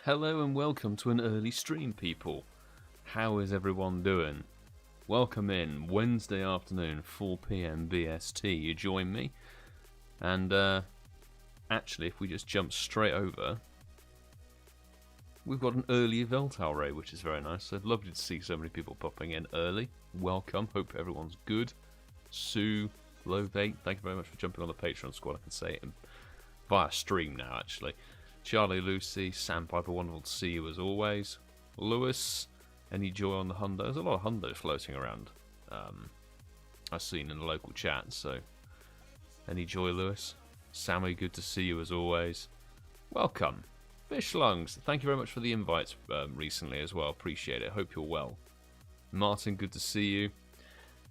Hello and welcome to an early stream, people. How is everyone doing? Welcome in, Wednesday afternoon, 4 PM BST. You join me. And actually, if we just jump straight over, we've got an early Yveltal raid, which is very nice. So lovely to see so many people popping in early. Welcome, hope everyone's good. Sue, Love8, thank you very much for jumping on the Patreon squad. I can say it via stream now, actually. Charlie, Lucy, Sandpiper, wonderful to see you as always. Lewis, any joy on the hundo? There's a lot of hundos floating around. I've seen in the local chat, so any joy, Lewis? Sammy, good to see you as always. Welcome. Fish Lungs, thank you very much for the invites recently as well. Appreciate it. Hope you're well. Martin, good to see you.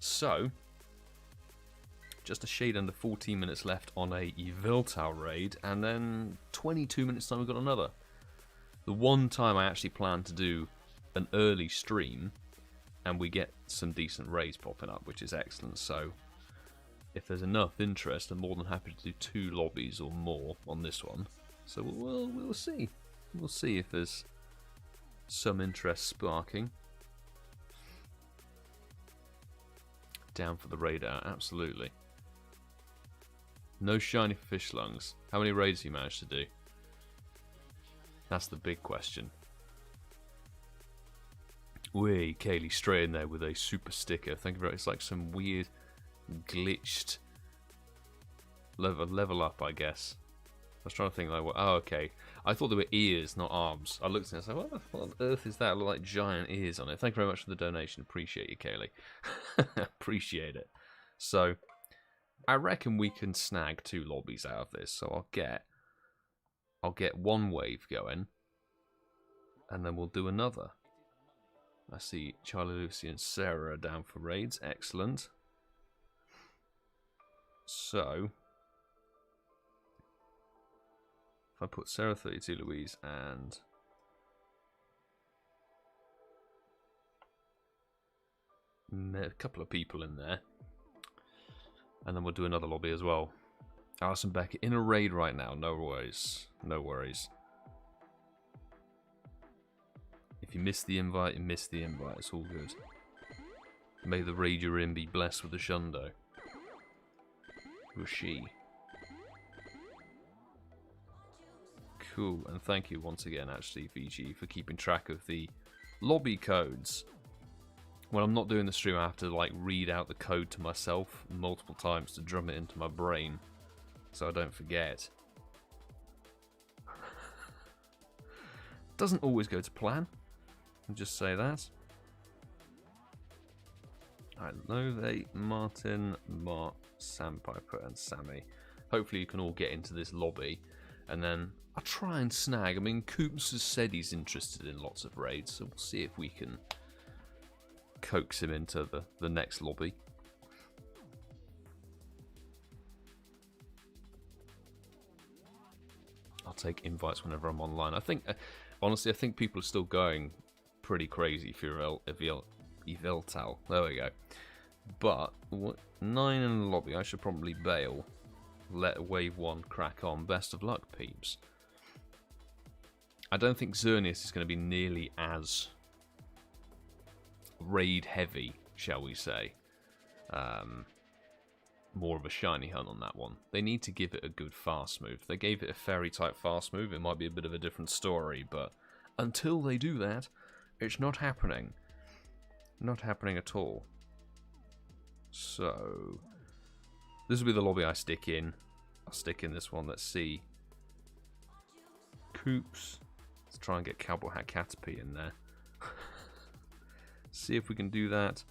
So, just a shade under 14 minutes left on a Yveltal raid, and then 22 minutes time we've got another. The one time I actually plan to do an early stream, and we get some decent raids popping up, which is excellent. So, if there's enough interest, I'm more than happy to do 2 lobbies or more on this one. So we'll see. We'll see if there's some interest sparking. Down for the radar, absolutely. No shiny for Fish Lungs. How many raids have you managed to do? That's the big question. Wee, Kayleigh straight in there with a super sticker. Thank you very much. It's like some weird glitched level up, I guess. I was trying to think like, what? Oh, okay. I thought they were ears, not arms. I looked at it and I was like, what on earth is that? It looked like giant ears on it. Thank you very much for the donation. Appreciate you, Kayleigh. Appreciate it. So, I reckon we can snag 2 lobbies out of this. So I'll get one wave going, and then we'll do another. I see Charlie, Lucy, and Sarah are down for raids. Excellent. So, if I put Sarah 32 Louise and a couple of people in there, and then we'll do another lobby as well. Alison Becker in a raid right now. No worries. No worries. If you missed the invite, you missed the invite. It's all good. May the raid you're in be blessed with a Shundo. Who is she? Cool, and thank you once again, actually, VG, for keeping track of the lobby codes. When I'm not doing the stream, I have to like read out the code to myself multiple times to drum it into my brain, so I don't forget. Doesn't always go to plan. I'll just say that. Hello there, Martin, Mark, Sandpiper, and Sammy. Hopefully you can all get into this lobby, and then I'll try and snag. I mean, Coops has said he's interested in lots of raids, so we'll see if we can coax him into the next lobby. I'll take invites whenever I'm online. I think, honestly, I think people are still going pretty crazy for Yveltal. There we go. But 9 in the lobby. I should probably bail. Let wave 1 crack on. Best of luck, peeps. I don't think Xerneas is going to be nearly as raid heavy, shall we say. More of a shiny hunt on that one. They need to give it a good fast move. If they gave it a fairy type fast move, it might be a bit of a different story, but until they do that, it's not happening. Not happening at all. So, this will be the lobby I stick in. I'll stick in this one. Let's see. Coops. Let's try and get Cowboy Hat Caterpie in there. See if we can do that.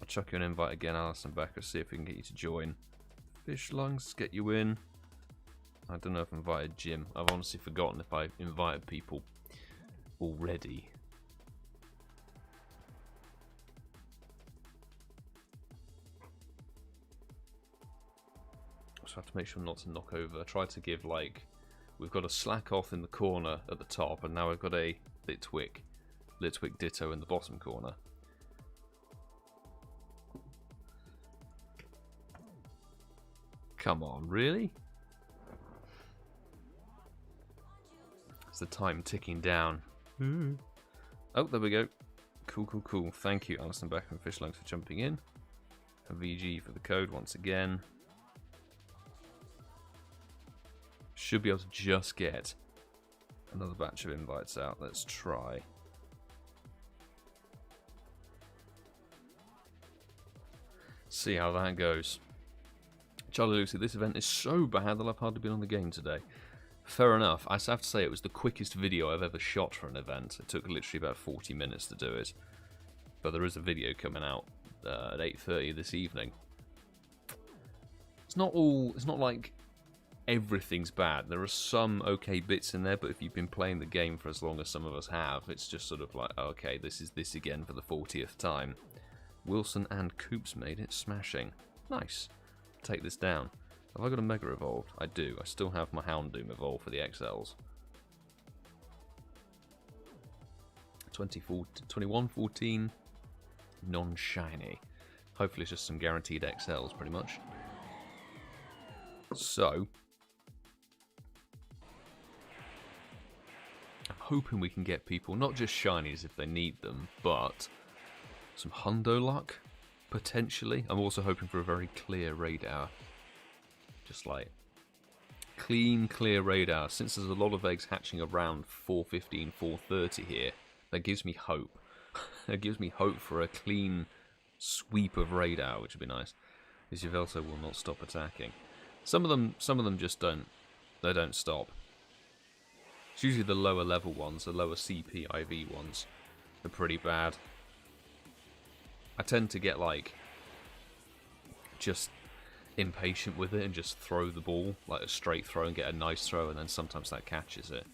I'll chuck you an invite again, Alison Becker. See if we can get you to join. Fish Lungs, get you in. I don't know if I invited Jim. I've honestly forgotten if I invited people already. So I have to make sure not to knock over. I try to give, like, we've got a Slack Off in the corner at the top, and now we've got a Litwick Ditto in the bottom corner. Come on, really? It's the time ticking down. Oh, there we go. Cool, cool, cool. Thank you, Alison Beck and Fishlungs, for jumping in. A VG for the code once again. Should be able to just get another batch of invites out. Let's try. See how that goes. Charlie Lucy, this event is so bad that I've hardly been on the game today. Fair enough. I have to say it was the quickest video I've ever shot for an event. It took literally about 40 minutes to do it. But there is a video coming out at 8:30 this evening. It's not like everything's bad. There are some okay bits in there, but if you've been playing the game for as long as some of us have, it's just sort of like, okay, this is this again for the 40th time. Wilson and Coops made it, smashing. Nice. Take this down. Have I got a Mega Evolved? I do. I still have my Houndoom Evolved for the XLs. 2114, non-shiny. Hopefully it's just some guaranteed XLs, pretty much. So, I'm hoping we can get people, not just shinies if they need them, but some hundo luck, potentially. I'm also hoping for a very clear radar. Just like, clean, clear radar. Since there's a lot of eggs hatching around 4:15, 4:30 here, that gives me hope. That gives me hope for a clean sweep of radar, which would be nice. This Yveltal will not stop attacking. Some of them just don't. They don't stop. It's usually the lower level ones, the lower CP IV ones, are pretty bad. I tend to get like just impatient with it and just throw the ball like a straight throw and get a nice throw, and then sometimes that catches it.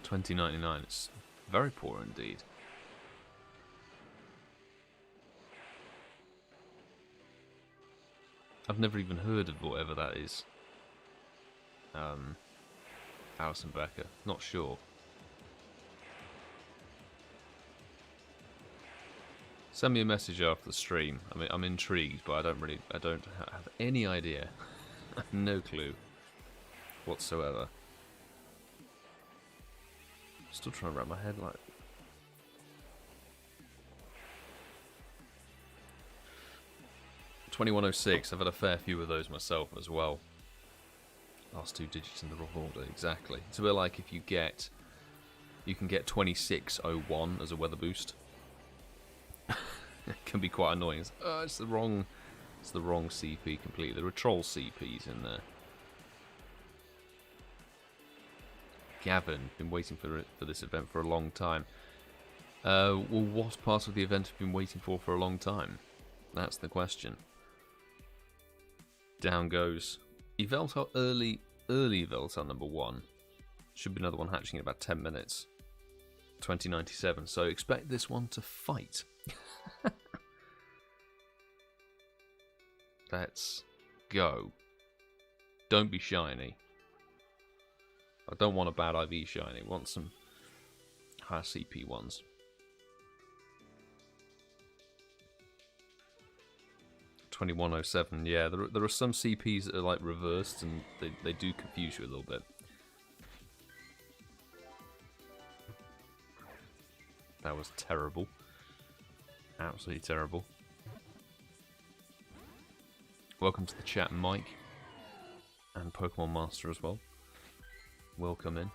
$20.99. It's very poor indeed. I've never even heard of whatever that is. Alison Becker. Not sure. Send me a message after the stream. I mean, I'm intrigued, but I don't have any idea. No clue whatsoever. Still trying to wrap my head like. $21.06. I've had a fair few of those myself as well. Last two digits in the wrong order, exactly. It's a bit like if you can get 26.01 as a weather boost. It can be quite annoying. It's the wrong CP completely. There are troll CPs in there. Gavin, been waiting for this event for a long time. Well, what part of the event have you been waiting for a long time? That's the question. Down goes Yveltal, early Yveltal number 1. Should be another one hatching in about 10 minutes. 2097, so expect this one to fight. Let's go. Don't be shiny. I don't want a bad IV shiny. I want some high CP ones. $21.07. Yeah, there are some CPs that are like reversed, and they do confuse you a little bit. That was terrible. Absolutely terrible. Welcome to the chat, Mike, and Pokemon Master as well. Welcome in.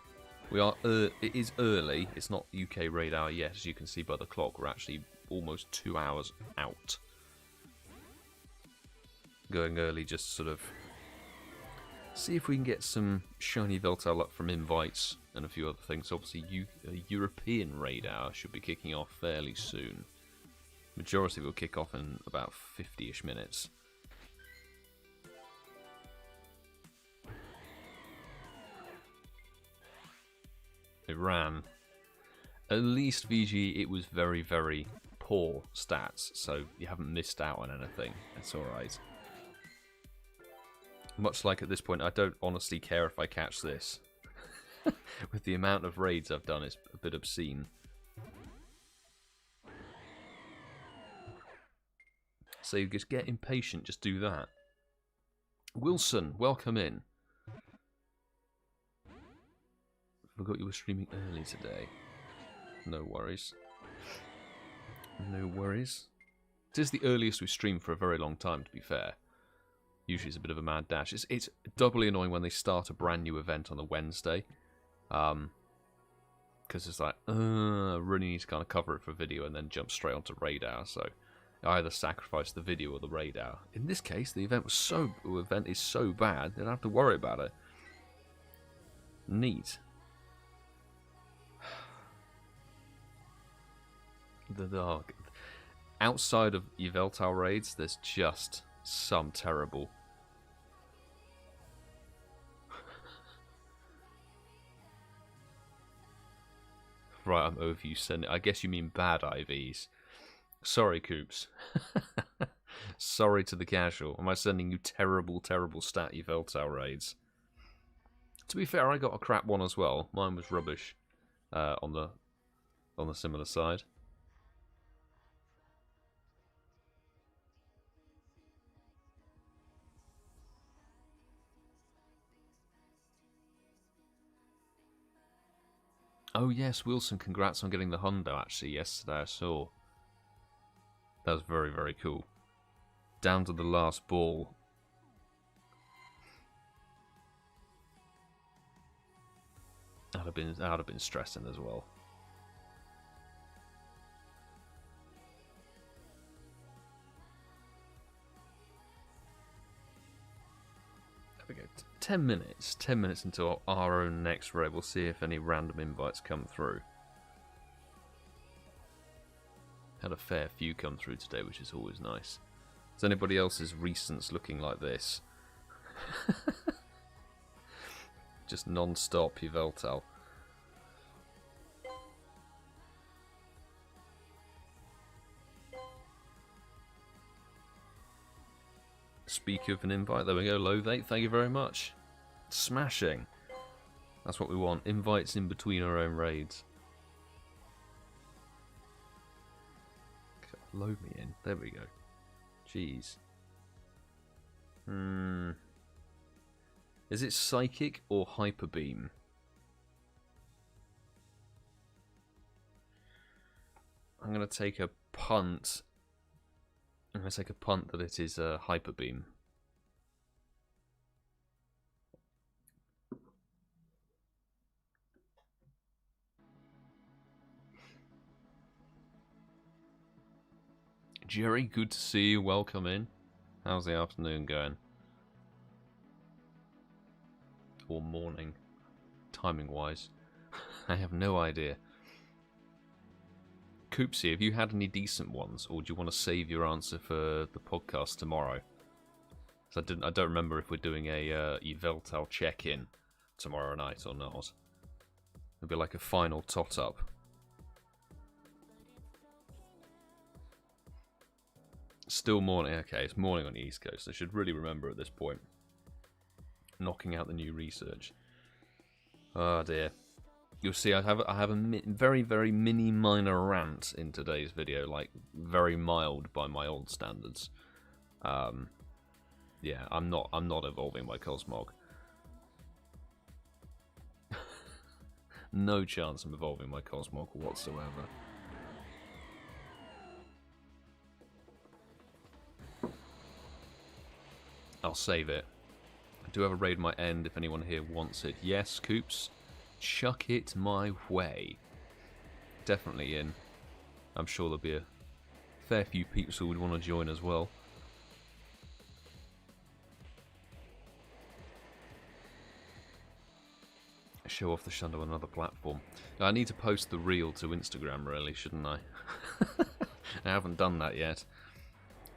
We are. It is early. It's not UK radar yet, as you can see by the clock. We're actually almost 2 hours out. Going early, just sort of see if we can get some shiny Yveltal luck from invites and a few other things. Obviously, European radar should be kicking off fairly soon. Majority will kick off in about 50-ish minutes. Iran. At least VG, it was very, very poor stats, so you haven't missed out on anything. It's alright. Much like at this point, I don't honestly care if I catch this. With the amount of raids I've done, it's a bit obscene. say just get impatient, just do that. Wilson, welcome in. Forgot you were streaming early today. No worries. No worries. It is the earliest we've streamed for a very long time, to be fair. Usually it's a bit of a mad dash. It's doubly annoying when they start a brand new event on a Wednesday. Because it's like, really need to kind of cover it for video and then jump straight onto raid hour. So I either sacrifice the video or the raid hour. In this case, the event is so bad, they don't have to worry about it. Neat. Outside of Yveltal raids, there's just some terrible. Right, I'm over you sending. I guess you mean bad IVs. Sorry, Coops. Sorry to the casual. Am I sending you terrible, terrible stat Yveltal raids? To be fair, I got a crap one as well. Mine was rubbish. On the similar side. Oh yes, Wilson, congrats on getting the Hundo actually yesterday, I saw. That was very, very cool. Down to the last ball. That'd have been stressing as well. There we go. 10 minutes. 10 minutes until our own next raid. We'll see if any random invites come through. Had a fair few come through today, which is always nice. Is anybody else's recents looking like this? Just non-stop Yveltal. Speak of an invite, there we go, Lovate, thank you very much. Smashing. That's what we want, invites in between our own raids. Load me in, there we go. Jeez. Is it Psychic or Hyper Beam? I'm going to take a punt. I'm going to take a punt that it is a Hyper Beam. Jerry, good to see you. Welcome in. How's the afternoon going? Or morning, timing-wise? I have no idea. Koopsy, have you had any decent ones, or do you want to save your answer for the podcast tomorrow? So I don't remember if we're doing a Yveltal check-in tomorrow night or not. It'll be like a final tot-up. Still morning. Okay, it's morning on the East Coast. I should really remember at this point. Knocking out the new research. Oh dear. You'll see I have a very, very mini minor rant in today's video, like very mild by my old standards. Yeah, I'm not evolving my Cosmog. No chance I'm evolving my Cosmog whatsoever. I'll save it. I do have a raid my end if anyone here wants it. Yes, Coops. Chuck it my way. Definitely in. I'm sure there'll be a fair few peeps who would want to join as well. Show off the Shundo on another platform. I need to post the reel to Instagram, really, shouldn't I? I haven't done that yet.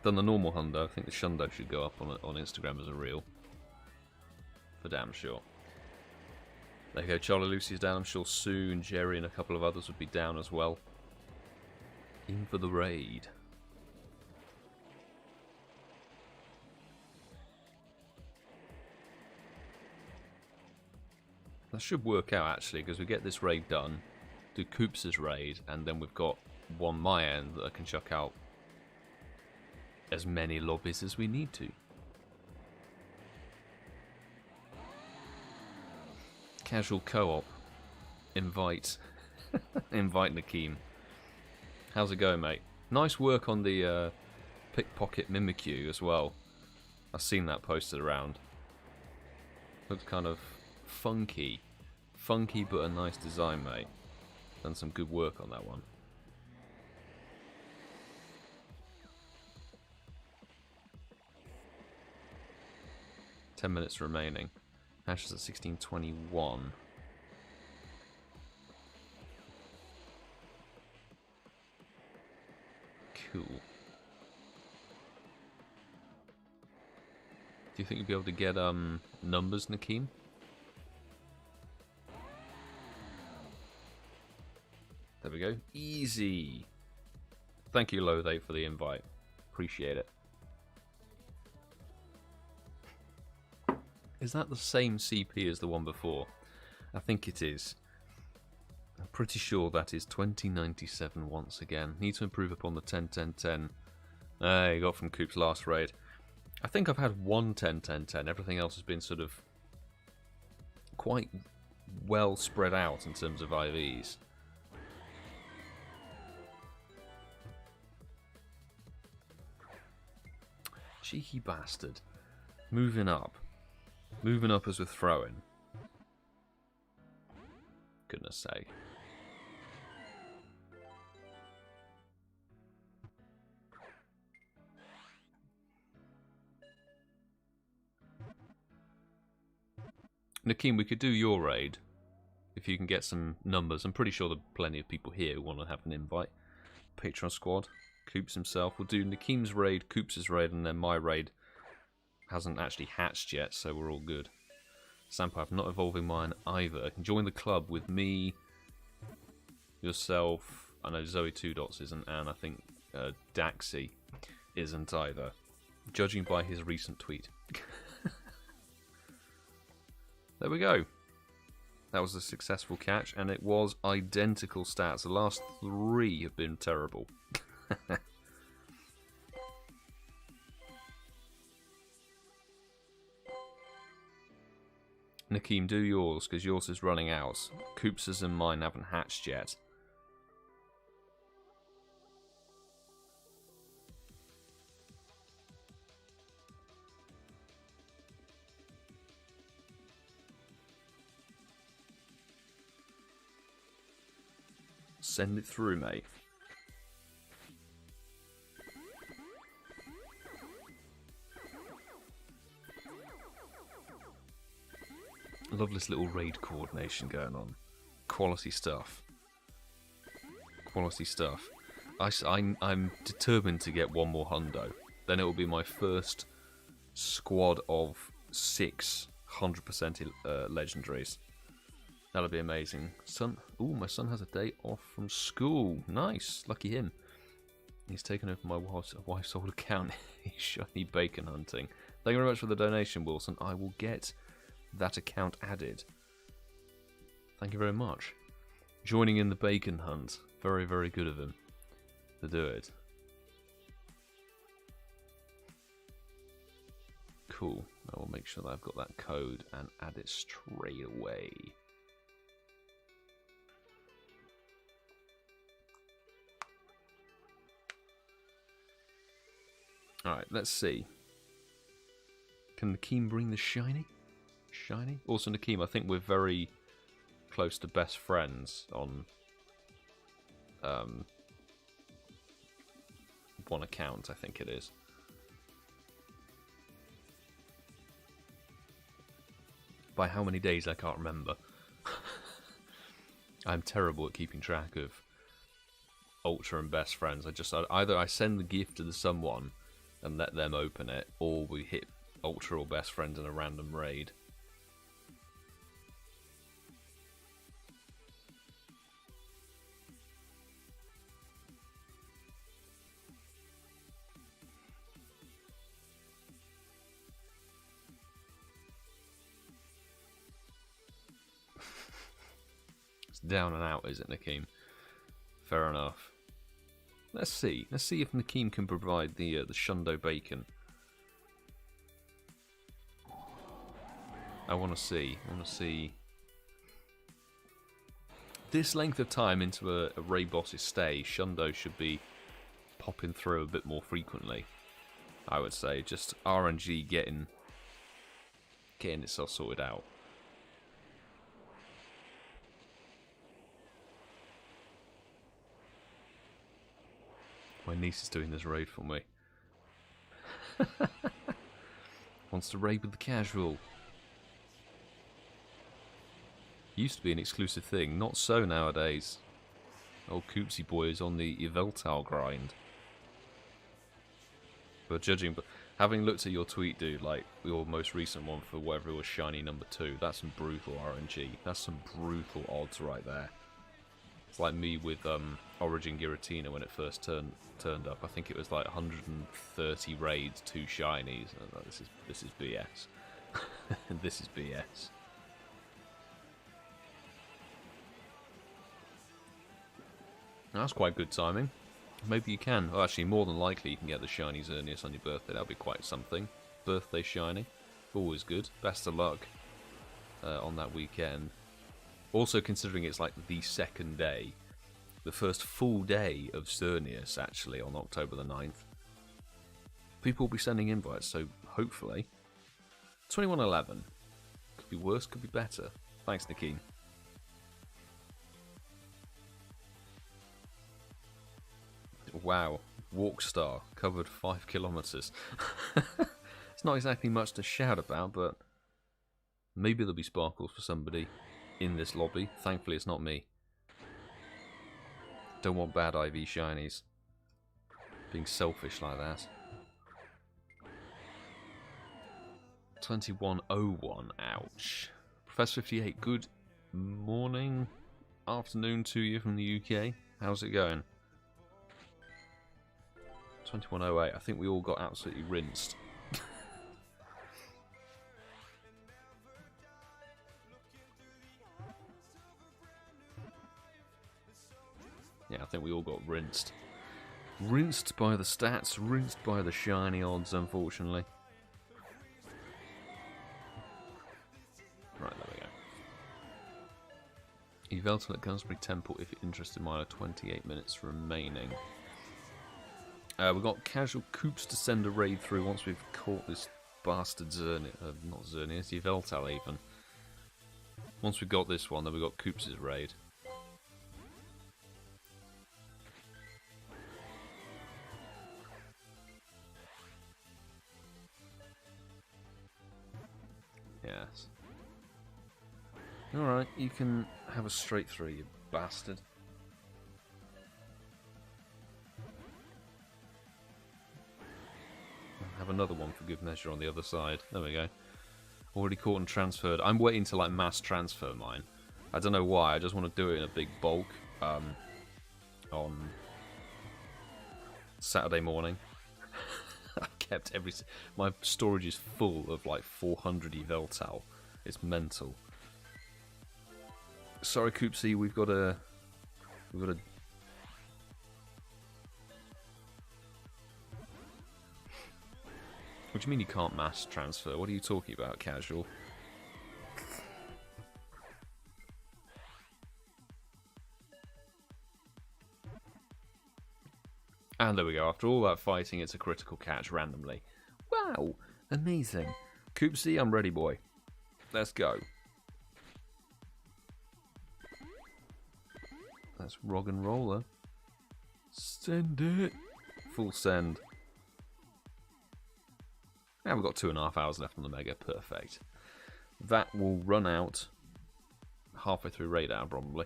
Done the normal Hundo. I think the Shundo should go up on Instagram as a reel. For damn sure. There you go, Charlie Lucy's down. I'm sure Sue and Jerry and a couple of others would be down as well. In for the raid. That should work out actually, because we get this raid done, do Coops' raid, and then we've got one my end that I can chuck out as many lobbies as we need to. Casual co-op. Invite. Invite Nakeem. How's it going, mate? Nice work on the pickpocket Mimikyu as well. I've seen that posted around. Looks kind of funky. Funky but a nice design, mate. Done some good work on that one. $10 minutes remaining. Hash is at 16:21. Cool. Do you think you'll be able to get numbers, Nakeem? There we go. Easy. Thank you, Lothe, for the invite. Appreciate it. Is that the same CP as the one before? I think it is. I'm pretty sure that is 2097 once again. Need to improve upon the 10-10-10 you got from Coop's last raid. I think I've had one 10-10-10. Everything else has been sort of quite well spread out in terms of IVs. Cheeky bastard. Moving up. Moving up as we're throwing. Goodness sake. Nakeem, we could do your raid if you can get some numbers. I'm pretty sure there are plenty of people here who want to have an invite. Patreon squad, Coops himself. We'll do Nakeem's raid, Coops' raid, and then my raid. Hasn't actually hatched yet, so we're all good. Sampipe, not evolving mine either. Join the club with me, yourself. I know Zoe 2 Dots isn't, and I think Daxy isn't either. Judging by his recent tweet. There we go. That was a successful catch, and it was identical stats. The last 3 have been terrible. Nakeem, do yours, because yours is running out. Coops's and mine haven't hatched yet. Send it through, mate. Love this little raid coordination going on. Quality stuff. Quality stuff. I'm determined to get one more hundo. Then it will be my first squad of 6 100% legendaries. That'll be amazing. Son, ooh, my son has a day off from school. Nice, lucky him. He's taken over my wife's old account. He's shiny bacon hunting. Thank you very much for the donation, Wilson. I will get that account added. Thank you very much. Joining in the bacon hunt. Very, very good of him to do it. Cool. I will make sure that I've got that code and add it straight away. Alright, let's see. Can Nakeem bring the shiny? Shiny? Also, Nakeem, I think we're very close to best friends on one account, I think it is. By how many days, I can't remember. I'm terrible at keeping track of Ultra and best friends. Either I send the gift to someone and let them open it, or we hit Ultra or best friends in a random raid. It's down and out, is it, Nakeem? Fair enough. Let's see. Let's see if Nakeem can provide the Shundo bacon. I want to see. This length of time into a Ray Boss's stay, Shundo should be popping through a bit more frequently. I would say just RNG getting itself sorted out. My niece is doing this raid for me. Wants to raid with the casual. Used to be an exclusive thing, not so nowadays. Old Koopsy boy is on the Yveltal grind. But having looked at your tweet, dude, like your most recent one for whatever it was, Shiny number 2, that's some brutal RNG. That's some brutal odds right there. It's like me with Origin Giratina when it first turned up. I think it was like 130 raids, 2 shinies. This is BS. This is BS. That's quite good timing. Maybe you can. Oh, actually, more than likely you can get the shiny Xerneas on your birthday. That'll be quite something. Birthday shiny. Always good. Best of luck on that weekend. Also, considering it's like the second day, the first full day of Xerneas, actually, on October the 9th. People will be sending invites, so hopefully. 2111. Could be worse, could be better. Thanks, Nakeem. Wow, Walkstar covered 5 kilometers. It's not exactly much to shout about, but maybe there'll be sparkles for somebody in this lobby. Thankfully, it's not me. Don't want bad IV shinies. Being selfish like that. 2101, ouch. Professor 58, good morning, afternoon to you from the UK. How's it going? 2108, I think we all got absolutely rinsed. Yeah, I think we all got rinsed. Rinsed by the stats, rinsed by the shiny odds, unfortunately. Right, there we go. Yveltal at Gunsbury Temple, if you're interested, Milo, 28 minutes remaining. We've got casual Coops to send a raid through once we've caught this bastard not Xerneas, Yveltal even. Once we've got this one, then we've got Coops' raid. Yes. Alright, you can have a straight through, you bastard. Have another one for good measure on the other side. There we go. Already caught and transferred. I'm waiting to like mass transfer mine. I don't know why. I just want to do it in a big bulk on Saturday morning. I kept my storage is full of like 400 Yveltal. It's mental. Sorry, Koopsy, we've got a. What do you mean you can't mass transfer? What are you talking about, casual? And there we go. After all that fighting, it's a critical catch randomly. Wow! Amazing. Koopsy, I'm ready, boy. Let's go. That's Rog and Roller. Send it. Full send. Now we've got 2.5 hours left on the Mega. Perfect. That will run out halfway through radar, probably.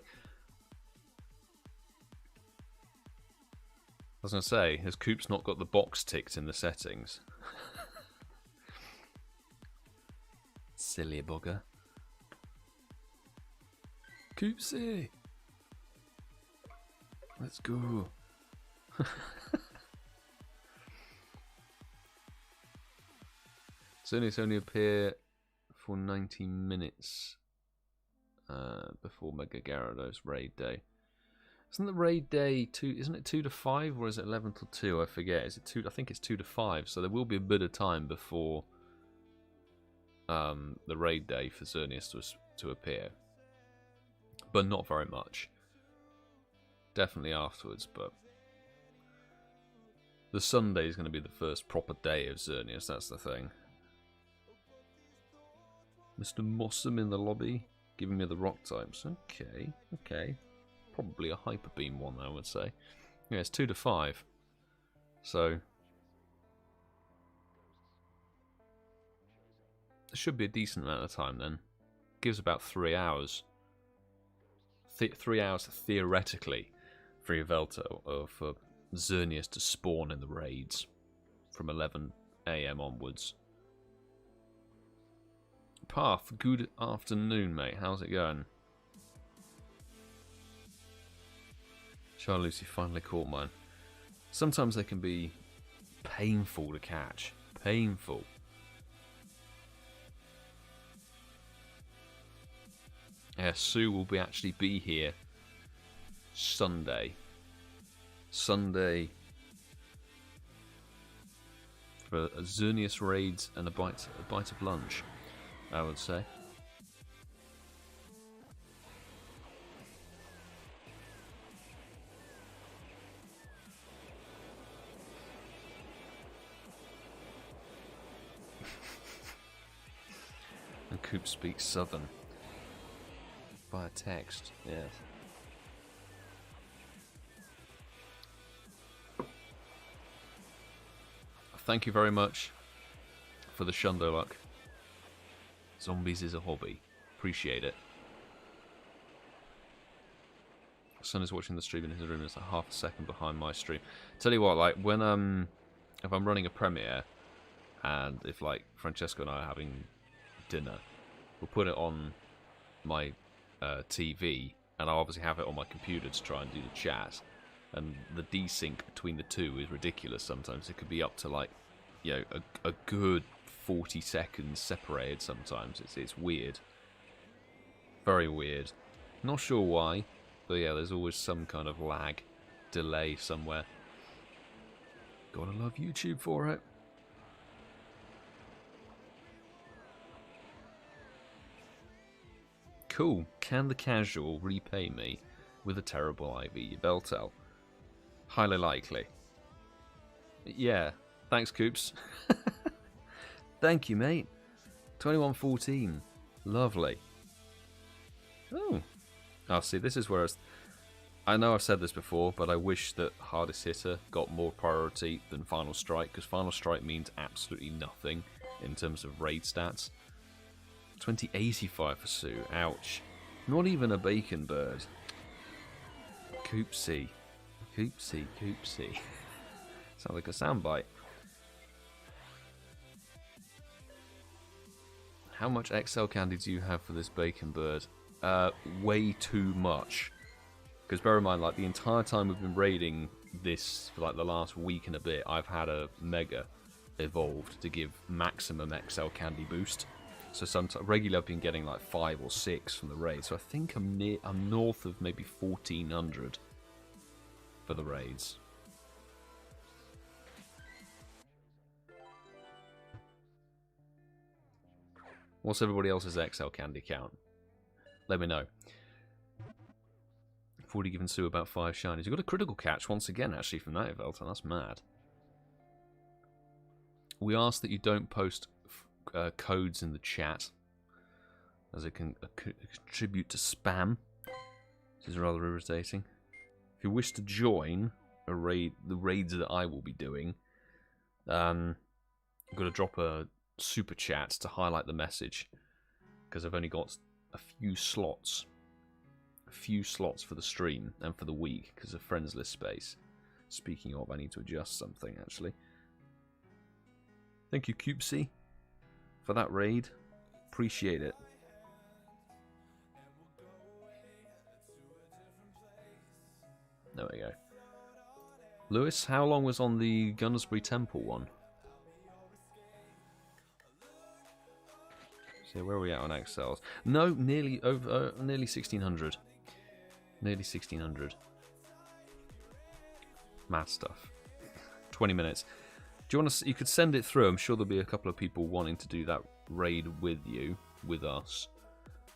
I was going to say, has Coops not got the box ticked in the settings? Silly bugger. Koopsy! Let's go. Xerneas only appear for 90 minutes before Mega Gyarados raid day. Isn't the raid day 2? Isn't it 2 to 5 or is it 11 till 2? I forget. Is it 2? I think it's 2 to 5. So there will be a bit of time before the raid day for Xerneas to appear, but not very much. Definitely afterwards, but the Sunday is going to be the first proper day of Xerneas. That's the thing. Mr. Mossum in the lobby, giving me the rock types. Okay, okay. Probably a Hyper Beam one, I would say. Yeah, it's 2 to 5. So there should be a decent amount of time then. Gives about 3 hours. 3 hours theoretically for Yveltal for Xerneas to spawn in the raids from 11 AM onwards. Path, good afternoon, mate. How's it going? Charlucy finally caught mine. Sometimes they can be painful to catch. Painful. Yeah, Sue will actually be here Sunday. Sunday for Xerneas raids and a bite of lunch, I would say. And Coop speaks Southern via text, yes. Thank you very much for the Shundo luck. Zombies is a hobby. Appreciate it. Son is watching the stream in his room. It's like half a second behind my stream. Tell you what, like when if I'm running a premiere, and if like Francesco and I are having dinner, we'll put it on my TV, and I'll obviously have it on my computer to try and do the chat. And the desync between the two is ridiculous sometimes. It could be up to like, you know, a good 40 seconds separated sometimes. It's weird. Very weird. Not sure why, but yeah, there's always some kind of lag, delay somewhere. Gotta love YouTube for it. Cool. Can the casual repay me with a terrible IV Yveltal? Highly likely. Yeah. Thanks, Coops. Thank you, mate. 2114. Lovely. Oh. Oh, see, this is where I know I've said this before, but I wish that Hardest Hitter got more priority than Final Strike, because Final Strike means absolutely nothing in terms of raid stats. 2085 for Sue. Ouch. Not even a bacon bird. Coopsy. Coopsy, Coopsy. Sounds like a soundbite. How much XL candy do you have for this bacon bird? Way too much. Because bear in mind, like the entire time we've been raiding this for like the last week and a bit, I've had a Mega evolved to give maximum XL candy boost. So sometimes regularly I've been getting like 5 or 6 from the raid. So I think I'm north of maybe 1400 for the raids. What's everybody else's XL candy count? Let me know. I've already given Sue about 5 shinies. You've got a critical catch once again, actually, from that Yveltal. That's mad. We ask that you don't post codes in the chat, as it can contribute to spam. This is rather irritating. If you wish to join a raid, the raids that I will be doing, I've got to drop a super chat to highlight the message, because I've only got a few slots for the stream and for the week because of friends list space. Speaking of, I need to adjust something actually. Thank you, Cupsy, for that raid. Appreciate it. There we go. Lewis, how long was on the Gunnersbury Temple one? So where are we at on XLs? No, nearly over, nearly 1600. Nearly 1600. mad stuff. 20 minutes. Do you want to? You could send it through. I'm sure there'll be a couple of people wanting to do that raid with you, with us,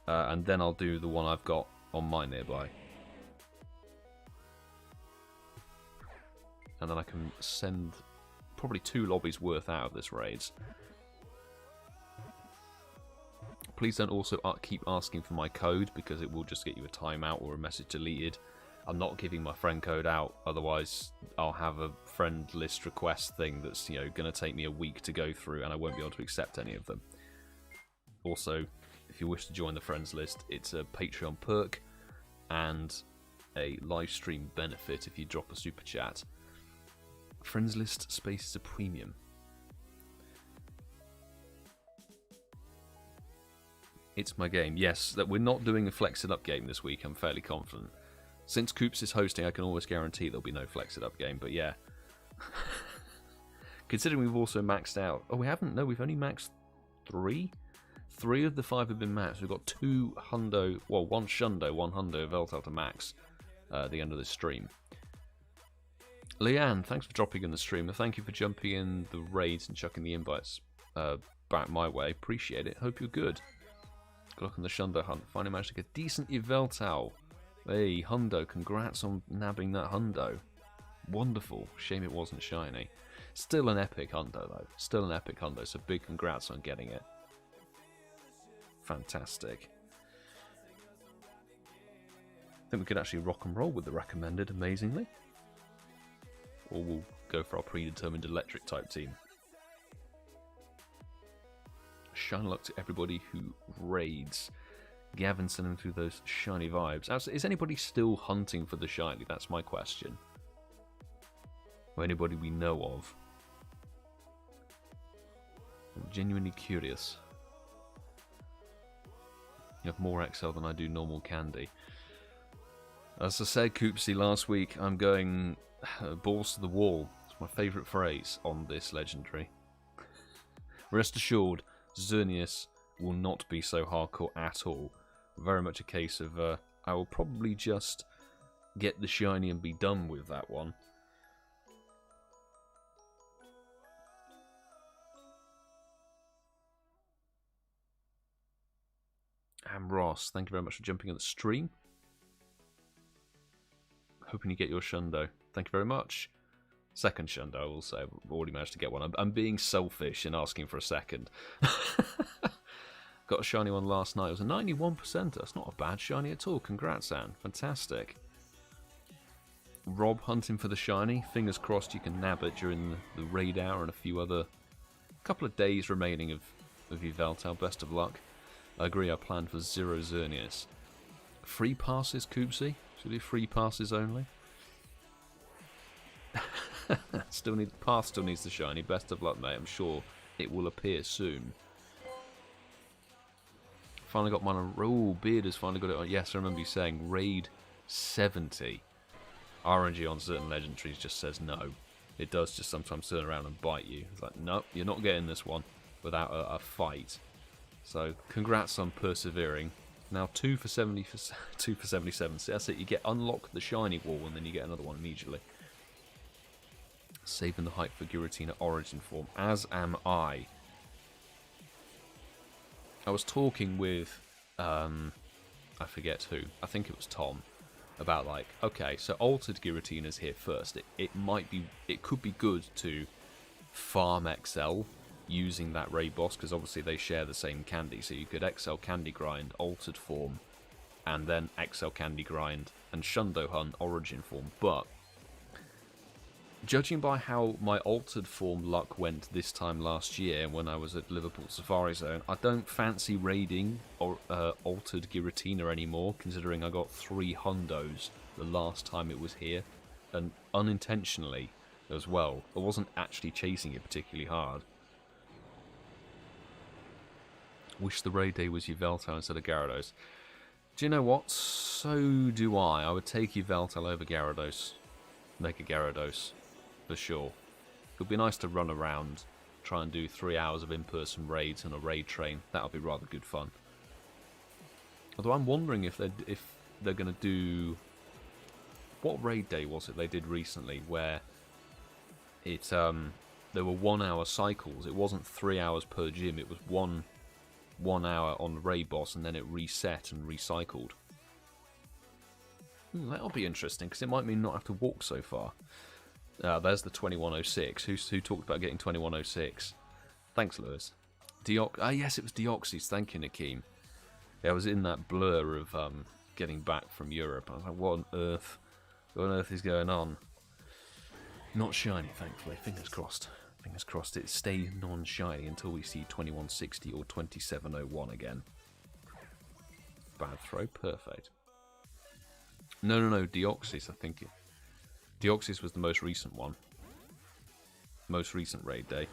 and then I'll do the one I've got on my nearby, and then I can send probably 2 lobbies worth out of this raids. Please don't also keep asking for my code, because it will just get you a timeout or a message deleted. I'm not giving my friend code out, otherwise I'll have a friend list request thing that's, you know, going to take me a week to go through, and I won't be able to accept any of them. Also, if you wish to join the friends list, it's a Patreon perk and a live stream benefit if you drop a super chat. Friends list space is a premium. It's my game. Yes, that we're not doing a Flex It Up game this week, I'm fairly confident. Since Coops is hosting, I can always guarantee there'll be no Flex It Up game, but yeah. Considering we've also maxed out... Oh, we haven't? No, we've only maxed 3? 3 of the 5 have been maxed. We've got 2 hundo... Well, 1 Shundo, 1 hundo Yveltal to max at the end of this stream. Leanne, thanks for dropping in the stream. Thank you for jumping in the raids and chucking the invites back my way. Appreciate it. Hope you're good. Good luck on the Shundo hunt. Finally managed to get a decent Yveltal. Hey, hundo. Congrats on nabbing that hundo. Wonderful. Shame it wasn't shiny. Still an epic hundo, though. Still an epic hundo, so big congrats on getting it. Fantastic. I think we could actually rock and roll with the recommended, amazingly. Or we'll go for our predetermined electric type team. Shine luck to everybody who raids. Gavin sending through those shiny vibes. Is anybody still hunting for the shiny? That's my question. Or anybody we know of. I'm genuinely curious. You have more XL than I do normal candy. As I said, Coopsy, last week, I'm going balls to the wall. It's my favourite phrase on this legendary. Rest assured, Xerneas will not be so hardcore at all. Very much a case of I will probably just get the shiny and be done with that one. And Ross, thank you very much for jumping on the stream. Hoping you get your Shundo. Thank you very much. Second Shundo, I will say. I've already managed to get one. I'm being selfish in asking for a second. Got a shiny one last night. It was a 91%. That's not a bad shiny at all. Congrats, Anne. Fantastic. Rob hunting for the shiny. Fingers crossed you can nab it during the raid hour and a few other... couple of days remaining of Yveltal. Best of luck. I agree, I planned for 0 Xerneas. Free passes, Coopsy? Should we do free passes only? Path still needs the shiny. Best of luck, mate. I'm sure it will appear soon. Finally got mine on... Oh, Beard has finally got it on... Yes, I remember you saying raid 70. RNG on certain legendaries just says no. It does just sometimes turn around and bite you. It's like, nope, you're not getting this one without a fight. So, congrats on persevering. Now 2 for 70 2 for 77. So that's it. You get unlock the shiny wall and then you get another one immediately. Saving the hype for Giratina Origin form, as am I. I was talking with, I forget who, I think it was Tom, about like, okay, so altered Giratina's here first. It could be good to farm XL using that raid boss, because obviously they share the same candy, so you could XL candy grind altered form, and then XL candy grind and Shundo hunt origin form, but judging by how my altered form luck went this time last year when I was at Liverpool Safari Zone, I don't fancy raiding or altered Giratina anymore, considering I got 3 hundos the last time it was here, and unintentionally as well. I wasn't actually chasing it particularly hard. Wish the raid day was Yveltal instead of Gyarados. Do you know what? So do I. I would take Yveltal over Gyarados. Make a Gyarados. For sure. It would be nice to run around, try and do 3 hours of in-person raids on a raid train. That would be rather good fun. Although I'm wondering if they're going to do... What raid day was it they did recently where there were 1 hour cycles. It wasn't 3 hours per gym. It was one hour on the raid boss, and then it reset and recycled. That'll be interesting, because it might mean not have to walk so far. There's the 2106. Who talked about getting 2106? Thanks, Lewis. Yes, it was Deoxys. Thank you, Nakeem. Yeah, I was in that blur of getting back from Europe. I was like, what on earth is going on? Not shiny, thankfully. Fingers crossed. Fingers crossed it stays non-shiny until we see 2160 or 2701 again. Bad throw, perfect. No, Deoxys, I think. Deoxys was the most recent one. Most recent raid day.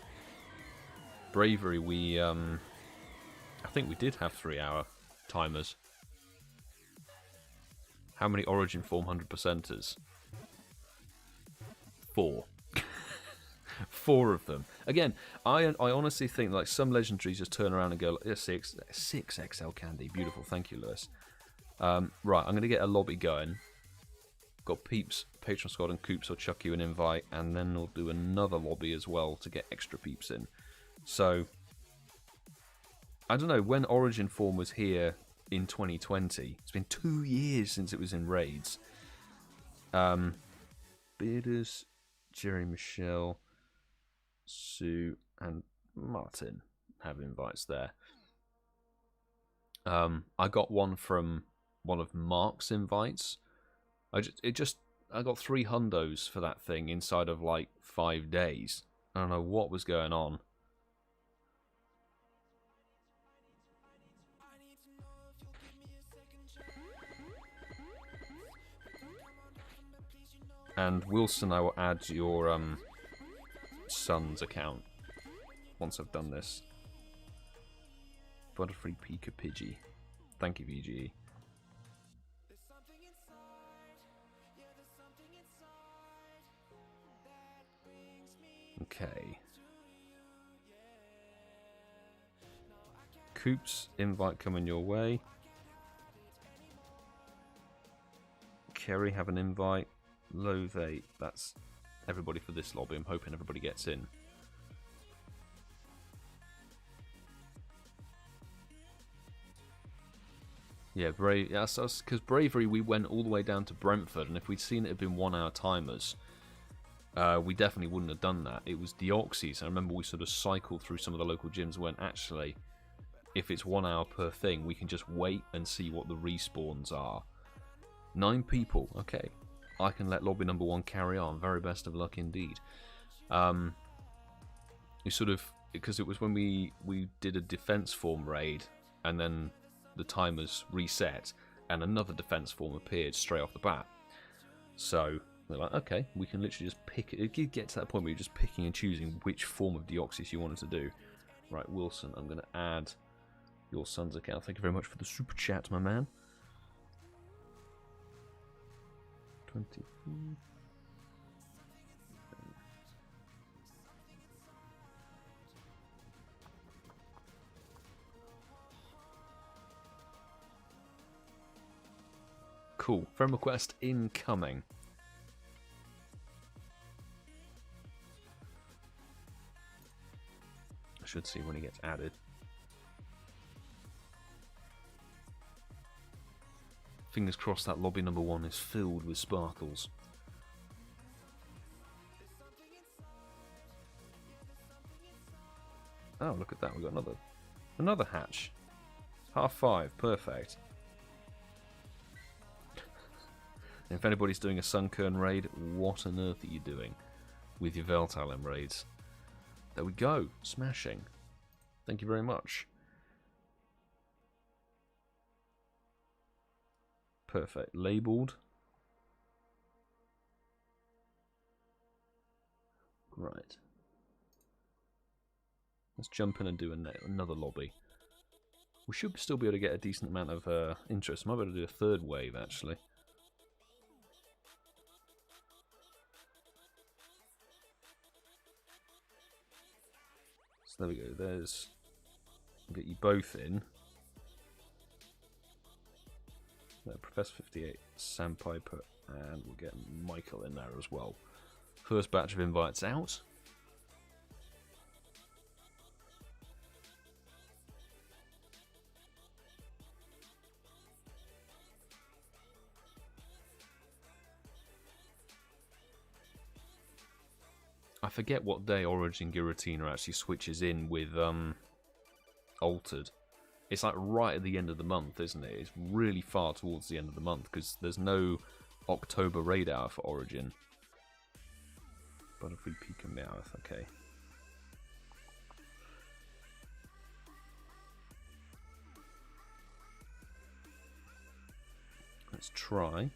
Bravery, I think we did have 3 hour timers. How many Origin Form 100%ers? 4. 4 of them. Again, I honestly think like some legendaries just turn around and go, yeah, 6 XL candy. Beautiful, thank you, Lewis. Right, I'm going to get a lobby going. Got Peeps, Patron Squad, and Coops will chuck you an invite, and then we'll do another lobby as well to get extra peeps in. So, I don't know, when Origin Form was here in 2020, it's been 2 years since it was in raids. Bearders, Jerry, Michelle, Sue, and Martin have invites there. I got one from one of Mark's invites. I got 3 hundos for that thing inside of like 5 days. I don't know what was going on. And Wilson, I will add your son's account once I've done this. Butterfree Pika Pidgey. Thank you, BGerry. Okay. Coops, invite coming your way. Kerry, have an invite. Love, that's everybody for this lobby. I'm hoping everybody gets in. Yeah, because Bravery, we went all the way down to Brentford, and if we'd seen it had been 1 hour timers, we definitely wouldn't have done that. It was Deoxys. I remember we sort of cycled through some of the local gyms and went, actually, if it's 1 hour per thing, we can just wait and see what the respawns are. 9 people, okay. I can let lobby number 1 carry on. Very best of luck indeed. We sort of, because it was when we did a defense form raid, and then the timers reset, and another defense form appeared straight off the bat. So they're like, okay, we can literally just pick it. It get to that point where you're just picking and choosing which form of Deoxys you wanted to do. Right, Wilson, I'm going to add your son's account. Thank you very much for the super chat, my man. 20. Cool. Friend request incoming. I should see when he gets added. Fingers crossed that lobby number 1 is filled with sparkles. Oh, look at that. We've got another hatch. 5:30. Perfect. If anybody's doing a Sunkern raid, what on earth are you doing with your Yveltal raids? There we go. Smashing. Thank you very much. Perfect. Labelled. Right. Let's jump in and do another lobby. We should still be able to get a decent amount of interest. Might be able to do a 3rd wave, actually. So there we go. There's... We'll get you both in. Professor 58, Sandpiper, and we'll get Michael in there as well. First batch of invites out. I forget what day Origin Giratina actually switches in with Altered. It's like right at the end of the month, isn't it? It's really far towards the end of the month because there's no October raid hour for Origin. Butterfree Pika Meowth, okay. Let's try.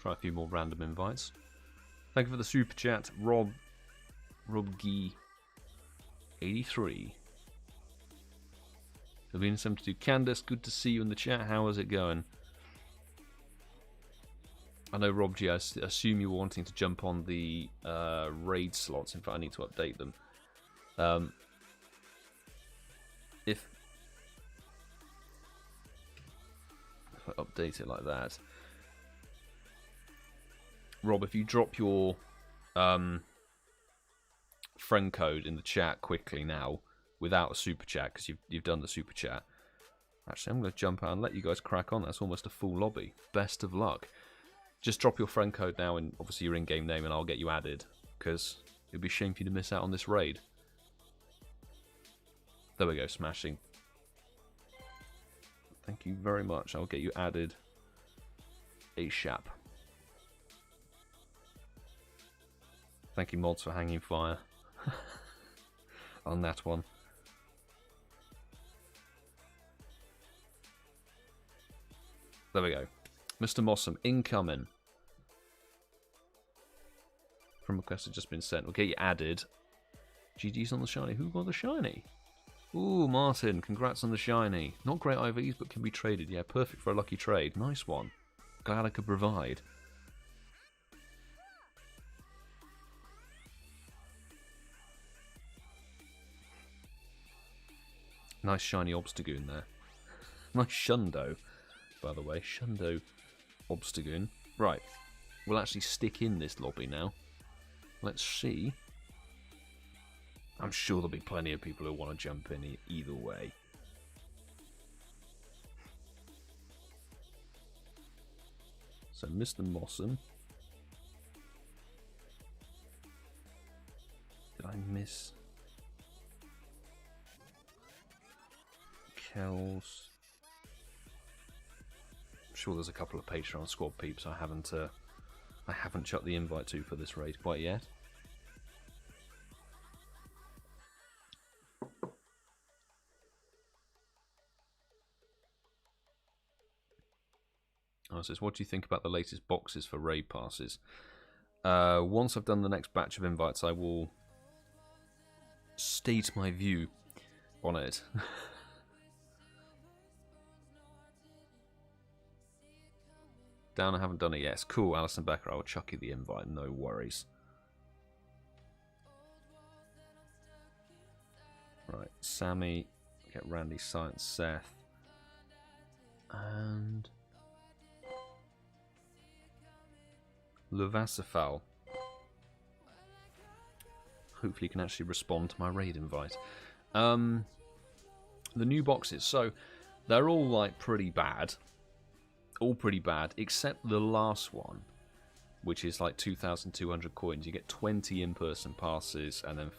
Try a few more random invites. Thank you for the super chat, RobGee83. Savina72, Candace, good to see you in the chat. How is it going? I know Rob G, I assume you're wanting to jump on the raid slots. In fact, I need to update them. If I update it like that, Rob, if you drop your friend code in the chat quickly now, without a super chat, because you've done the super chat. Actually, I'm going to jump out and let you guys crack on. That's almost a full lobby. Best of luck. Just drop your friend code now and obviously your in-game name and I'll get you added, because it'd be a shame for you to miss out on this raid. There we go, smashing. Thank you very much. I'll get you added ASAP. Thank you, mods, for hanging fire on that one. There we go. Mr. Mossum, incoming. From request has just been sent. We'll get you added. GG's on the shiny. Who got the shiny? Ooh, Martin, congrats on the shiny. Not great IVs, but can be traded. Yeah, perfect for a lucky trade. Nice one. Glad I could provide. Nice shiny Obstagoon there. Nice Shundo, by the way. Shundo Obstagoon. Right, we'll actually stick in this lobby now. Let's see. I'm sure there'll be plenty of people who want to jump in either way. So, Mr. Mossum. Did I miss? Kells. I'm sure there's a couple of Patreon squad peeps I haven't chucked the invite to for this raid quite yet. Oh, says, what do you think about the latest boxes for raid passes? Once I've done the next batch of invites, I will state my view on it. Down, I haven't done it yet. It's cool, Alison Becker. I will chuck you the invite, no worries. Right, Sammy, get Randy, Science, Seth, and Levasifal. Hopefully you can actually respond to my raid invite. The new boxes, so they're all like pretty bad. All pretty bad, except the last one, which is like 2,200 coins. You get 20 in-person passes, and then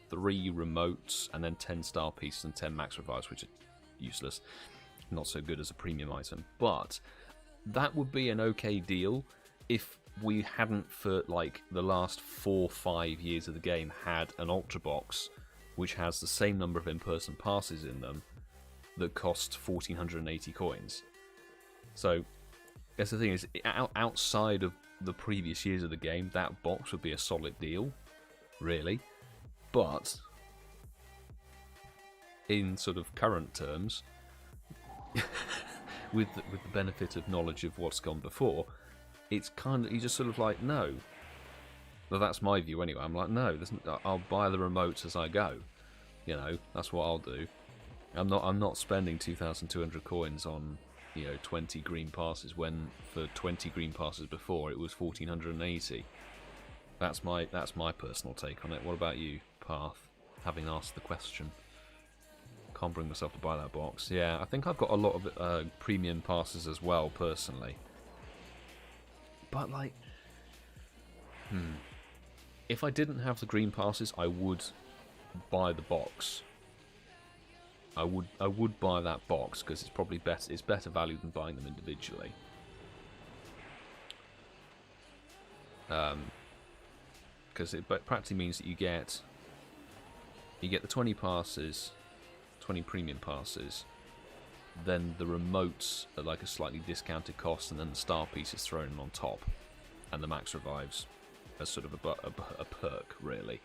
3 remotes, and then 10 star pieces and 10 max revives, which are useless. Not so good as a premium item. But that would be an okay deal if we hadn't, for like the last 4 or 5 years of the game, had an Ultra Box, which has the same number of in-person passes in them, that costs 1,480 coins. So, that's the thing, is outside of the previous years of the game, that box would be a solid deal, really. But, in sort of current terms, with the benefit of knowledge of what's gone before, it's kind of, you just sort of like, no. Well, that's my view anyway. I'm like, no, I'll buy the remotes as I go. You know, that's what I'll do. I'm not spending 2,200 coins on 20 green passes when for 20 green passes before it was 1,480. That's my personal take on it. What about you, Path? Having asked the question. Can't bring myself to buy that box. Yeah, I think I've got a lot of premium passes as well, personally. But like, if I didn't have the green passes, I would buy the box. I would buy that box because it's probably better. It's better value than buying them individually. Because it practically means that you get the 20 passes, 20 premium passes, then the remotes at like a slightly discounted cost, and then the star piece is thrown in on top, and the max revives as sort of a perk, really.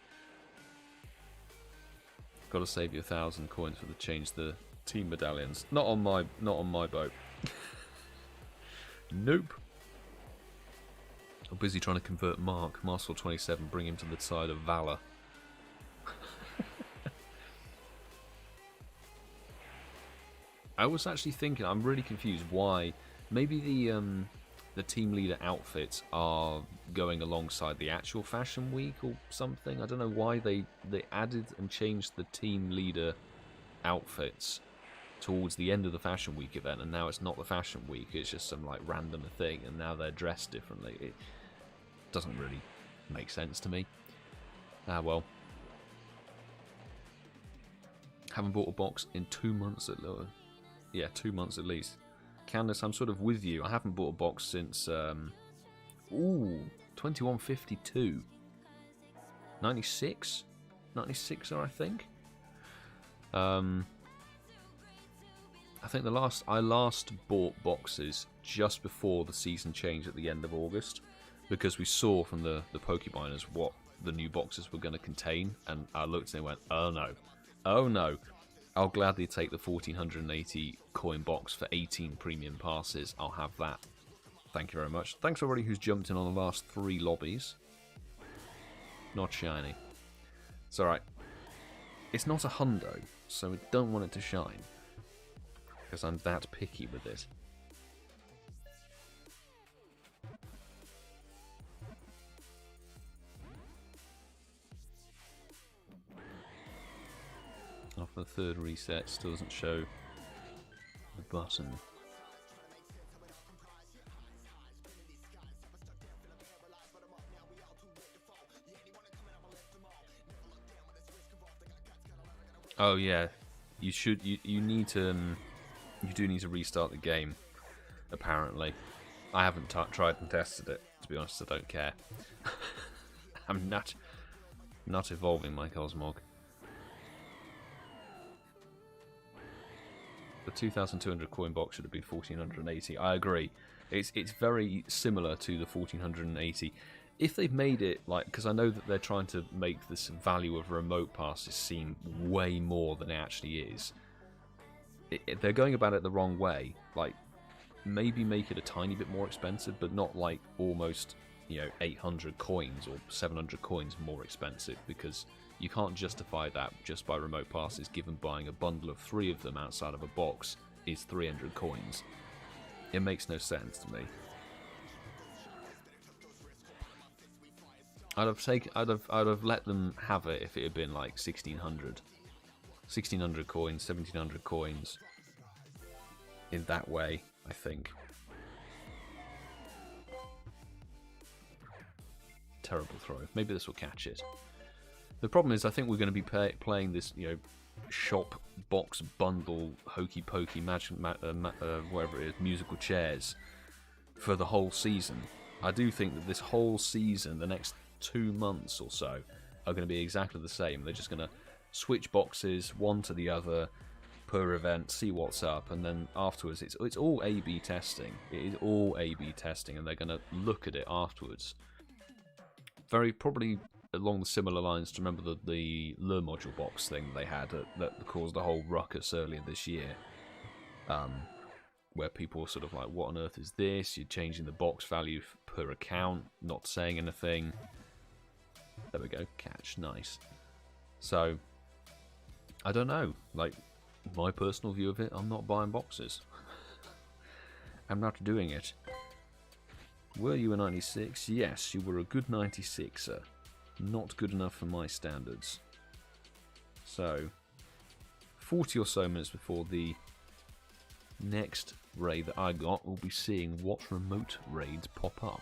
Got to save you 1,000 coins for the change the team medallions. Not on my boat. Nope. I'm busy trying to convert Mark, Marsall 27, bring him to the side of Valor. I was actually thinking, I'm really confused why. Maybe the team leader outfits are going alongside the actual fashion week or something. I don't know why they added and changed the team leader outfits towards the end of the fashion week event, and now it's not the fashion week, it's just some like random thing, and now they're dressed differently. It doesn't really make sense to me. Ah well. Haven't bought a box in 2 months at Lower. Yeah, 2 months at least. Candace, I'm sort of with you. I haven't bought a box since 2152. 96? 96er, I think. I think I last bought boxes just before the season change at the end of August, because we saw from the Pokebiners what the new boxes were going to contain, and I looked and went, oh no, I'll gladly take the 1,480 coin box for 18 premium passes. I'll have that. Thank you very much. Thanks to everybody who's jumped in on the last 3 lobbies. Not shiny. It's alright. It's not a hundo, so I don't want it to shine, because I'm that picky with it. After the third reset, still doesn't show the button. Oh yeah, you should. You need to. You do need to restart the game. Apparently, I haven't tried and tested it. To be honest, I don't care. I'm not evolving my Cosmog. The 2,200 coin box should have been 1,480. I agree. It's very similar to the 1,480. If they've made it like, because I know that they're trying to make this value of remote passes seem way more than it actually is. They're going about it the wrong way. Like, maybe make it a tiny bit more expensive, but not like almost 800 coins or 700 coins more expensive, because you can't justify that just by remote passes, given buying a bundle of 3 of them outside of a box is 300 coins. It makes no sense to me. I'd have let them have it if it had been like 1,600. 1,600 coins, 1,700 coins. In that way, I think. Terrible throw. Maybe this will catch it. The problem is, I think we're going to be playing this, shop box bundle hokey pokey magic, whatever it is, musical chairs for the whole season. I do think that this whole season, the next 2 months or so, are going to be exactly the same. They're just going to switch boxes one to the other per event, see what's up, and then afterwards it's all A/B testing. It is all A/B testing, and they're going to look at it afterwards. Very probably along the similar lines to remember the lure module box thing they had that caused a whole ruckus earlier this year, where people were sort of like, what on earth is this? You're changing the box value per account, not saying anything. There we go, catch, nice. So, I don't know, like, My personal view of it, I'm not buying boxes. I'm not doing it. Were you a 96? Yes, you were a good 96er. Not good enough for my standards. So, 40 or so minutes before the next raid that I got, we'll be seeing what remote raids pop up.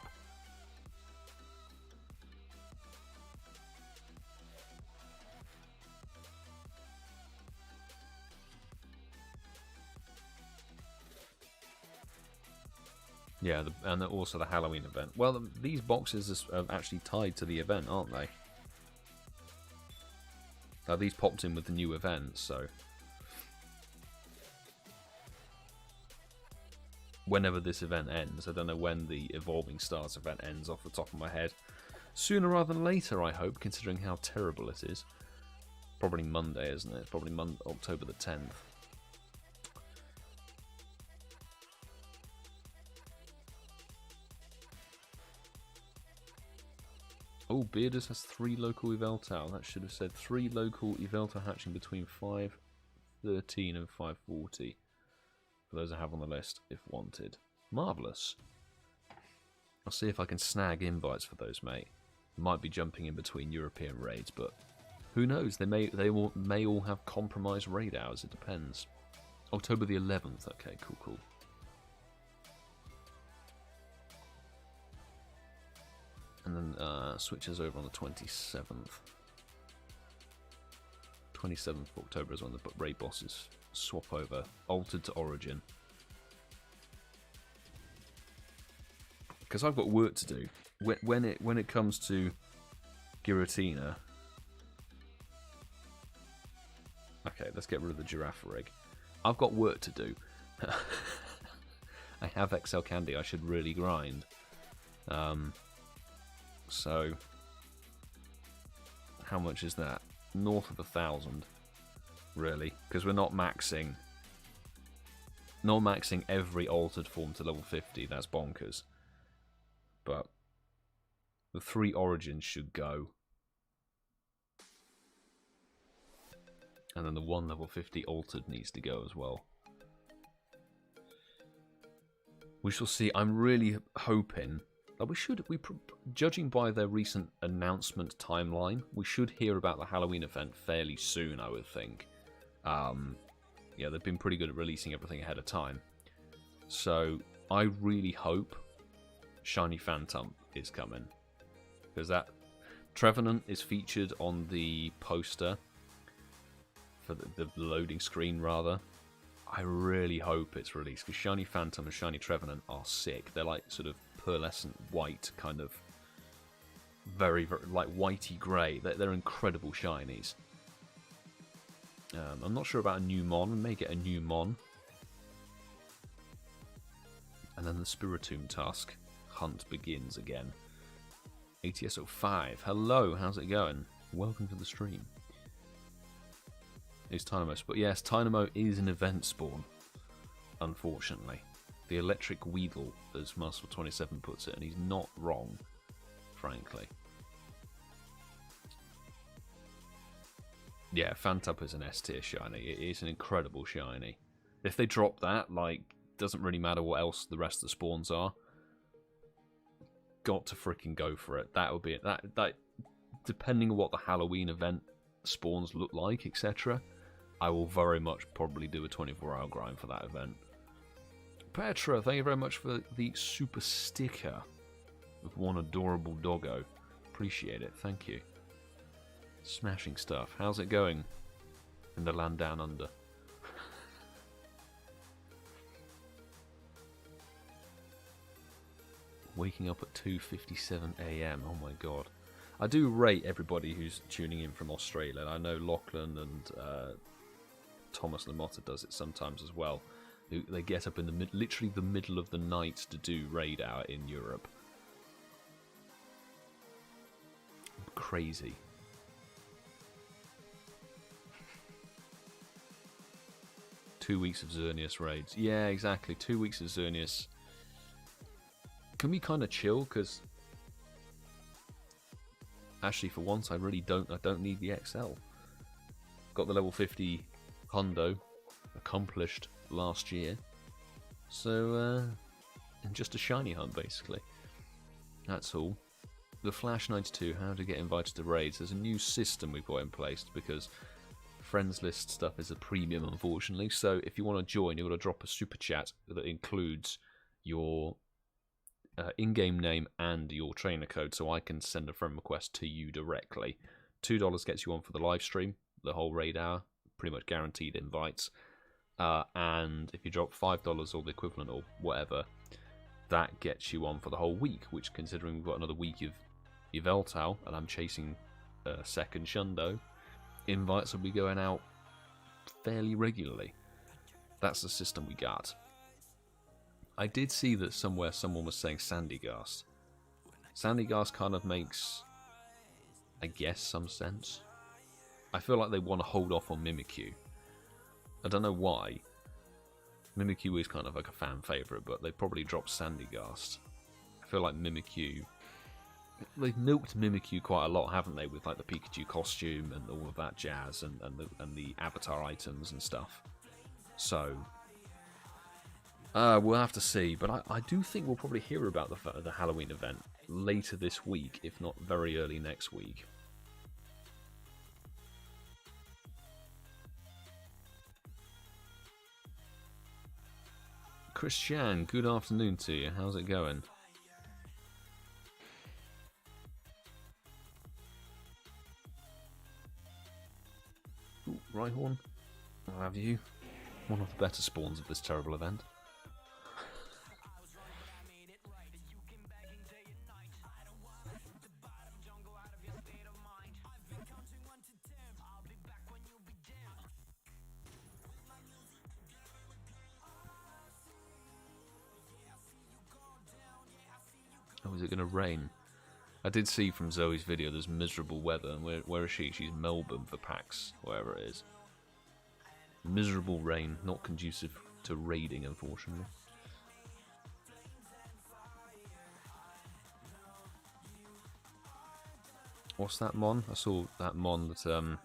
Yeah, and also the Halloween event. Well, these boxes are actually tied to the event, aren't they? These popped in with the new event, so... Whenever this event ends, I don't know when the Evolving Stars event ends off the top of my head. Sooner rather than later, I hope, considering how terrible it is. Probably Monday, isn't it? Probably October the 10th. Oh, Beardus has 3 local Yveltal. That should have said 3 local Yveltal hatching between 5:13 and 5:40. For those I have on the list, if wanted. Marvellous. I'll see if I can snag invites for those, mate. Might be jumping in between European raids, but who knows? They may all have compromised raid hours. It depends. October the 11th. Okay, cool. And then switches over on the 27th. 27th of October is when the raid bosses swap over. Altered to Origin. Because I've got work to do. When it comes to Giratina... Okay, let's get rid of the giraffe rig. I've got work to do. I have XL Candy. I should really grind. So, how much is that? North of 1,000, really, because we're not maxing every altered form to level 50. That's bonkers. But the 3 origins should go, and then the 1 level 50 altered needs to go as well. We shall see. I'm really hoping. Judging by their recent announcement timeline, we should hear about the Halloween event fairly soon, I would think. Yeah, they've been pretty good at releasing everything ahead of time. So, I really hope Shiny Phantom is coming. Because that Trevenant is featured on the poster, for the loading screen, rather. I really hope it's released, because Shiny Phantom and Shiny Trevenant are sick. They're like sort of pearlescent white, kind of very like whitey grey. They're incredible shinies. I'm not sure about a new Mon. I may get a new Mon. And then the Spiritomb Tusk hunt begins again. ATS05, hello, how's it going? Welcome to the stream. It's Tynamo, but yes, Tynamo is an event spawn, unfortunately. The electric Weedle, as Master27 puts it, and he's not wrong, frankly. Yeah, Phantup is an S tier shiny. It is an incredible shiny. If they drop that, like, doesn't really matter what else the rest of the spawns are. Got to freaking go for it. That would be it. That depending on what the Halloween event spawns look like, etc., I will very much probably do a 24-hour grind for that event. Petra, thank you very much for the super sticker of one adorable doggo. Appreciate it, thank you. Smashing stuff. How's it going in the land down under? Waking up at 2:57 AM, oh my god. I do rate everybody who's tuning in from Australia. I know Lachlan and Thomas Lamotta does it sometimes as well. They get up in the literally the middle of the night to do raid hour in Europe. Crazy. Two weeks of Xerneas raids. Yeah, exactly. 2 weeks of Xerneas. Can be kind of chill, because actually for once I really don't need the XL. Got the level 50 Hundo, accomplished last year. So, just a shiny hunt, basically. That's all. The Flash 92, how to get invited to raids. There's a new system we've got in place because friends list stuff is a premium, unfortunately. So if you want to join, you've got to drop a super chat that includes your in-game name and your trainer code, so I can send a friend request to you directly. $2 gets you on for the live stream, the whole raid hour, pretty much guaranteed invites. And if you drop $5 or the equivalent or whatever, that gets you on for the whole week, which, considering we've got another week of Yveltal and I'm chasing second Shundo, invites will be going out fairly regularly. That's the system we got. I did see that somewhere someone was saying Sandygast. Sandygast kind of makes, I guess, some sense. I feel like they want to hold off on Mimikyu. I don't know why. Mimikyu is kind of like a fan favourite, but they probably dropped Sandygast. I feel like Mimikyu... They've milked Mimikyu quite a lot, haven't they, with like the Pikachu costume and all of that jazz and the avatar items and stuff. So, we'll have to see. But I do think we'll probably hear about the Halloween event later this week, if not very early next week. Christian, good afternoon to you. How's it going? Ooh, Rhyhorn, I'll have you. One of the better spawns of this terrible event. Oh, is it going to rain? I did see from Zoe's video there's miserable weather, and where is she? She's Melbourne for PAX, wherever it is. Miserable rain, not conducive to raiding, unfortunately. What's that mon? I saw that mon that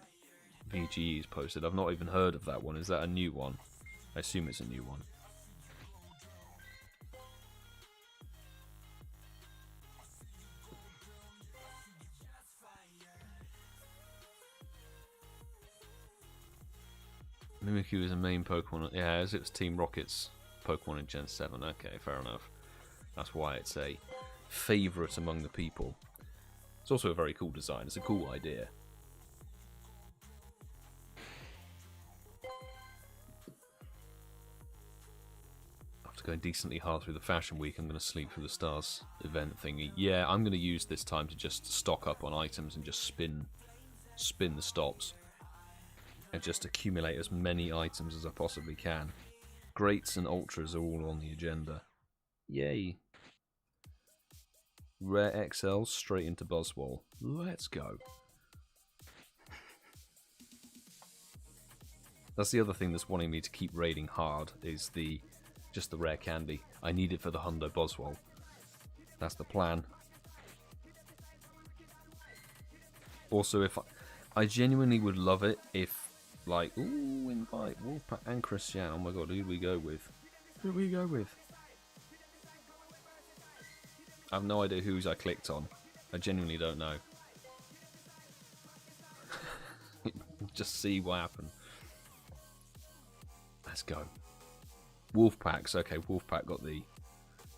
VGE's posted. I've not even heard of that one. Is that a new one? I assume it's a new one. Mimikyu is a main Pokemon. Yeah, as it was Team Rocket's Pokemon in Gen 7. Okay, fair enough. That's why it's a favourite among the people. It's also a very cool design. It's a cool idea. After going decently hard through the Fashion Week, I'm going to sleep through the Stars event thingy. Yeah, I'm going to use this time to just stock up on items and just spin the stops. And just accumulate as many items as I possibly can. Greats and Ultras are all on the agenda. Yay. Rare XLs straight into Buzzwole. Let's go. That's the other thing that's wanting me to keep raiding hard, is just the rare candy. I need it for the Hundo Buzzwole. That's the plan. Also, if I genuinely would love it if, like, ooh, invite Wolfpack and Christian. Oh my god, who do we go with? Who do we go with? I have no idea whose I clicked on. I genuinely don't know. Just see what happened. Let's go. Wolfpacks. Okay, Wolfpack got the...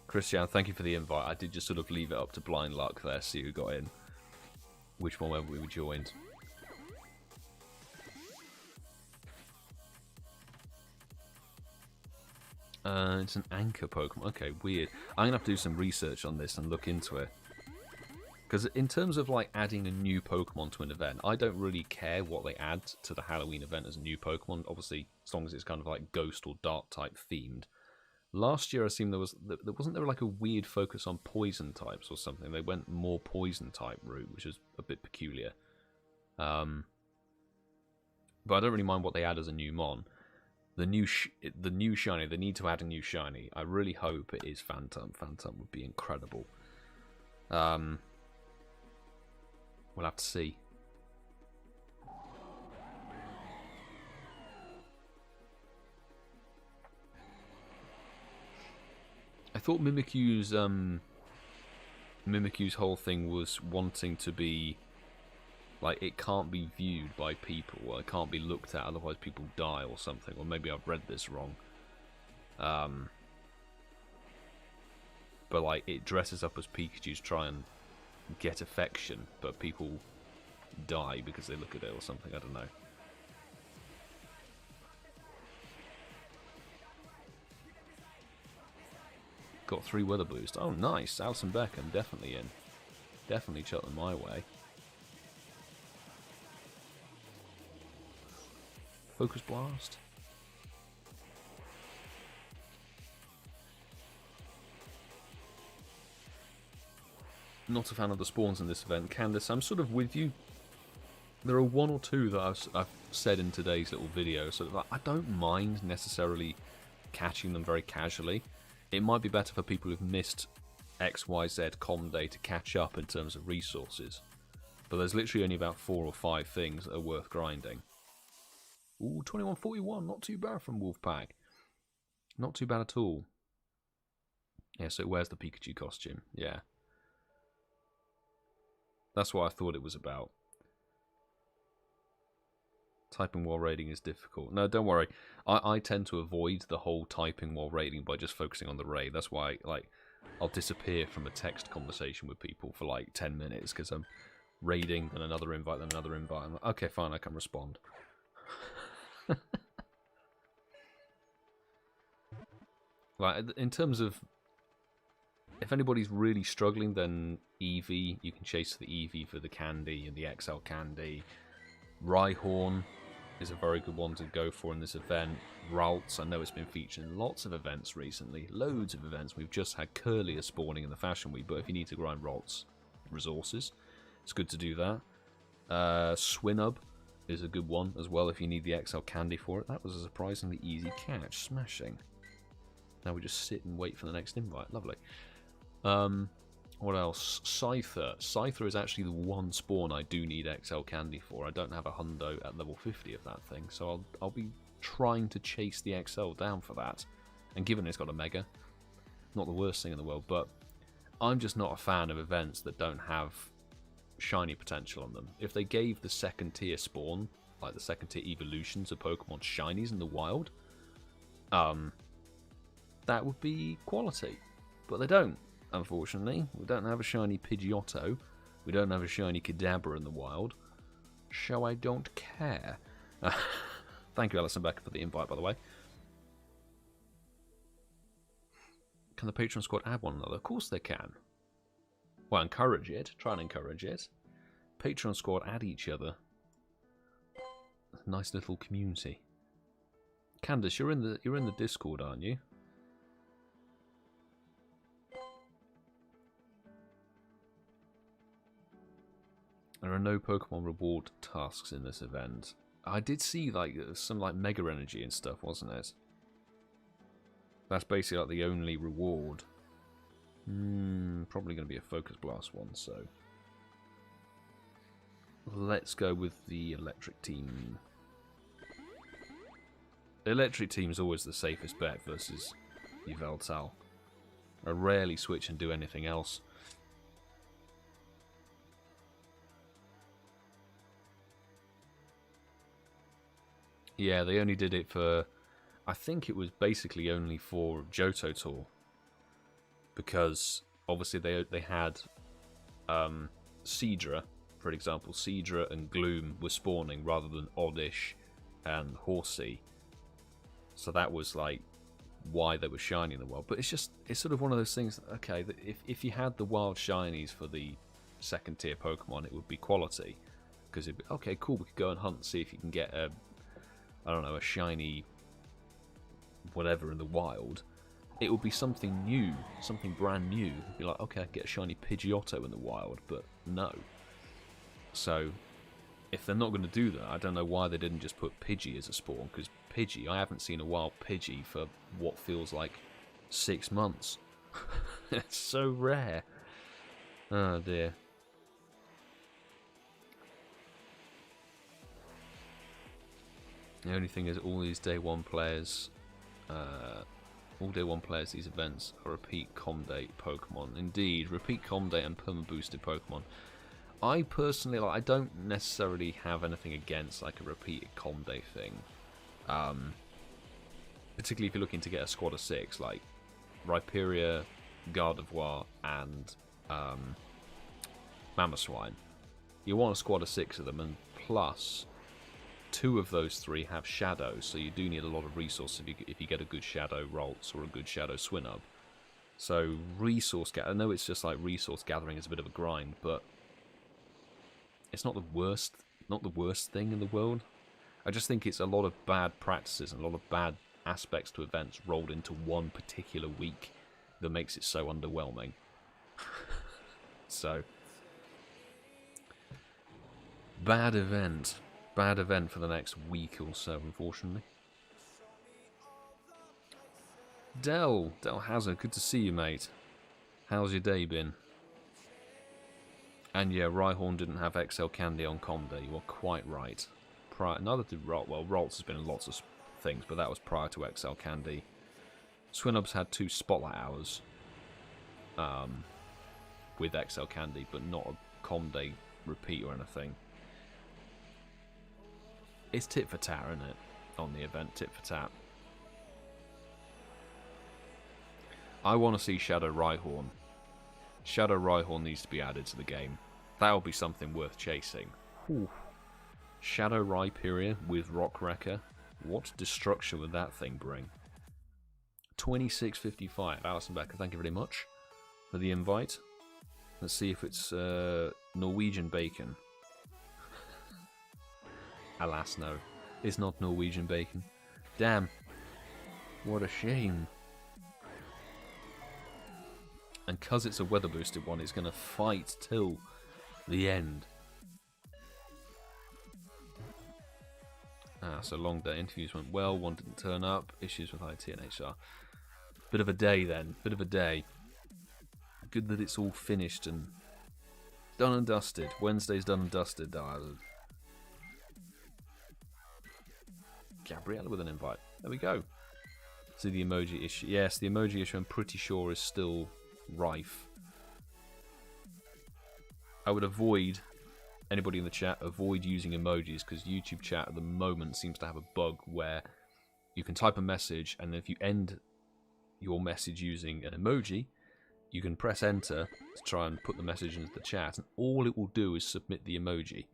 Christian, thank you for the invite. I did just sort of leave it up to blind luck there, see who got in. Which one we were joined. It's an anchor Pokemon. Okay, weird. I'm going to have to do some research on this and look into it. Because in terms of like adding a new Pokemon to an event, I don't really care what they add to the Halloween event as a new Pokemon. Obviously, as long as it's kind of like Ghost or Dark type themed. Last year, I assume wasn't there like a weird focus on Poison types or something. They went more Poison type route, which is a bit peculiar. But I don't really mind what they add as a new Mon. The new shiny, they need to add a new shiny. I really hope it is Phantom. Phantom would be incredible. We'll have to see. thought Mimikyu's whole thing was wanting to be like, it can't be viewed by people, or it can't be looked at, otherwise people die or something. Or maybe I've read this wrong. But like, it dresses up as Pikachu to try and get affection, but people die because they look at it or something. I don't know. Got 3 weather boost. Oh, nice. Alison Beckham, definitely in. Definitely chuck them my way. Focus Blast. Not a fan of the spawns in this event. Candace, I'm sort of with you. There are 1 or 2 that I've said in today's little video, so that I don't mind necessarily catching them very casually. It might be better for people who've missed XYZ Com Day to catch up in terms of resources. But there's literally only about 4 or 5 things that are worth grinding. Ooh, 2141, not too bad from Wolfpack. Not too bad at all. Yeah, so it wears the Pikachu costume, yeah. That's what I thought it was about. Typing while raiding is difficult. No, don't worry. I tend to avoid the whole typing while raiding by just focusing on the raid. That's why, like, I'll disappear from a text conversation with people for like 10 minutes because I'm raiding, then another invite, then another invite. I'm like, okay, fine, I can respond. Like, in terms of, if anybody's really struggling, then Eevee, you can chase the Eevee for the candy and the XL candy. Rhyhorn is a very good one to go for in this event. Ralts, I know it's been featured in lots of events recently. Loads of events. We've just had Curlier spawning in the Fashion Week, but if you need to grind Ralts resources, it's good to do that. Swinub is a good one as well if you need the XL candy for it. That was a surprisingly easy catch. Smashing. Now we just sit and wait for the next invite. Lovely. What else? Scyther. Scyther is actually the one spawn I do need XL candy for. I don't have a hundo at level 50 of that thing, so I'll be trying to chase the XL down for that. And given it's got a Mega, not the worst thing in the world, but I'm just not a fan of events that don't have shiny potential on them. If they gave the second tier spawn, like the second tier evolutions of Pokemon shinies in the wild, that would be quality. But they don't. Unfortunately, we don't have a shiny Pidgeotto, we don't have a shiny Kcobra in the wild, so I don't care. Thank you, Alison Becker, for the invite, by the way. Can the Patreon squad add one another? Of course they can. Well, encourage it. Try and encourage it. Patreon squad add each other. Nice little community. Candace, you're in the Discord, aren't you? There are no Pokemon reward tasks in this event. I did see like some like Mega Energy and stuff, wasn't it? That's basically like the only reward. Probably going to be a Focus Blast one, so let's go with the Electric Team. The Electric Team is always the safest bet versus Yveltal. I rarely switch and do anything else. Yeah, they only did it for, I think it was basically only for Johto Tour. Because obviously they had Seadra, for example. Seadra and Gloom were spawning rather than Oddish and Horsey. So that was like why they were shiny in the world. But it's sort of one of those things, okay, that if you had the wild shinies for the second tier Pokemon, it would be quality. Because it'd be, okay, cool, we could go and hunt and see if you can get a, I don't know, a shiny whatever in the wild. It would be something new, something brand new. It'd be like, okay, I get a shiny Pidgeotto in the wild, but no. So, if they're not going to do that, I don't know why they didn't just put Pidgey as a spawn, because Pidgey, I haven't seen a wild Pidgey for what feels like 6 months. It's so rare. Oh dear. The only thing is all these day one players All day one players, these events are repeat Comdate Pokemon. Indeed, repeat Comdate and perma boosted Pokemon. I personally, like, I don't necessarily have anything against like a repeated Comdate thing. Particularly if you're looking to get a squad of 6, like Rhyperior, Gardevoir, and Mamoswine. You want a squad of 6 of them, and plus 2 of those 3 have shadows, so you do need a lot of resources if you get a good shadow Ralts or a good shadow Swinub. So resource I know it's just like resource gathering is a bit of a grind, but it's not the worst thing in the world. I just think it's a lot of bad practices and a lot of bad aspects to events rolled into one particular week that makes it so underwhelming. So bad event for the next week or so, unfortunately. DellHazardX, good to see you, mate. How's your day been? And yeah, Rhyhorn didn't have XL Candy on Comday. You are quite right. Neither did Ralt. Well, Ralts has been in lots of things, but that was prior to XL Candy. Swinubs had 2 Spotlight Hours with XL Candy, but not a Comday repeat or anything. It's tit for tat, isn't it? On the event, tit for tat. I want to see Shadow Rhyhorn. Shadow Rhyhorn needs to be added to the game. That would be something worth chasing. Ooh. Shadow Rhyperior with Rock Wrecker. What destruction would that thing bring? 26.55. Alison Becker, thank you very much for the invite. Let's see if it's Norwegian bacon. Alas, no. It's not Norwegian bacon. Damn. What a shame. And because it's a weather boosted one, it's going to fight till the end. So long day. Interviews went well. One didn't turn up. Issues with IT and HR. Bit of a day then. Bit of a day. Good that it's all finished and done and dusted. Wednesday's done and dusted. Gabriel with an invite. There we go. See the emoji issue. Yes, the emoji issue I'm pretty sure is still rife. I would avoid, anybody in the chat, avoid using emojis because YouTube chat at the moment seems to have a bug where you can type a message and if you end your message using an emoji, you can press enter to try and put the message into the chat and all it will do is submit the emoji.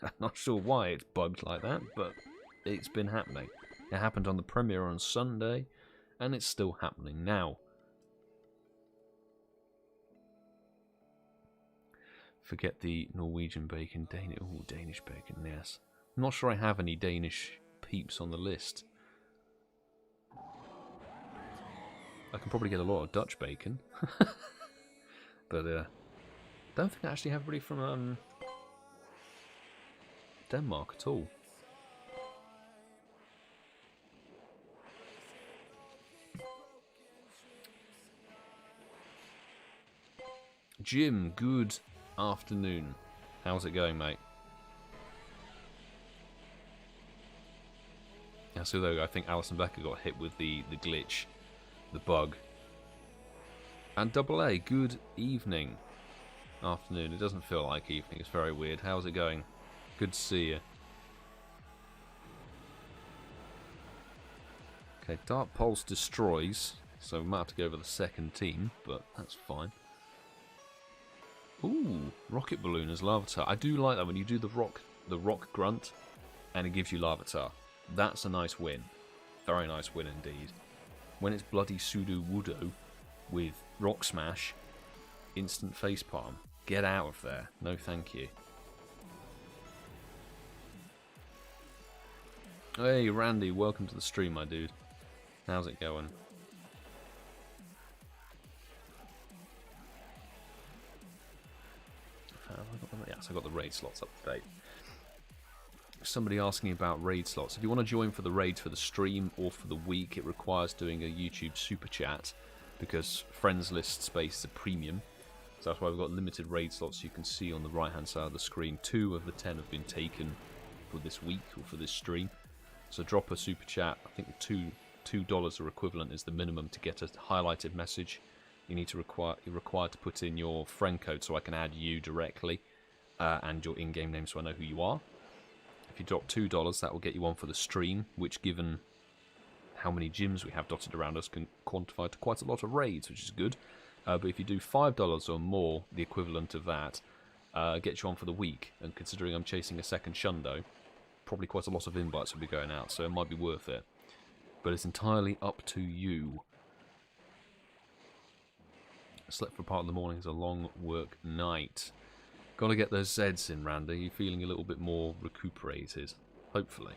I'm not sure why it's bugged like that, but it's been happening. It happened on the premiere on Sunday and it's still happening now. Forget the Norwegian bacon, Danish bacon, yes. I'm not sure I have any Danish peeps on the list. I can probably get a lot of Dutch bacon. But don't think I actually have anybody from Denmark at all. Jim, good afternoon. How's it going, mate? Yeah, so though I think Alison Becker got hit with the glitch, the bug. And Double A, good evening. Afternoon. It doesn't feel like evening. It's very weird. How's it going? Good to see you. Okay, Dark Pulse destroys, so we might have to go over the second team, but that's fine. Ooh, Rocket Balloon as Larvitar. I do like that when you do the rock grunt and it gives you Larvitar. That's a nice win. Very nice win indeed. When it's bloody Sudowoodo with Rock Smash, instant facepalm. Get out of there. No thank you. Hey Randy, welcome to the stream, my dude. How's it going? Yes, I got the raid slots up to date. Somebody asking about raid slots. If you want to join for the raids for the stream or for the week, it requires doing a YouTube super chat because friends list space is a premium. So that's why we've got limited raid slots you can see on the right hand side of the screen. 2 of the 10 have been taken for this week or for this stream. So drop a super chat. I think 2 $2 or equivalent is the minimum to get a highlighted message. You're required to put in your friend code so I can add you directly, and your in-game name so I know who you are. If you drop $2, that will get you on for the stream, which, given how many gyms we have dotted around us, can quantify to quite a lot of raids, which is good. But if you do $5 or more, the equivalent of that, gets you on for the week. And considering I'm chasing a second Shundo, probably quite a lot of invites will be going out, so it might be worth it. But it's entirely up to you. Slept for part of the morning, it's a long work night. Gotta get those Zeds in, Randy. You're feeling a little bit more recuperated. Hopefully.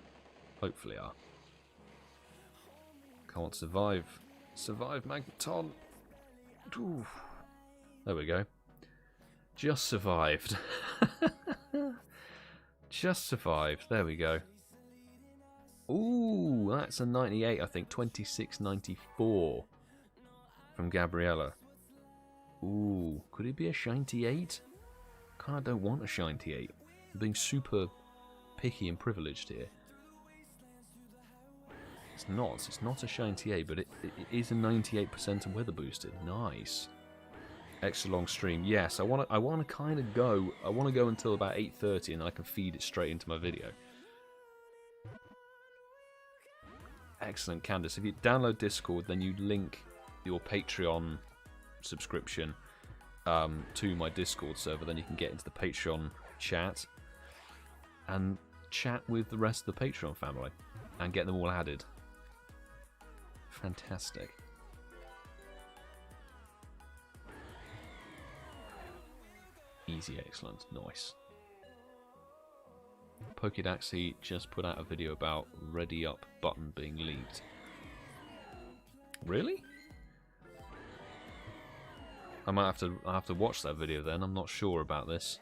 Hopefully are. Can't survive. Survive, Magneton. Ooh. There we go. Just survived. Just survived. There we go. Ooh, that's a 98, I think. 26.94 from Gabriella. Ooh, could it be a Shiny 8? Kinda don't want a Shiny 8. I'm being super picky and privileged here. It's not a Shiny 8, but it is a 98% and weather boosted. Nice. Extra long stream. Yes, I want to kind of go. I want to go until about 8:30, and I can feed it straight into my video. Excellent, Candice. If you download Discord, then you link your Patreon subscription to my Discord server, then you can get into the Patreon chat and chat with the rest of the Patreon family and get them all added. Fantastic. Easy, excellent, nice. Pokédaxy just put out a video about Ready Up button being leaked. Really? I might have to watch that video then. I'm not sure about this.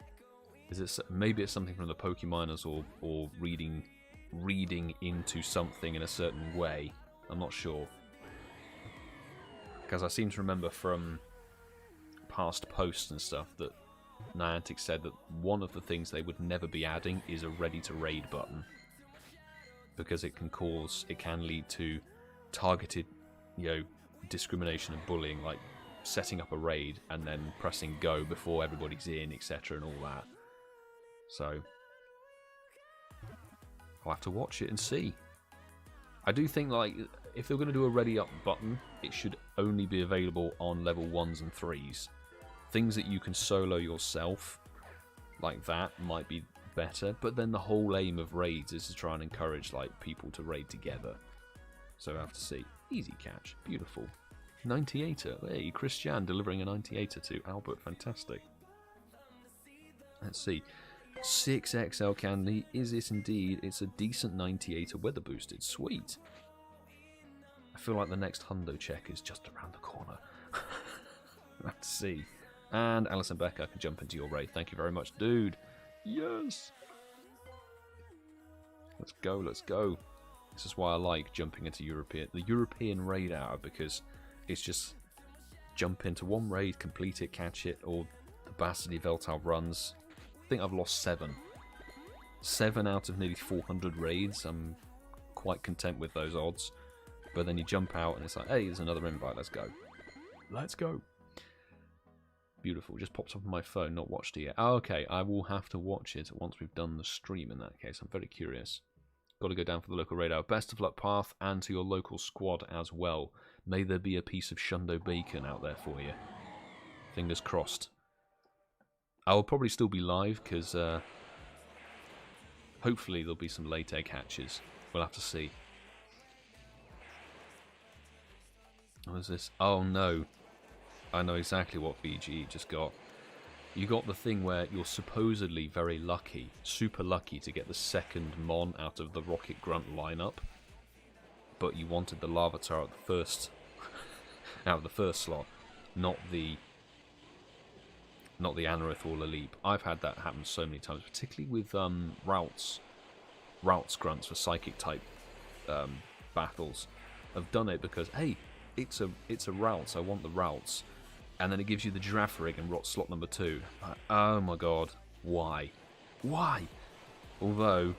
Is it maybe it's something from the Pokemoners or reading into something in a certain way? I'm not sure. Because I seem to remember from past posts and stuff that Niantic said that one of the things they would never be adding is a ready to raid button, because it can lead to targeted, discrimination and bullying, like setting up a raid and then pressing go before everybody's in, etc. and all that. So I'll have to watch it and see. I do think, like, if they're going to do a ready up button, it should only be available on level 1s and 3s. Things that you can solo yourself, like that, might be better, but then the whole aim of raids is to try and encourage, like, people to raid together. So I have to see. Easy catch. Beautiful. 98er. Hey, ChrisJahn delivering a 98er to Albert. Fantastic. Let's see. 6XL Candy. Is it indeed? It's a decent 98er weather boosted. Sweet. I feel like the next hundo check is just around the corner. Let's see. And Alison Becker can jump into your raid. Thank you very much, dude. Yes. Let's go. Let's go. This is why I like jumping into the European raid hour, because it's just jump into one raid, complete it, catch it, or the Bastard Yveltal runs. I think I've lost 7. 7 out of nearly 400 raids. I'm quite content with those odds. But then you jump out and it's like, hey, there's another invite, let's go. Let's go. Beautiful. Just popped up on my phone, not watched it yet. Oh, okay, I will have to watch it once we've done the stream in that case. I'm very curious. Got to go down for the local raid hour. Best of luck, Path, and to your local squad as well. May there be a piece of Shundo bacon out there for you. Fingers crossed. I will probably still be live, because hopefully there'll be some late egg hatches. We'll have to see. What is this? Oh no. I know exactly what BG just got. You got the thing where you're supposedly very lucky, super lucky, to get the second Mon out of the Rocket Grunt lineup, but you wanted the Larvitar at the first, out of the first slot, not the Anorith or Laleep. I've had that happen so many times, particularly with Routes grunts for Psychic type battles. I've done it because, hey, it's a Routes, I want the Routes. And then it gives you the Girafarig and Rot slot number 2. Like, oh my god, why? Why? Although,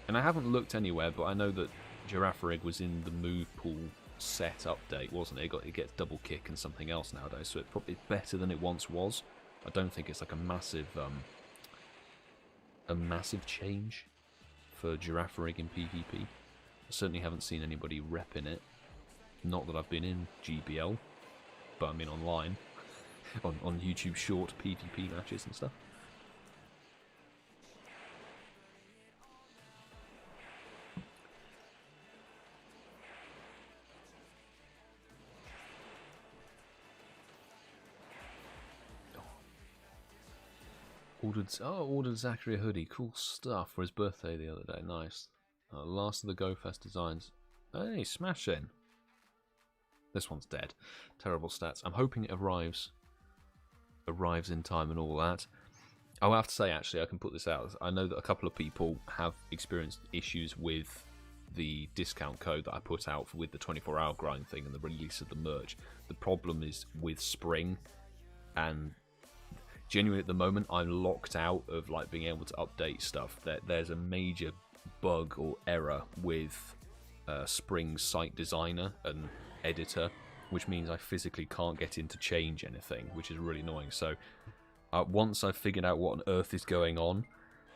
and I haven't looked anywhere, but I know that Girafarig was in the move pool set update, wasn't it? It gets double kick and something else nowadays, so it's probably better than it once was. I don't think it's like a massive change for Girafarig in PvP. I certainly haven't seen anybody repping it. Not that I've been in GBL, but I mean online, on YouTube short PvP matches and stuff. Ordered Zachary a hoodie. Cool stuff for his birthday the other day. Nice. Last of the Go Fest designs. Hey, smashing. This one's dead. Terrible stats. I'm hoping it arrives in time and all that. I'll have to say, actually, I can put this out. I know that a couple of people have experienced issues with the discount code that I put out with the 24-hour grind thing and the release of the merch. The problem is with spring, and genuinely at the moment I'm locked out of like being able to update stuff. There's a major bug or error with Spring's site designer and editor, which means I physically can't get in to change anything, which is really annoying. So once I've figured out what on earth is going on,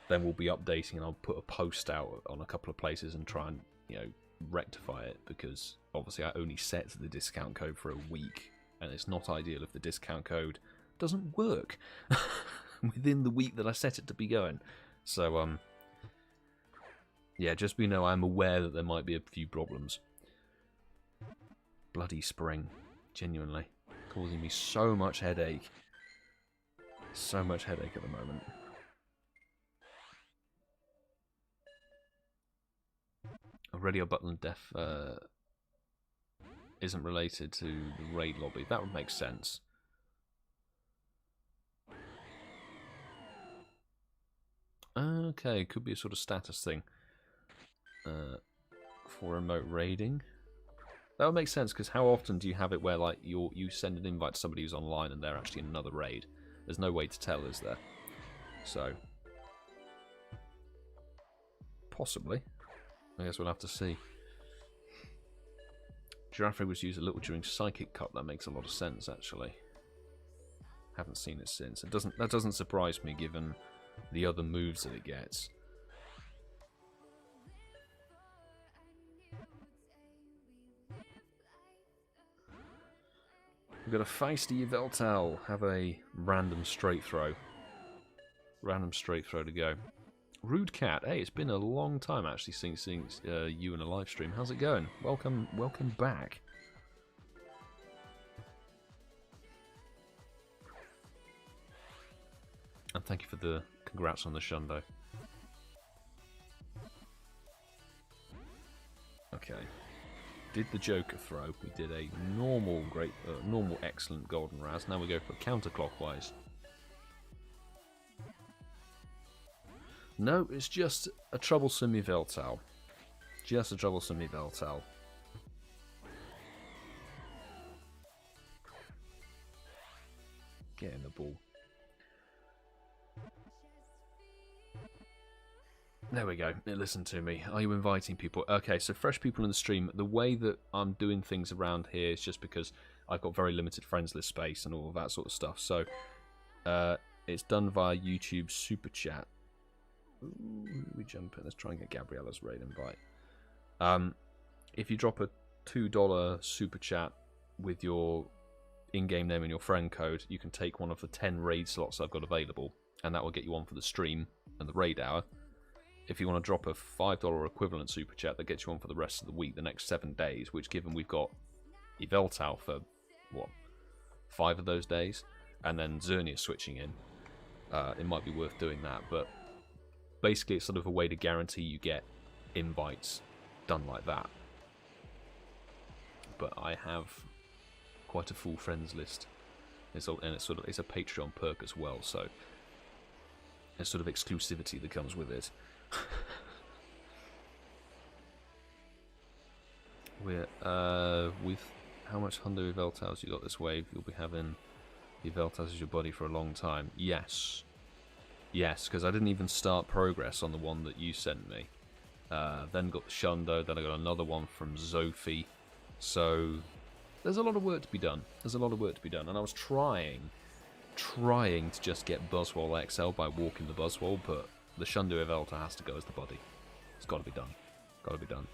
then we'll be updating, and I'll put a post out on a couple of places and try and, you know, rectify it, because obviously I only set the discount code for a week, and it's not ideal if the discount code doesn't work within the week that I set it to be going. So yeah, just so you know, I'm aware that there might be a few problems. Bloody spring, genuinely causing me so much headache. So much headache at the moment. A radio button def isn't related to the raid lobby. That would make sense. Okay, could be a sort of status thing for remote raiding. That would make sense, because how often do you have it where like you send an invite to somebody who's online and they're actually in another raid? There's no way to tell, is there? So possibly. I guess we'll have to see. Girafarig was used a little during Psychic Cup. That makes a lot of sense, actually. Haven't seen it since. That doesn't surprise me, given the other moves that it gets. We've got a feisty Yveltal. Have a random straight throw. Random straight throw to go. Rude Cat. Hey, it's been a long time actually since you in a live stream. How's it going? Welcome back. And thank you for the congrats on the Shundo. Okay. Did the Joker throw. We did a normal excellent golden raz. Now we go for counterclockwise. No, it's just a troublesome Yveltal. Just a troublesome Yveltal. Get in the ball. There we go. Listen to me. Are you inviting people? Okay, so fresh people in the stream. The way that I'm doing things around here is just because I've got very limited friends list space and all of that sort of stuff. So it's done via YouTube Super Chat. Ooh, we jump in. Let's try and get Gabriella's raid invite. If you drop a $2 Super Chat with your in-game name and your friend code, you can take one of the 10 raid slots I've got available, and that will get you on for the stream and the raid hour. If you want to drop a $5 equivalent Super Chat, that gets you on for the rest of the week, the next 7 days, which, given we've got Yveltal for, what, 5 of those days, and then Zernia switching in, it might be worth doing that. But basically, it's sort of a way to guarantee you get invites done like that. But I have quite a full friends list, it's a Patreon perk as well, so there's sort of exclusivity that comes with it. We're with how much Hundo Yveltals you got this wave? You'll be having Yveltals as your body for a long time. Yes, because I didn't even start progress on the one that you sent me. Then got the Shundo, then I got another one from Zophie. So there's a lot of work to be done. There's a lot of work to be done. And I was trying to just get Buzzwole XL by walking the Buzzwole, but the Shiny Yveltal has to go as the body. It's got to be done. Got to be done.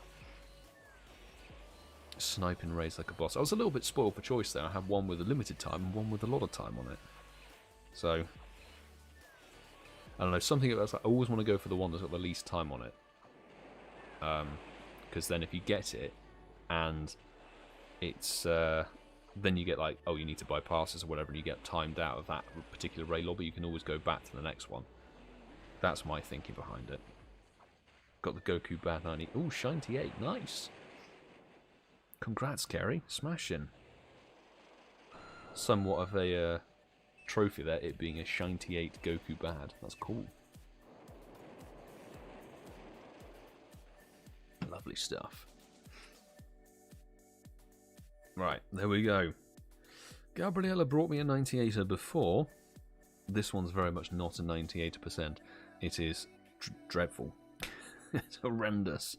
Sniping raids like a boss. I was a little bit spoiled for choice there. I had one with a limited time and one with a lot of time on it. So I don't know, something about like, I always want to go for the one that's got the least time on it. Because then if you get it and it's then you get like, oh, you need to buy passes or whatever, and you get timed out of that particular raid lobby, you can always go back to the next one. That's my thinking behind it. Got the Goku Bad 90. Ooh, Shiny 8, nice. Congrats, Kerry, smashing. Somewhat of a trophy there, it being a Shiny 8 Goku Bad. That's cool. Lovely stuff. Right, there we go. Gabriella brought me a 98er before. This one's very much not a 98%. It is dreadful. It's horrendous.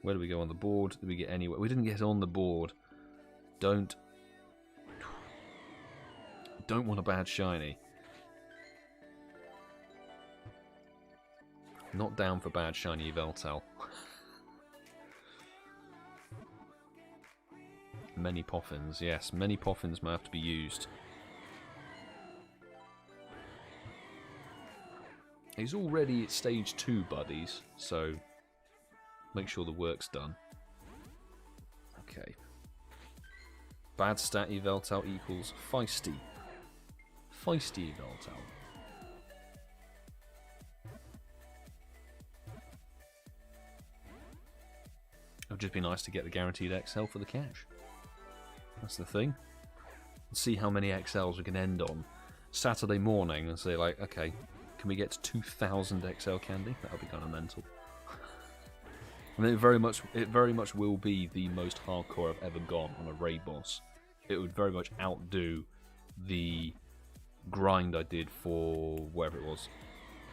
Where do we go on the board? Did we get anywhere? We didn't get on the board. Don't want a bad shiny. Not down for bad Shiny Yveltal. Many poffins, yes. Many poffins may have to be used. He's already at stage 2, buddies, so make sure the work's done. Okay. Bad stat Yveltal equals feisty. Feisty Yveltal. It would just be nice to get the guaranteed XL for the cash. That's the thing. Let's see how many XLs we can end on Saturday morning and say, like, okay, can we get to 2,000 XL candy? That would be kind of mental. And it very much will be the most hardcore I've ever gone on a raid boss. It would very much outdo the grind I did for wherever it was,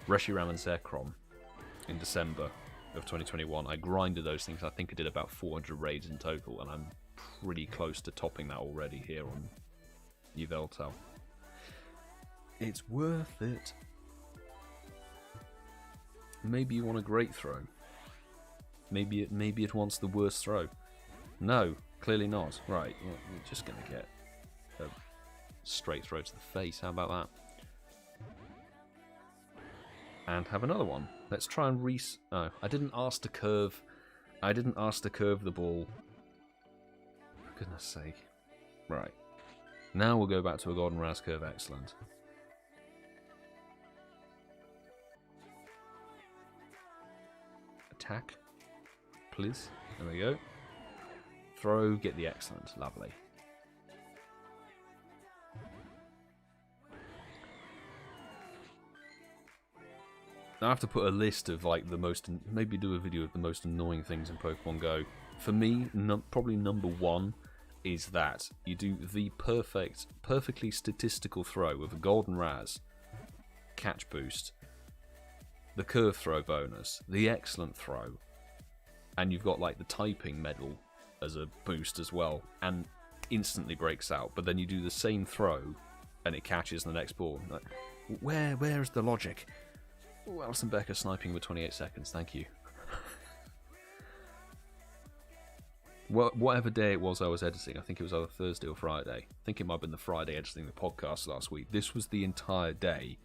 Reshiram and Zekrom in December of 2021. I grinded those things. I think I did about 400 raids in total, and I'm pretty close to topping that already here on Yveltal. It's worth it. Maybe you want a great throw. Maybe it wants the worst throw. No, clearly not. Right, we're just going to get a straight throw to the face. How about that? And have another one. Let's try and Oh, I didn't ask to curve. I didn't ask to curve the ball. For goodness sake. Right. Now we'll go back to a Golden Raz curve. Excellent. Attack. Please. There we go. Throw, get the excellent. Lovely. I have to put a list of like the most, maybe do a video of the most annoying things in Pokemon Go. For me, probably number one is that you do the perfectly statistical throw with a Golden Raz, catch boost, the curve throw bonus, the excellent throw, and you've got like the typing medal as a boost as well, and instantly breaks out. But then you do the same throw, and it catches the next ball. Like, where's the logic? Oh, Alison Becker sniping with 28 seconds. Thank you. Well, whatever day it was I was editing, I think it was either Thursday or Friday. I think it might have been the Friday editing the podcast last week. This was the entire day.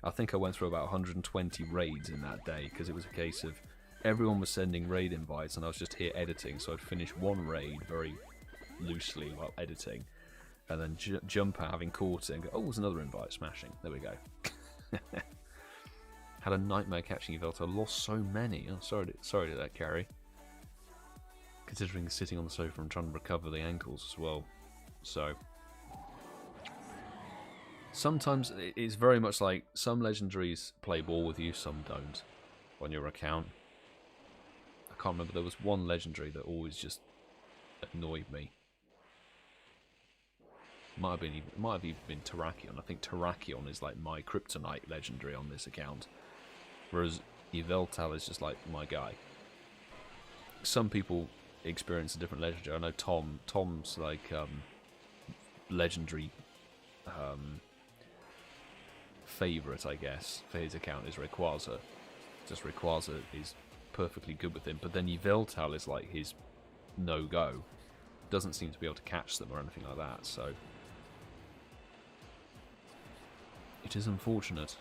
I think I went through about 120 raids in that day, because it was a case of everyone was sending raid invites and I was just here editing, so I'd finish one raid very loosely while editing, and then jump out having caught it and go, oh, there's another invite, smashing. There we go. Had a nightmare catching Yveltal. Lost so many. Oh, sorry to that, Carrie. Considering sitting on the sofa and trying to recover the ankles as well. So sometimes it's very much like some legendaries play ball with you, some don't on your account. I can't remember. There was one legendary that always just annoyed me. Might have even been Terrakion. I think Terrakion is like my kryptonite legendary on this account. Whereas Yveltal is just like my guy. Some people experience a different legendary. I know Tom's like legendary favourite, I guess, for his account is Rayquaza. Just Rayquaza is perfectly good with him, but then Yveltal is like his no-go. Doesn't seem to be able to catch them or anything like that, so it is unfortunate.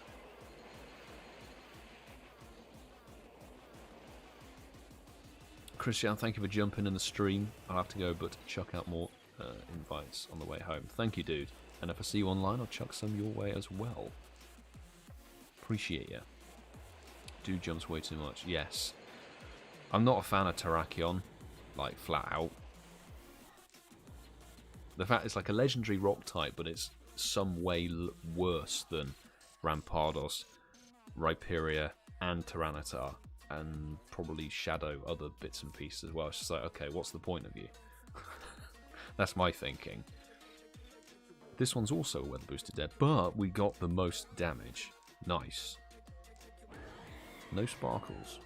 ChrisJahn, thank you for jumping in the stream. I'll have to go, but chuck out more invites on the way home. Thank you, dude. And if I see you online, I'll chuck some your way as well. Appreciate ya. Dude jumps way too much. Yes. I'm not a fan of Terrakion, like flat out. The fact it's like a legendary rock type, but it's some way worse than Rampardos, Rhyperior, and Tyranitar, and probably Shadow, other bits and pieces as well. It's just like, okay, what's the point of you? That's my thinking. This one's also a weather boosted dead, but we got the most damage. Nice. No sparkles.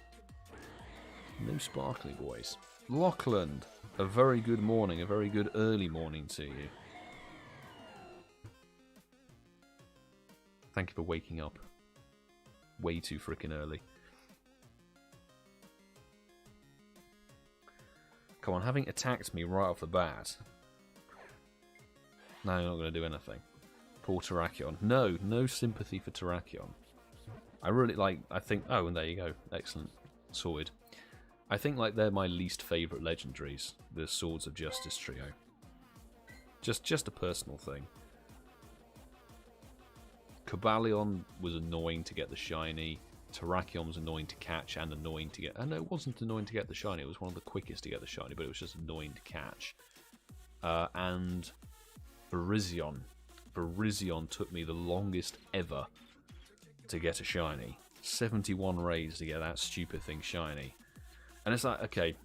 No sparkly boys. Lochland, a very good morning, a very good early morning to you. Thank you for waking up way too freaking early. Come on, having attacked me right off the bat. Now you're not going to do anything. Poor Terrakion. No sympathy for Terrakion. I really like, I think, oh, and there you go. Excellent. Sorted. I think like they're my least favourite legendaries, the Swords of Justice trio. Just a personal thing. Cobalion was annoying to get the shiny. Terrakion was annoying to catch and annoying to get... no, it wasn't annoying to get the shiny. It was one of the quickest to get the shiny, but it was just annoying to catch. And Virizion. Virizion took me the longest ever to get a shiny. 71 raids to get that stupid thing shiny. And it's like, okay,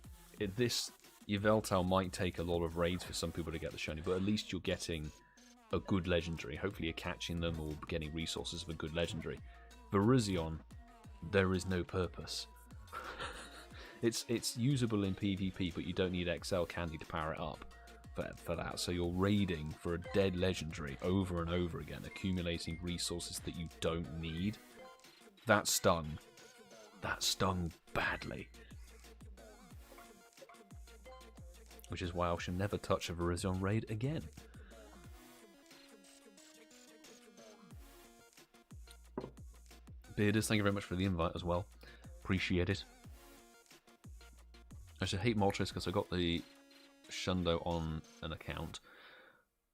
this Yveltal might take a lot of raids for some people to get the shiny, but at least you're getting a good legendary. Hopefully you're catching them or getting resources of a good legendary. Virizion, there is no purpose. It's usable in PvP, but you don't need XL candy to power it up for that. So you're raiding for a dead legendary over and over again, accumulating resources that you don't need. That stung. That stung badly. Which is why I shall never touch a Virizion raid again. Bearders, thank you very much for the invite as well. Appreciate it. I should hate Moltres because I got the Shundo on an account.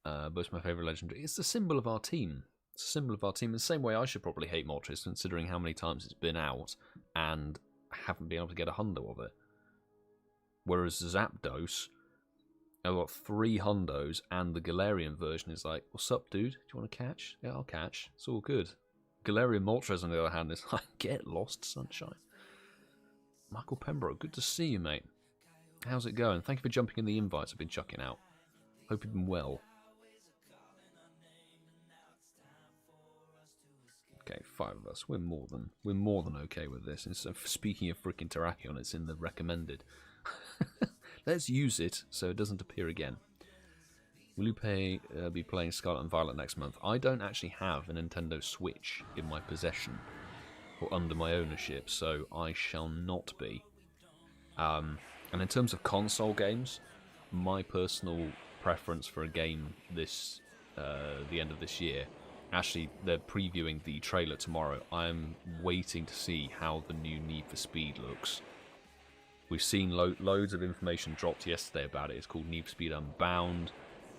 But it's my favourite legendary. It's the symbol of our team. It's a symbol of our team in the same way I should probably hate Moltres, considering how many times it's been out and haven't been able to get a hundo of it. Whereas Zapdos, I've got 3 hundos, and the Galarian version is like, what's up, dude? Do you want to catch? Yeah, I'll catch. It's all good. Galarian Moltres, on the other hand, is like, get lost, sunshine. Michael Pembroke, good to see you, mate. How's it going? Thank you for jumping in the invites I've been chucking out. Hope you've been well. Okay, 5 of us. We're more than okay with this. And so, speaking of freaking Terrakion, it's in the recommended. Let's use it so it doesn't appear again. Will you be playing Scarlet and Violet next month? I don't actually have a Nintendo Switch in my possession or under my ownership, so I shall not be. And in terms of console games, my personal preference for a game this the end of this year, actually they're previewing the trailer tomorrow. I'm waiting to see how the new Need for Speed looks. We've seen loads of information dropped yesterday about it. It's called Need for Speed Unbound.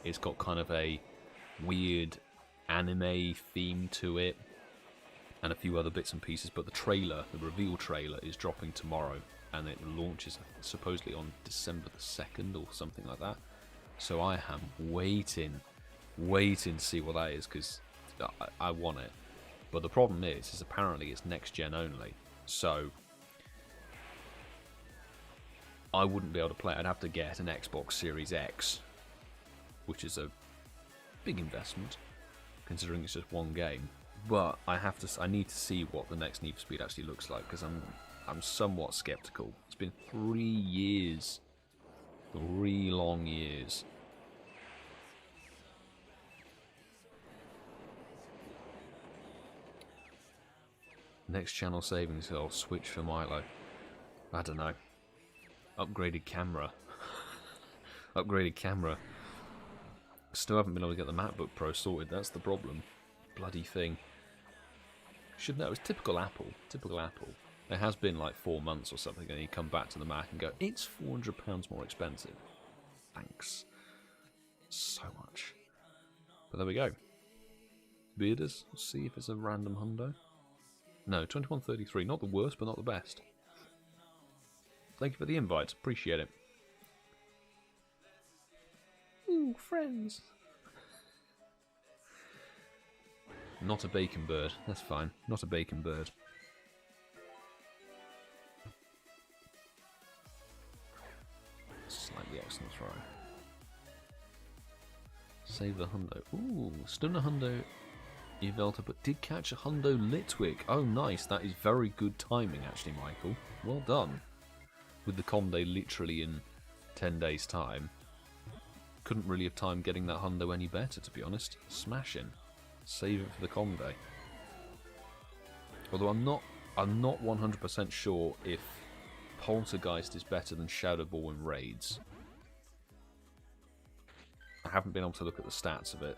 It's got kind of a weird anime theme to it and a few other bits and pieces, but the trailer, the reveal trailer, is dropping tomorrow, and it launches supposedly on December the 2nd or something like that. So I am waiting to see what that is, because I want it. But the problem is apparently it's next gen only, so I wouldn't be able to play it. I'd have to get an Xbox Series X, which is a big investment, considering it's just one game. But I need to see what the next Need for Speed actually looks like, because I'm somewhat skeptical. It's been 3 years. 3 long years. Next channel savings, I'll switch for Milo. I don't know. Upgraded camera. Upgraded camera. Still haven't been able to get the MacBook Pro sorted, that's the problem. Bloody thing. Should know, it's typical Apple. Typical Apple. It has been like 4 months or something, and you come back to the Mac and go, it's £400 more expensive. Thanks. So much. But there we go. Bearders, let's see if it's a random hundo. No, 2133, not the worst, but not the best. Thank you for the invite, appreciate it. Ooh, friends. Not a bacon bird, that's fine. Not a bacon bird. Slightly excellent throw. Save the hundo. Ooh, still a hundo Yveltal, but did catch a hundo Litwick. Oh, nice. That is very good timing, actually, Michael. Well done. With the com day literally in 10 days' time. Couldn't really have timed getting that hundo any better, to be honest. Smashing. Save it for the com day. Although I'm not 100% sure if Poltergeist is better than Shadow Ball in raids. I haven't been able to look at the stats of it,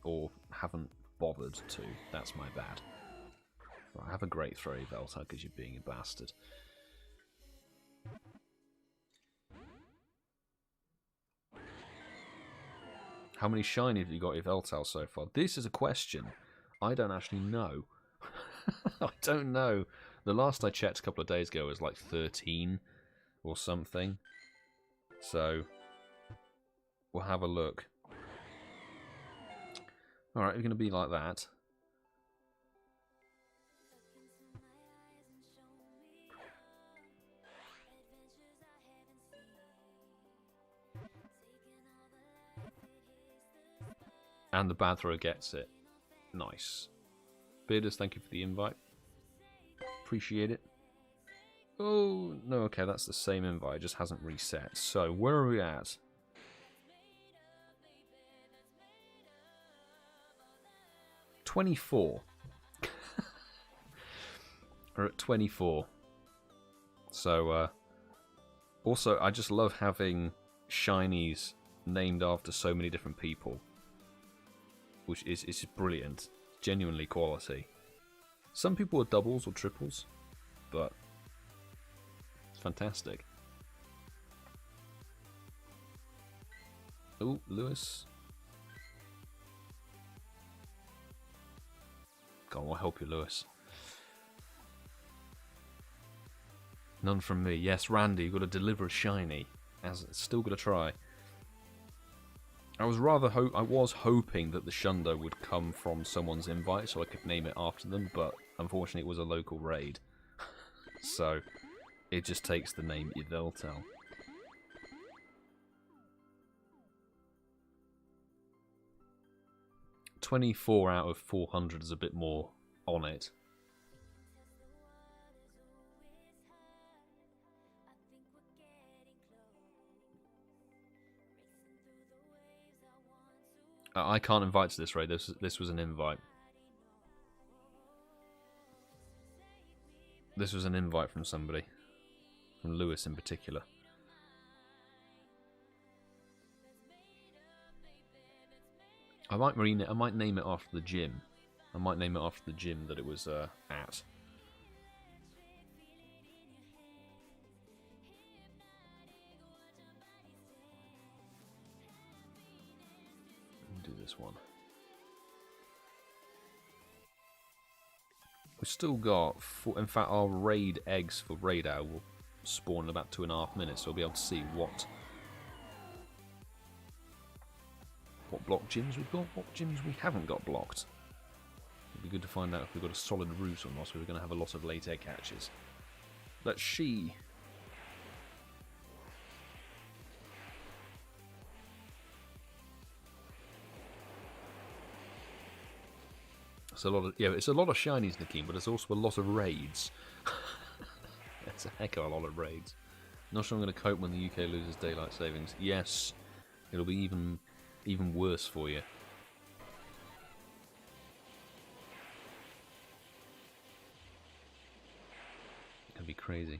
or haven't bothered to. That's my bad. Right, have a great throw, Yveltal, because you're being a bastard. How many shiny have you got, Yveltal, so far? This is a question. I don't actually know. I don't know. The last I checked a couple of days ago was like 13 or something. So, we'll have a look. Alright, we're going to be like that. And the bad thrower gets it. Nice. Bearders, thank you for the invite. Appreciate it. Oh, no, okay, that's the same invite, it just hasn't reset. So, where are we at? $24. We're at 24. So, also, I just love having shinies named after so many different people. Which is brilliant. Genuinely quality. Some people are doubles or triples, but it's fantastic. Oh, Lewis. Go on, I'll help you, Lewis. None from me. Yes, Randy, you've got to deliver a shiny. Still got to try. I was hoping that the Shundo would come from someone's invite so I could name it after them, but unfortunately it was a local raid. So, it just takes the name Yveltal. $24 out of 400 is a bit more on it. I can't invite to this raid. This was an invite. This was an invite from somebody, from Lewis in particular. I might name it after the gym. I might name it after the gym that it was at. Do this one. We've still got in fact our raid eggs for Raid Hour will spawn in about 2.5 minutes, so we'll be able to see what block gyms we've got, what gyms we haven't got blocked. It'd be good to find out if we've got a solid route or not, so we're going to have a lot of late egg hatches. Let's see. It's a lot of it's a lot of shinies in the game, but there's also a lot of raids. It's a heck of a lot of raids. Not sure I'm going to cope when the UK loses daylight savings. Yes, it'll be even worse for you. It'll be crazy.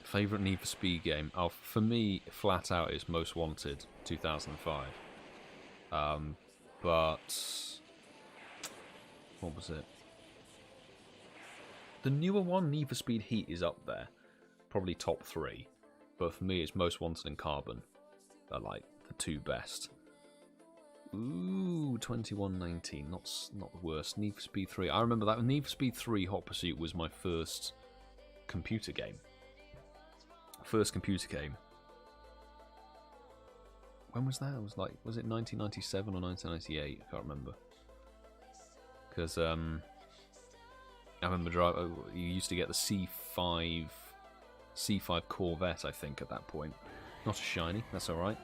Favourite Need for Speed game? Oh, for me, flat out, is Most Wanted 2005. But what was it? The newer one, Need for Speed Heat, is up there, probably top 3. But for me, it's Most Wanted and Carbon are like the 2 best. Ooh, 2119, not the worst. Need for Speed 3. I remember that Need for Speed 3 Hot Pursuit was my first computer game. First computer game. When was that? It was like, was it 1997 or 1998? I can't remember. Because I remember you used to get the C5 Corvette, I think, at that point. Not a shiny, that's all right.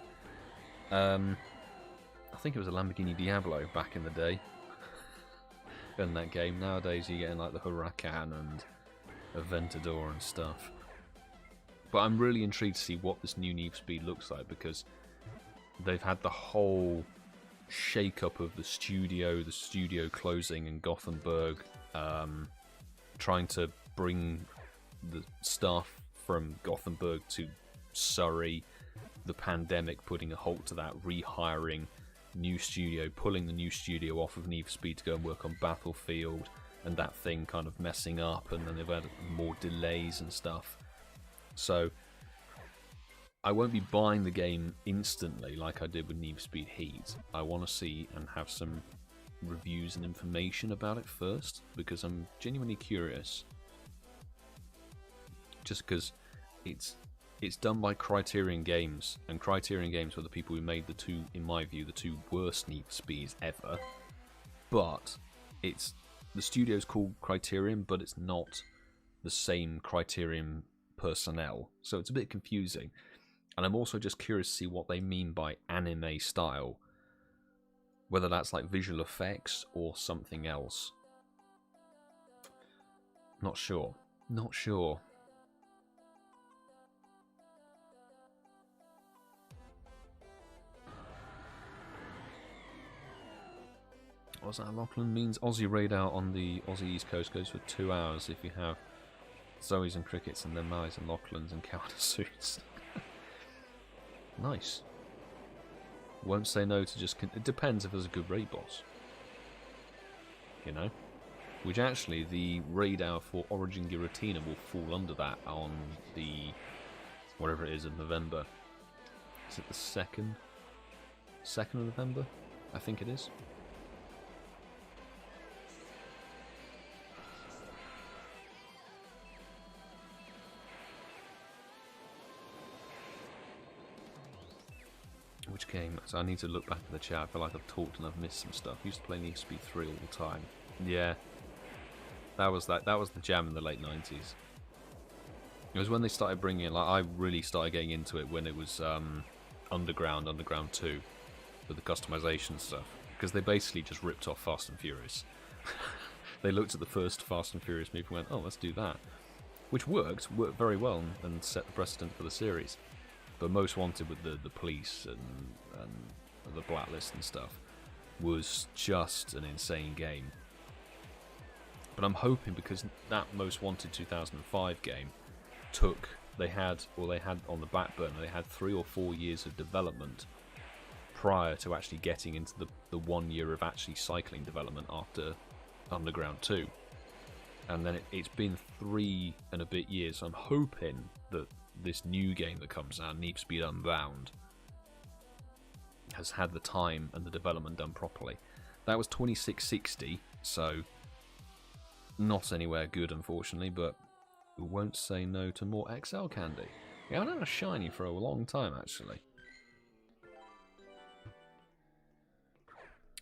I think it was a Lamborghini Diablo back in the day. In that game. Nowadays you're getting like the Huracan and Aventador and stuff. But I'm really intrigued to see what this new Need for Speed looks like, because they've had the whole shake-up of the studio closing in Gothenburg, trying to bring the staff from Gothenburg to Surrey, the pandemic putting a halt to that, rehiring new studio, pulling the new studio off of Need for Speed to go and work on Battlefield, and that thing kind of messing up, and then they've had more delays and stuff. So I won't be buying the game instantly like I did with Need for Speed Heat. I want to see and have some reviews and information about it first, because I'm genuinely curious. Just because it's done by Criterion Games, and Criterion Games were the people who made the two, in my view, the 2 worst Need for Speeds ever. But it's the studio's called Criterion, but it's not the same Criterion personnel, so it's a bit confusing. And I'm also just curious to see what they mean by anime style, whether that's like visual effects or something else. Not sure. What's that? Lachlan means Aussie raid out on the Aussie East Coast goes for 2 hours if you have Zoes and Crickets and then Mallies and Lachlan's and counter suits. Nice. Won't say no to just... It depends if there's a good raid boss. You know? Which actually, the raid hour for Origin Giratina will fall under that on the... whatever it is of November. Is it the 2nd? 2nd of November? I think it is. Which game? So I need to look back at the chat. I feel like I've talked and I've missed some stuff. I used to play Need for Speed 3 all the time. Yeah. That was the jam in the late 90s. It was when they started bringing in, like, I really started getting into it when it was Underground 2, with the customization stuff. Because they basically just ripped off Fast and Furious. They looked at the first Fast and Furious movie and went, oh, let's do that. Which worked very well and set the precedent for the series. But Most Wanted with the police and the blacklist and stuff was just an insane game. But I'm hoping, because that Most Wanted 2005 game they had on the back burner, they had 3 or 4 years of development prior to actually getting into the 1 year of actually cycling development after Underground 2. And then it's been 3 and a bit years, so I'm hoping that this new game that comes out, Need for Speed Unbound, has had the time and the development done properly. That was 2660, so not anywhere good, unfortunately, but we won't say no to more XL candy. Yeah, I haven't had a shiny for a long time, actually.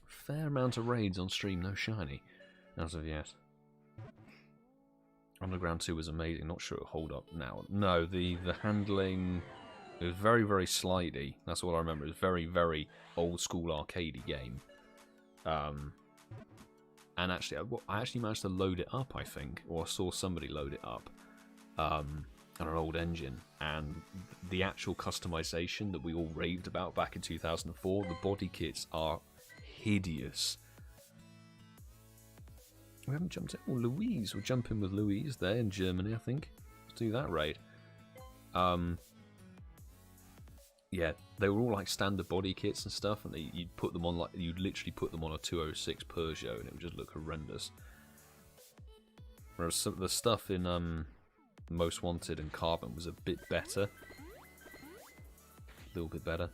Fair amount of raids on stream, no shiny, as of yet. Underground 2 was amazing, not sure it'll hold up now. No, the handling, it was very, very slidey. That's all I remember. It was very, very old school arcadey game. And actually, I actually managed to load it up, I think, or I saw somebody load it up on an old engine. And the actual customization that we all raved about back in 2004, the body kits are hideous. We haven't jumped in. Oh, Louise. We'll jump in with Louise there in Germany, I think. Let's do that raid. Yeah, they were all like standard body kits and stuff, and you'd put them on like you'd literally put them on a 206 Peugeot, and it would just look horrendous. Whereas some of the stuff in Most Wanted and Carbon was a bit better, a little bit better.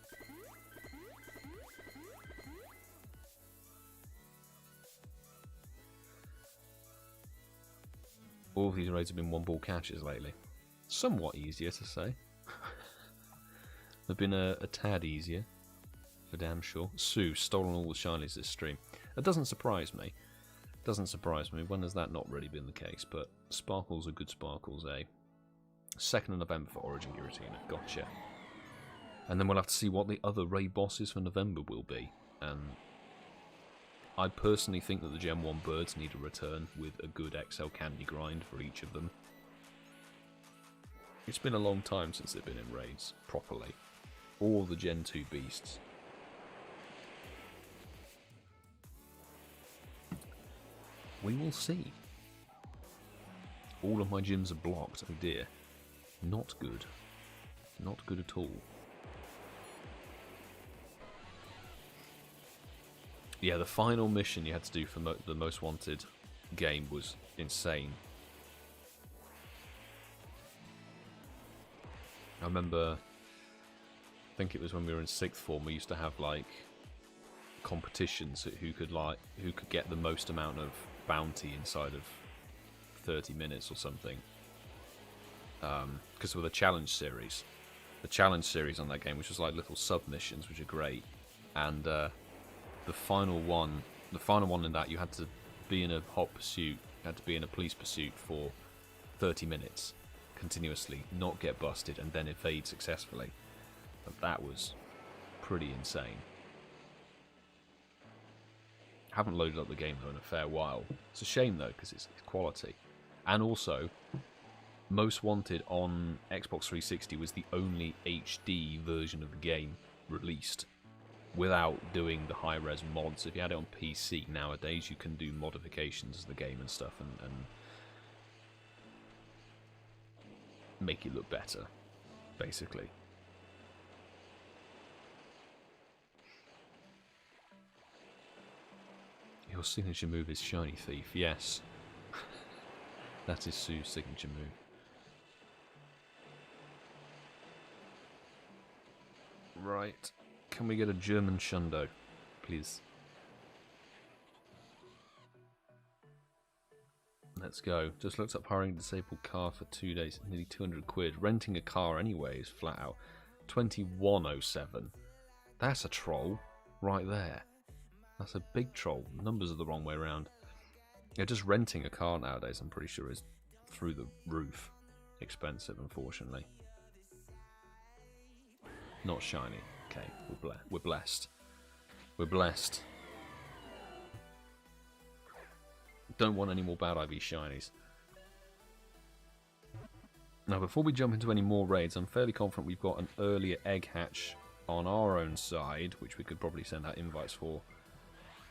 All of these raids have been one-ball catches lately. Somewhat easier to say. They've been a tad easier, for damn sure. Sue, stolen all the shinies this stream. That doesn't surprise me. Doesn't surprise me. When has that not really been the case? But sparkles are good sparkles, eh? 2nd of November for Origin Giratina. Gotcha. And then we'll have to see what the other raid bosses for November will be. And I personally think that the Gen 1 birds need a return with a good XL candy grind for each of them. It's been a long time since they've been in raids, properly. All the Gen 2 beasts. We will see. All of my gyms are blocked, oh dear. Not good. Not good at all. Yeah, the final mission you had to do for the Most Wanted game was insane. I remember, I think it was when we were in 6th form, we used to have like competitions who could get the most amount of bounty inside of 30 minutes or something. Because of the challenge series. The challenge series on that game, which was like little submissions, which are great. And the final one in that, you had to be in a hot pursuit, you had to be in a police pursuit for 30 minutes. Continuously, not get busted, and then evade successfully. But that was pretty insane. Haven't loaded up the game though in a fair while. It's a shame though, because it's quality. And also, Most Wanted on Xbox 360 was the only HD version of the game released without doing the high-res mods. If you had it on PC nowadays, you can do modifications to the game and stuff and make it look better, basically. Your signature move is Shiny Thief, yes. That is Sue's signature move. Right, can we get a German Shundo, please? Let's go. Just looked up hiring a disabled car for 2 days, nearly 200 quid. Renting a car anyway is flat out 2107. That's a troll right there. That's a big troll. Numbers are the wrong way around. Yeah, just renting a car nowadays, I'm pretty sure, is through the roof expensive, unfortunately. Not shiny. Okay, we're blessed. We're blessed. Don't want any more bad IV shinies. Now, before we jump into any more raids, I'm fairly confident we've got an earlier egg hatch on our own side, which we could probably send out invites for.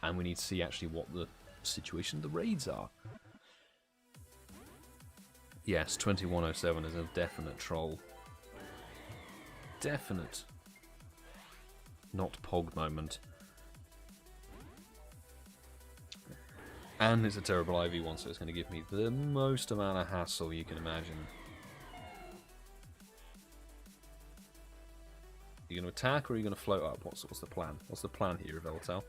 And we need to see actually what the situation of the raids are. Yes, 2107 is a definite troll. Definite. Not Pog moment. And it's a terrible IV one, so it's going to give me the most amount of hassle you can imagine. Are you going to attack or are you going to float up? What's the plan? What's the plan here, Yveltal?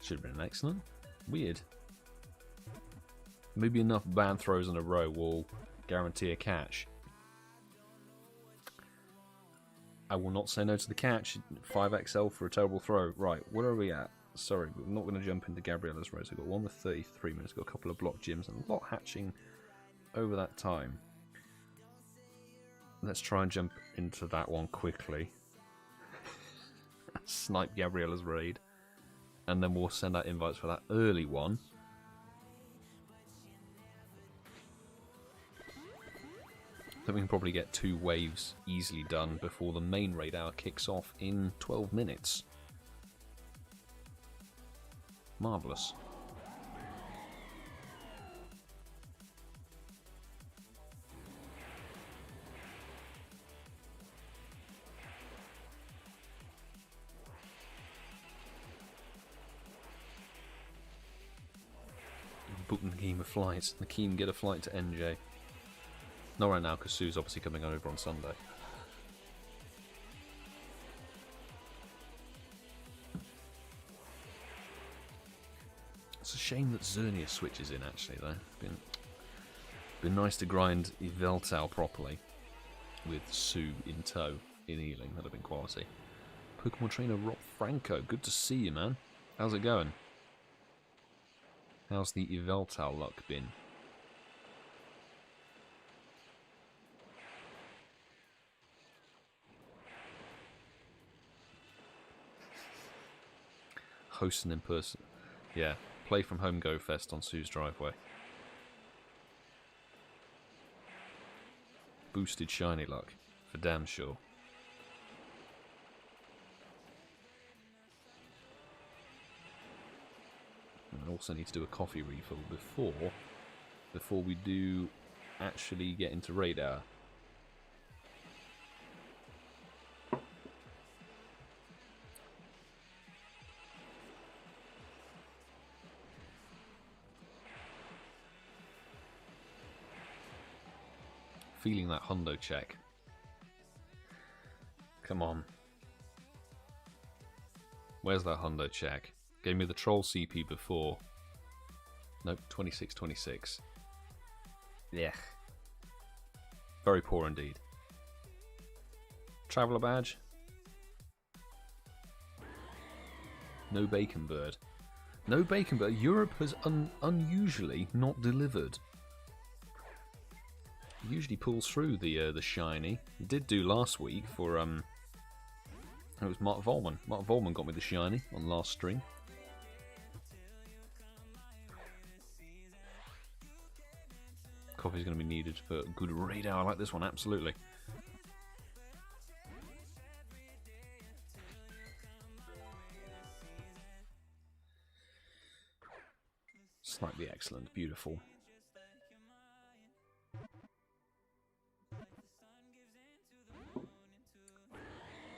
Should have been an excellent. Weird. Maybe enough bad throws in a row will guarantee a catch. I will not say no to the catch. 5XL for a terrible throw. Right, where are we at? Sorry, we're not going to jump into Gabriella's race. I've got one with 33 minutes, got a couple of block gyms, and a lot hatching over that time. Let's try and jump into that one quickly. Snipe Gabriella's raid. And then we'll send out invites for that early one. Then we can probably get 2 waves easily done before the main raid hour kicks off in 12 minutes. Marvellous. Book Nakeem a flight. Nakeem, get a flight to NJ. Not right now, because Sue's obviously coming over on Sunday. It's a shame that Xerneas switches in, actually, though. Been nice to grind Yveltal properly with Sue in tow in healing. That'd have been quality. Pokemon trainer Rob Franco, good to see you, man. How's it going? How's the Yveltal luck been? Hosting in person. Yeah, play from home Go Fest on Sue's driveway. Boosted shiny luck, for damn sure. And I also need to do a coffee refill before we do actually get into raid hour. Feeling that hundo check. Come on. Where's that hundo check? Gave me the troll CP before. Nope, 26-26. Yeah. Very poor indeed. Traveller badge. No bacon bird. No bacon bird. Europe has unusually not delivered. It usually pulls through the shiny. It did do last week for it was Mark Volman. Mark Volman got me the shiny on last stream. Coffee's going to be needed for a good raid hour like this one, absolutely. Slightly excellent, beautiful.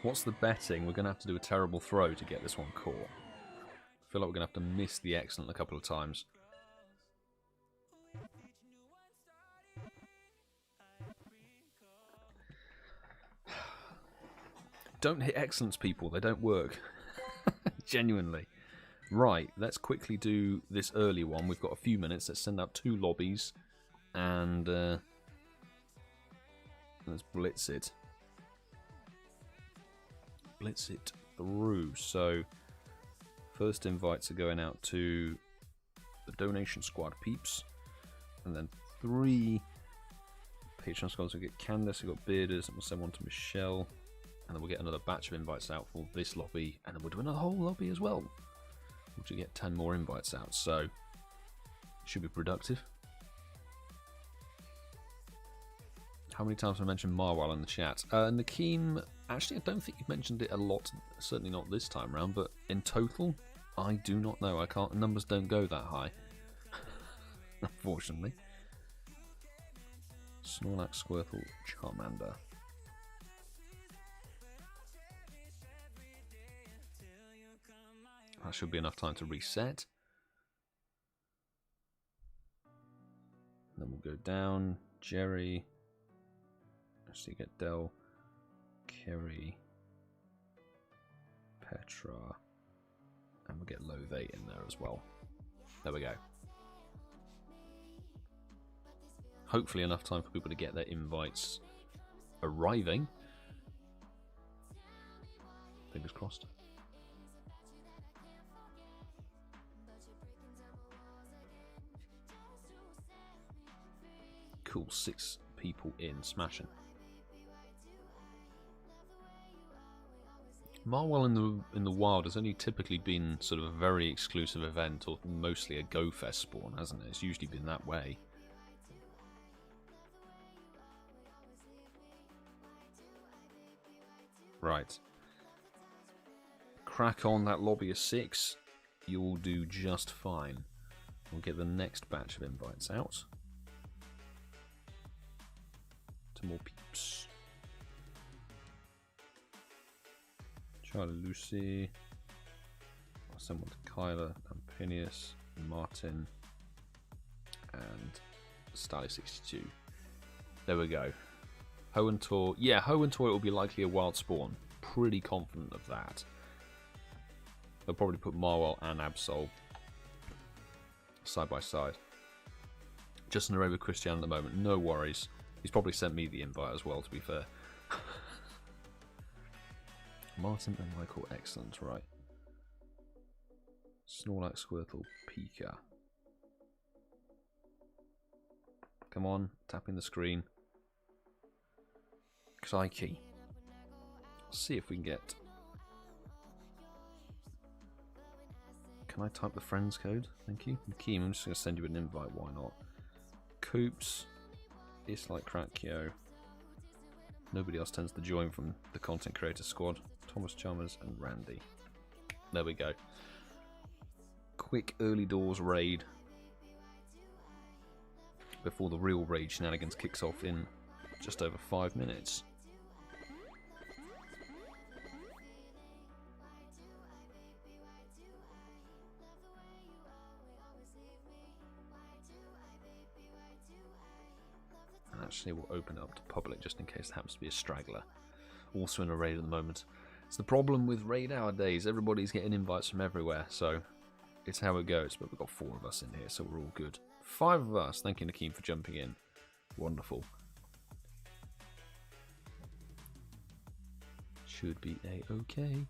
What's the betting? We're going to have to do a terrible throw to get this one caught. I feel like we're going to have to miss the excellent a couple of times. Don't hit excellence, people. They don't work. Genuinely. Right, let's quickly do this early one. We've got a few minutes. Let's send out 2 lobbies. And let's blitz it. Blitz it through. So, first invites are going out to the donation squad peeps. And then 3 Patreon squads. We'll get Candace, we've got Bearders, and we'll send one to Michelle. And then we'll get another batch of invites out for this lobby, and then we'll do another whole lobby as well. We'll just get 10 more invites out, so it should be productive. How many times have I mentioned Marwal in the chat? Nakeem, actually I don't think you've mentioned it a lot, certainly not this time around, but in total, I do not know. I can't, numbers don't go that high, unfortunately. Snorlax, Squirtle, Charmander. That should be enough time to reset. Then we'll go down. Jerry. Actually get Dell. Kerry. Petra. And we'll get Love in there as well. There we go. Hopefully enough time for people to get their invites arriving. Fingers crossed. Cool, 6 people in, smashing. Marwell in the wild has only typically been sort of a very exclusive event, or mostly a Go Fest spawn, hasn't it? It's usually been that way. Right. Crack on that lobby of 6. You'll do just fine. We'll get the next batch of invites out. To more peeps. Charlie Lucy. I'll send one to Kyla, Ampinius, Martin, and Stally62. There we go. Hoentor. Yeah, Hoentor will be likely a wild spawn. Pretty confident of that. They'll probably put Marwell and Absol side by side. Just in a row with ChrisJahnHH at the moment. No worries. He's probably sent me the invite as well, to be fair. Martin and Michael, excellent, right. Snorlax, Squirtle, Pika. Come on, tapping the screen. Crikey. See if we can get... Can I type the friends code? Thank you. Keem, I'm just going to send you an invite, why not? Coops, IsItVegan. Nobody else tends to join from the content creator squad. ThomasChalmers and Randy. There we go. Quick early doors raid before the real raid shenanigans kicks off in just over 5 minutes. And actually we'll open it up to public just in case there happens to be a straggler. Also in a raid at the moment. It's the problem with raid nowadays. Everybody's getting invites from everywhere, so it's how it goes. But we've got 4 of us in here, so we're all good. 5 of us. Thank you, Nakeem, for jumping in. Wonderful. Should be a-okay.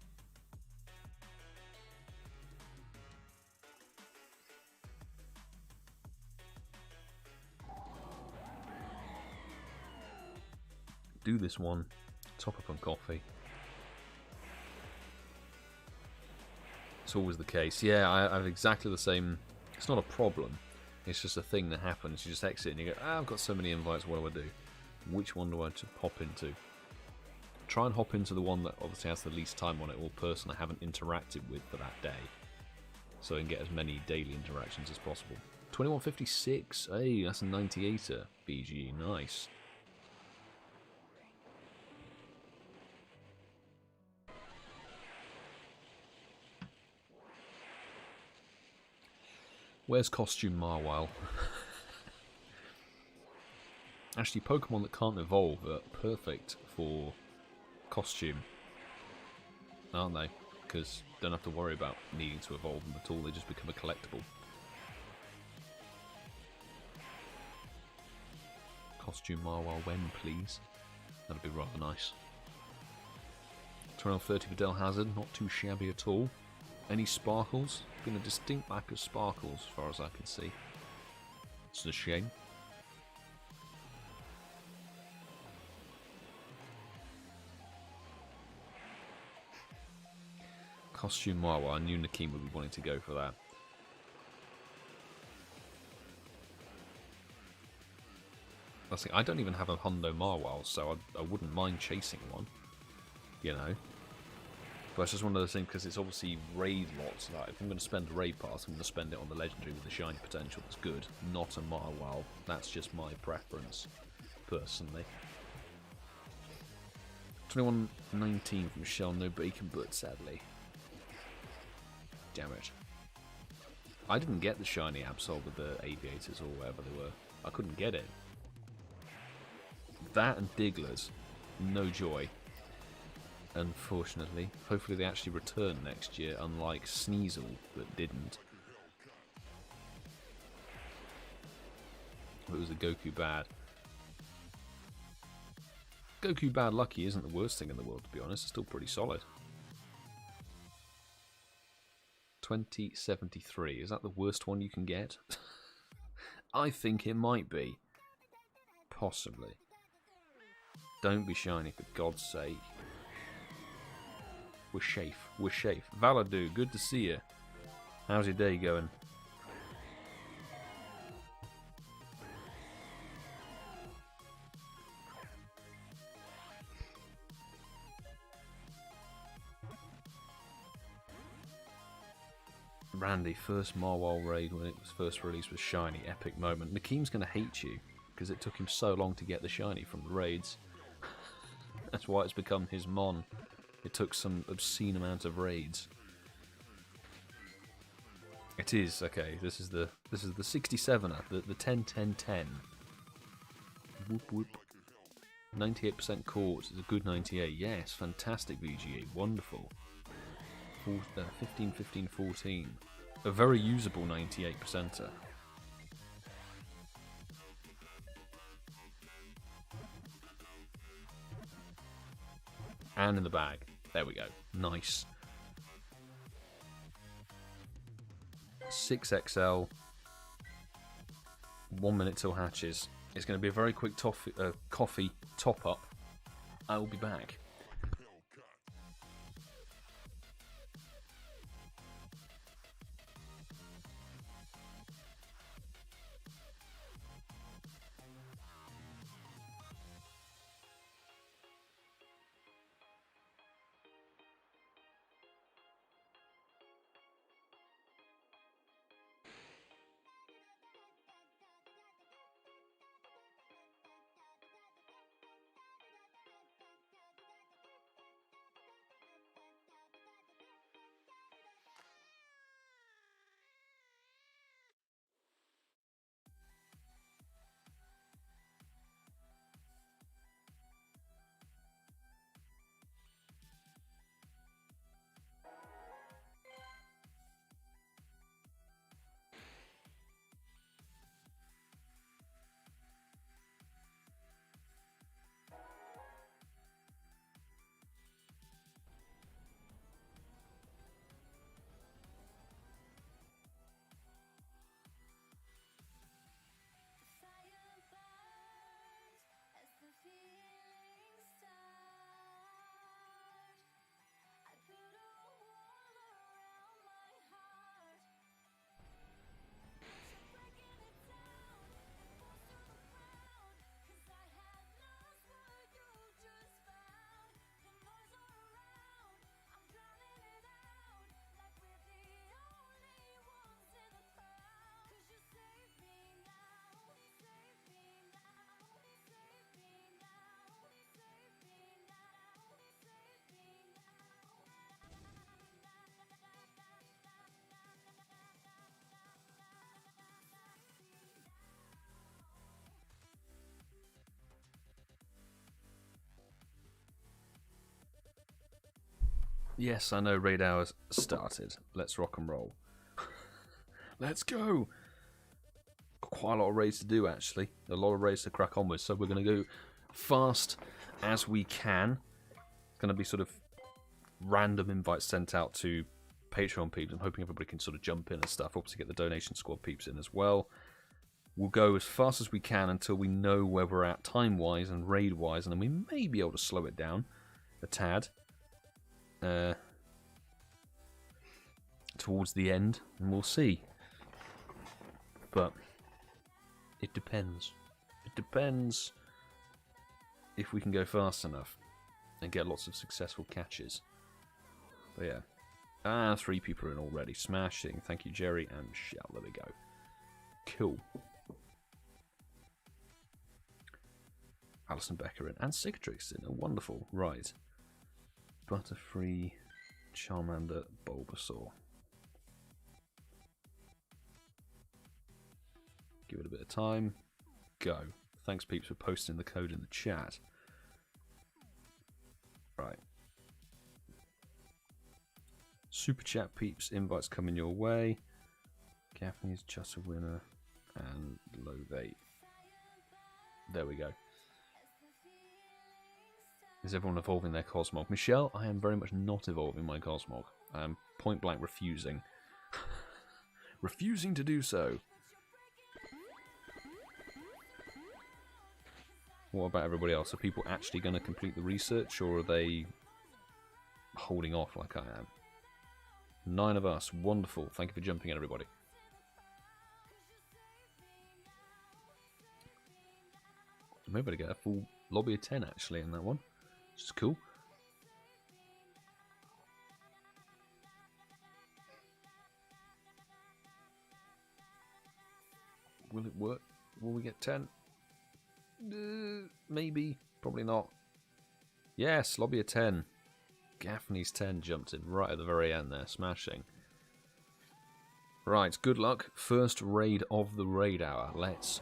Do this one. Top up on coffee. It's always the case. Yeah, I have exactly the same. It's not a problem. It's just a thing that happens. You just exit and you go, I've got so many invites, what do I do? Which one do I pop into? Try and hop into the one that obviously has the least time on it, or person I haven't interacted with for that day. So I can get as many daily interactions as possible. 2156. Hey, that's a 98er. BG, nice. Where's Costume Marwile? Actually, Pokemon that can't evolve are perfect for costume, aren't they? Because you don't have to worry about needing to evolve them at all, they just become a collectible. Costume Marwile when, please? That'd be rather nice. 1230 for DellHazard, not too shabby at all. Any sparkles? Been a distinct lack of sparkles as far as I can see. It's a shame. Costume Marwa, I knew Nakeem would be wanting to go for that. I don't even have a Hundo Marwile, so I wouldn't mind chasing one. You know. But it's just one of those things, because it's obviously raid lots. Like, if I'm going to spend a raid pass, I'm going to spend it on the legendary with the shiny potential that's good, not a Marwile. That's just my preference, personally. 2119 from Michelle, no bacon but sadly. Damn it. I didn't get the shiny Absol with the aviators or whatever they were. I couldn't get it. That and Digglers, no joy. Unfortunately. Hopefully they actually return next year, unlike Sneasel that didn't. It was a Goku bad. Goku bad lucky isn't the worst thing in the world, to be honest. It's still pretty solid. 2073. Is that the worst one you can get? I think it might be. Possibly. Don't be shiny, for God's sake. We're safe. We're safe. Valadu, good to see you. How's your day going? Randy, first Marwal raid when it was first released was shiny. Epic moment. Nakeem's going to hate you because it took him so long to get the shiny from the raids. That's why it's become his mon. It took some obscene amount of raids. It is okay. This is the 67er, the 10-10-10. Whoop whoop. 98% caught is a good 98. Yes, fantastic VGE. Wonderful. 15-15-14. A very usable 98%er. And in the bag. There we go. Nice. 6XL. 1 minute till hatches. It's going to be a very quick coffee top up. I will be back. Yes, I know raid hours started. Let's rock and roll. Let's go! Quite a lot of raids to do, actually. A lot of raids to crack on with, so we're going to go fast as we can. It's going to be sort of random invites sent out to Patreon peeps. I'm hoping everybody can sort of jump in and stuff. Obviously get the donation squad peeps in as well. We'll go as fast as we can until we know where we're at time-wise and raid-wise, and then we may be able to slow it down a tad. Towards the end, and we'll see. But it depends. It depends if we can go fast enough and get lots of successful catches. But yeah. Ah, 3 people are in already. Smashing. Thank you, Jerry and Shell. There we go. Cool. Alison Becker in. And Cicatrix in. Oh, wonderful. Right. Butterfree, Charmander, Bulbasaur. Give it a bit of time. Go. Thanks, peeps, for posting the code in the chat. Right. Super chat peeps, invites coming your way. Gaffney's just a winner. And Love8. There we go. Is everyone evolving their Cosmog? Michelle, I am very much not evolving my Cosmog. I am point blank refusing. Refusing to do so. What about everybody else? Are people actually going to complete the research, or are they holding off like I am? 9 of us. Wonderful. Thank you for jumping in, everybody. Maybe to get a full lobby of 10 actually in that one, which is cool. Will it work? Will we get 10? Maybe. Probably not. Yes, lobby of 10. Gaffney's 10 jumped in right at the very end there, smashing. Right, good luck. First raid of the raid hour. Let's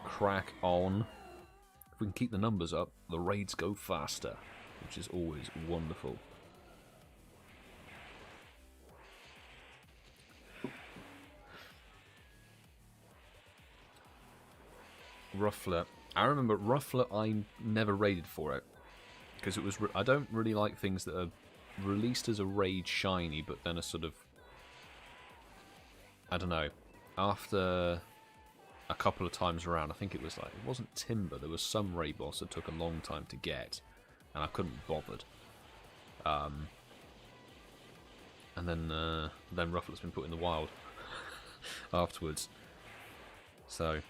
crack on. If we can keep the numbers up, the raids go faster, which is always wonderful. Ruffler. I remember Ruffler, I never raided for it. Because it was, I don't really like things that are released as a raid shiny, but then a sort of, I don't know, after a couple of times around, I think it was like, it wasn't Timber, there was some raid boss that took a long time to get, and I couldn't be bothered. And then Ruffler's been put in the wild afterwards. So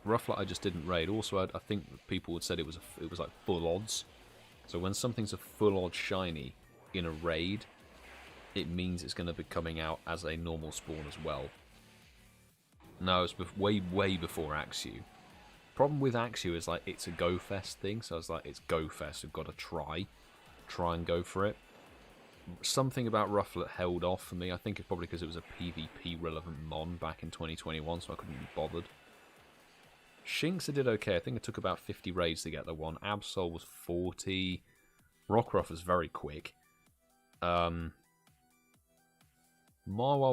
Ruffler I just didn't raid. Also, I think people would said it was like full odds. So when something's a full odd shiny in a raid, it means it's going to be coming out as a normal spawn as well. No, it's way before Axew. Problem with Axew is like it's a Go Fest thing, so it's like it's Go Fest. We've got to try and go for it. Something about Ruffler held off for me. I think it's probably because it was a PvP relevant mon back in 2021, so I couldn't be bothered. Shinx I did okay. I think it took about 50 raids to get the one. Absol was 40. Rockruff was very quick. Marwa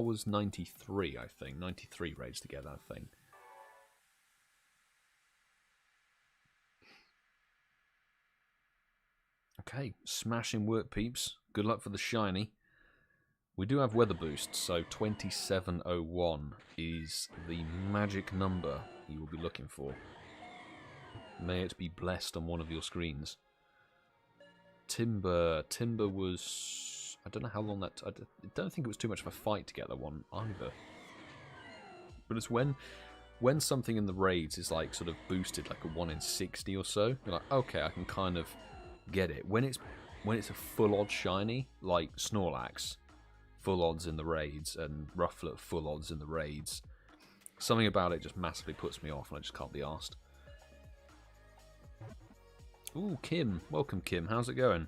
was 93, I think. 93 raids to get that thing. Okay, smashing work, peeps. Good luck for the shiny. We do have weather boosts, so 2701 is the magic number you will be looking for. May it be blessed on one of your screens. Timber was... I don't know how long that... I don't think it was too much of a fight to get that one either. But it's when something in the raids is like sort of boosted like a 1 in 60 or so, you're like, okay, I can kind of get it. When it's a full odd shiny, like Snorlax, full odds in the raids, and Rufflet full odds in the raids, something about it just massively puts me off and I just can't be arsed. Ooh, Kim. Welcome, Kim. How's it going?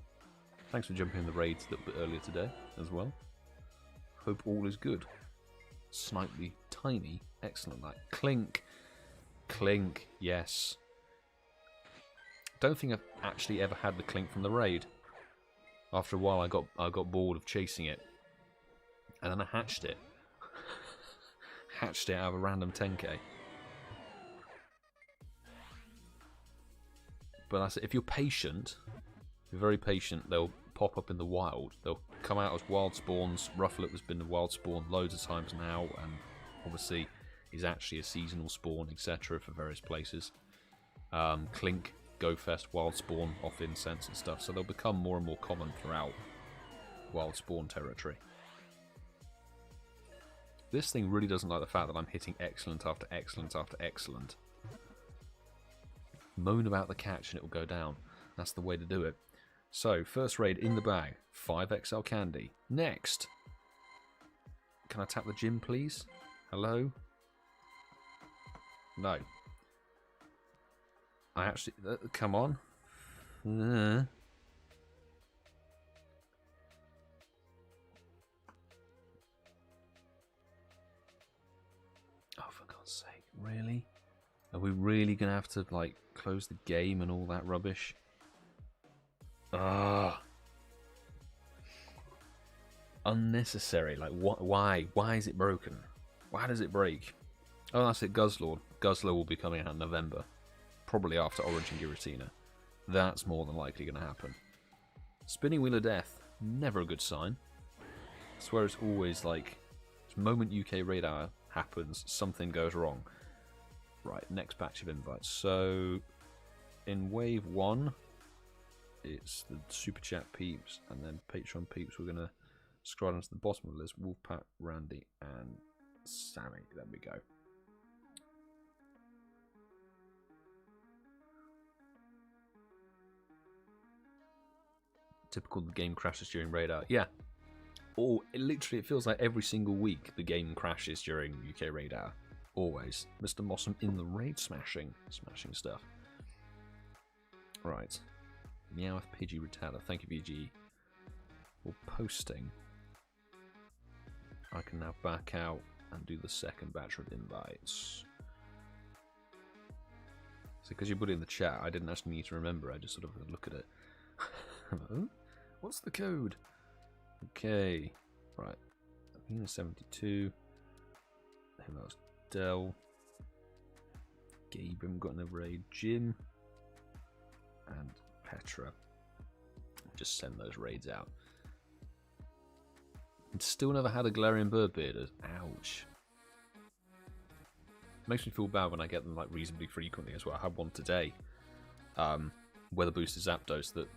Thanks for jumping in the raids a little bit earlier today as well. Hope all is good. Slightly tiny. Excellent. Like Clink. Clink. Yes. Don't think I've actually ever had the Clink from the raid. After a while I got bored of chasing it. And then I hatched it. Hatched it out of a random 10k. But I said, if you're patient, if you're very patient, they'll pop up in the wild. They'll come out as wild spawns. Rufflet has been a wild spawn loads of times now, and obviously is actually a seasonal spawn, etc. for various places. Clink, Go Fest, wild spawn off incense and stuff, so they'll become more and more common throughout wild spawn territory. This thing really doesn't like the fact that I'm hitting excellent after excellent after excellent. Moan about the catch and it will go down. That's the way to do it. So, first raid in the bag. 5XL candy. Next. Can I tap the gym, please? Hello? No. I actually... come on. Oh, for God's sake. Really? Are we really going to have to, like, close the game and all that rubbish? Ah. Unnecessary. Like, why? Why is it broken? Why does it break? Oh, that's it, Guzzlord. Guzzler will be coming out in November. Probably after Orange and Giratina. That's more than likely going to happen. Spinning Wheel of Death. Never a good sign. I swear it's always like, the moment UK raid hour happens, something goes wrong. Right, next batch of invites. So, in wave 1, it's the Super Chat peeps, and then Patreon peeps. We're going to scroll down to the bottom of the list. Wolfpack, Randy, and Sammy. There we go. Typical the game crashes during raid hour. Yeah. Or literally, it feels like every single week the game crashes during UK raid hour. Always. Mr. Mossum in the raid smashing stuff. Right. Meowth Pidgey Retailer. Thank you, BG, for posting. I can now back out and do the second batch of invites. So because you put it in the chat, I didn't actually need to remember. I just sort of look at it. What's the code? Okay. Right. Athena 72. Who else? Dell. Gabriel got another raid. Jim. And Petra. Just send those raids out. And still never had a Galarian bird bearded. Ouch. Makes me feel bad when I get them like reasonably frequently as well. I had one today. Weather boosted Zapdos that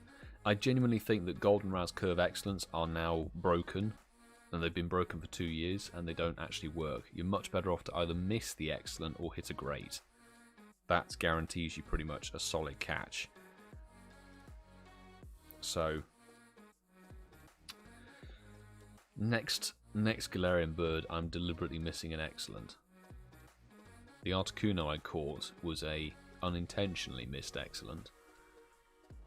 I genuinely think that Goldenraz Curve Excellence are now broken, and they've been broken for 2 years, and they don't actually work. You're much better off to either miss the Excellent or hit a Great. That guarantees you pretty much a solid catch. So, next Galarian bird, I'm deliberately missing an Excellent. The Articuno I caught was a unintentionally missed Excellent.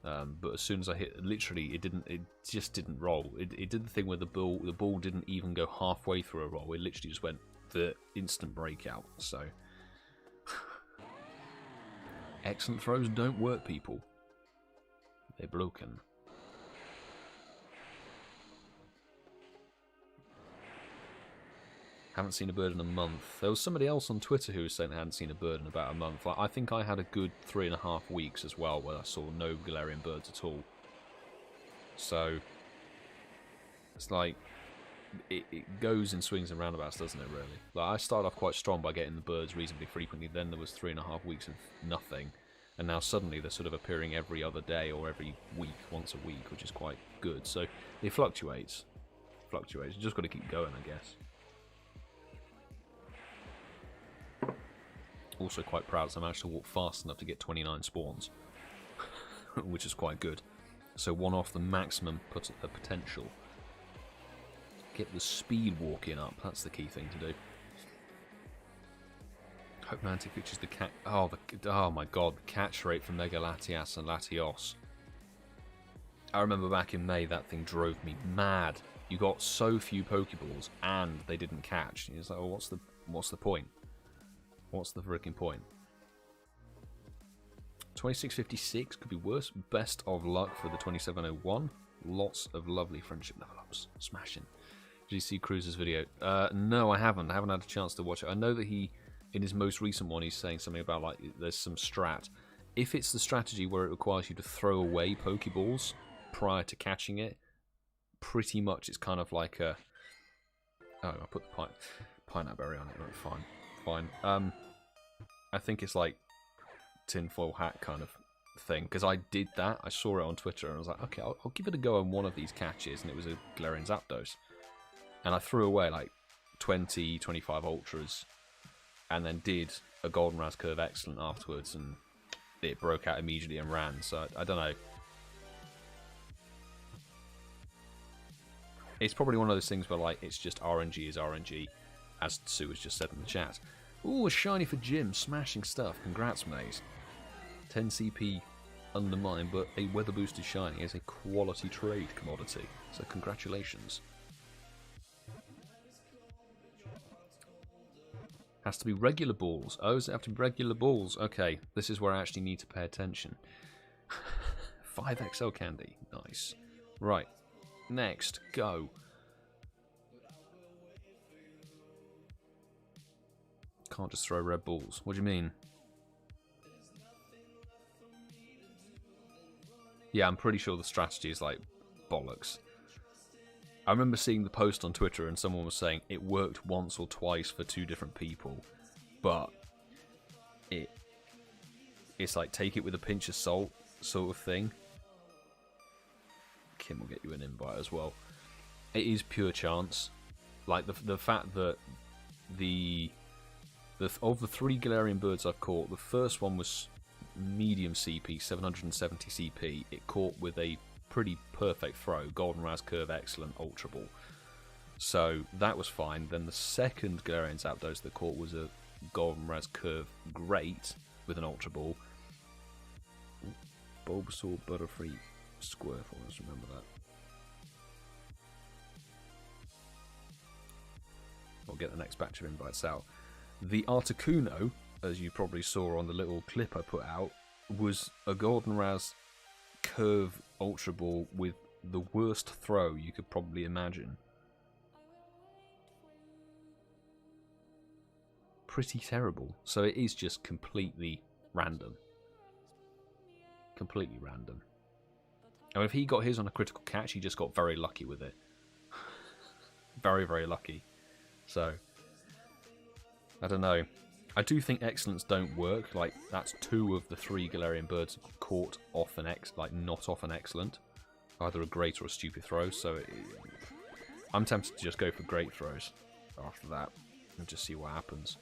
But as soon as I hit, literally, it just didn't roll. It did the thing where the ball didn't even go halfway through a roll. It literally just went the instant breakout. So, excellent throws don't work, people. They're broken. Haven't seen a bird in a month. There was somebody else on Twitter who was saying they hadn't seen a bird in about a month. I think I had a good 3.5 weeks as well where I saw no Galarian birds at all. So, it's like, it goes in swings and roundabouts, doesn't it, really? Like, I started off quite strong by getting the birds reasonably frequently, then there was 3.5 weeks of nothing, and now suddenly they're sort of appearing every other day or every week, once a week, which is quite good. So, it fluctuates. You just got to keep going, I guess. Also quite proud, so I managed to walk fast enough to get 29 spawns, which is quite good. So one off the maximum potential. Get the speed walking up, that's the key thing to do. Hope Mantic features the cat. Oh my god, the catch rate for Mega Latias and Latios. I remember back in May that thing drove me mad. You got so few Pokeballs and they didn't catch. It's like, well, what's the point? What's the freaking point? 2656 could be worse. Best of luck for the 2701. Lots of lovely friendship level ups. Smashing. Did you see Cruz's video? No, I haven't. I haven't had a chance to watch it. I know that he, in his most recent one, he's saying something about like there's some strat. If it's the strategy where it requires you to throw away Pokeballs prior to catching it, pretty much it's kind of like a. Oh, I put the pineapple berry on it. Right, fine. I think it's like tinfoil hat kind of thing, because I did that. I saw it on Twitter and I was like, okay, I'll give it a go on one of these catches, and it was a Galarian Zapdos. And I threw away like 20, 25 Ultras, and then did a Goldenraz Curve Excellent afterwards, and it broke out immediately and ran. So I don't know. It's probably one of those things where like it's just RNG is RNG, as Sue has just said in the chat. Ooh, a shiny for Jim. Smashing stuff. Congrats, mate. 10 CP undermined, but a weather boosted shiny is a quality trade commodity. So congratulations. Has to be regular balls. Oh, does it have to be regular balls? Okay, this is where I actually need to pay attention. 5XL candy. Nice. Right. Next, go. Can't just throw red balls. What do you mean? Yeah, I'm pretty sure the strategy is like bollocks. I remember seeing the post on Twitter and someone was saying it worked once or twice for 2 different people, but it's like take it with a pinch of salt sort of thing. Kim will get you an invite as well. It is pure chance. Like the fact that of the 3 Galarian birds I've caught, the first one was medium CP, 770 CP. It caught with a pretty perfect throw, Golden Raz Curve, excellent, Ultra Ball. So that was fine. Then the second Galarian Zapdos that caught was a Golden Raz Curve, great, with an Ultra Ball. Bulbasaur, Butterfree, Squirtle, let's remember that. We'll get the next batch of invites out. The Articuno, as you probably saw on the little clip I put out, was a Golden Raz Curve Ultra Ball with the worst throw you could probably imagine. Pretty terrible. So it is just completely random. Completely random. And if he got his on a critical catch, he just got very lucky with it. Very, very lucky. So, I don't know. I do think excellents don't work. Like, that's 2 of the 3 Galarian birds caught off an not off an excellent. Either a great or a stupid throw. So, I'm tempted to just go for great throws after that and just see what happens.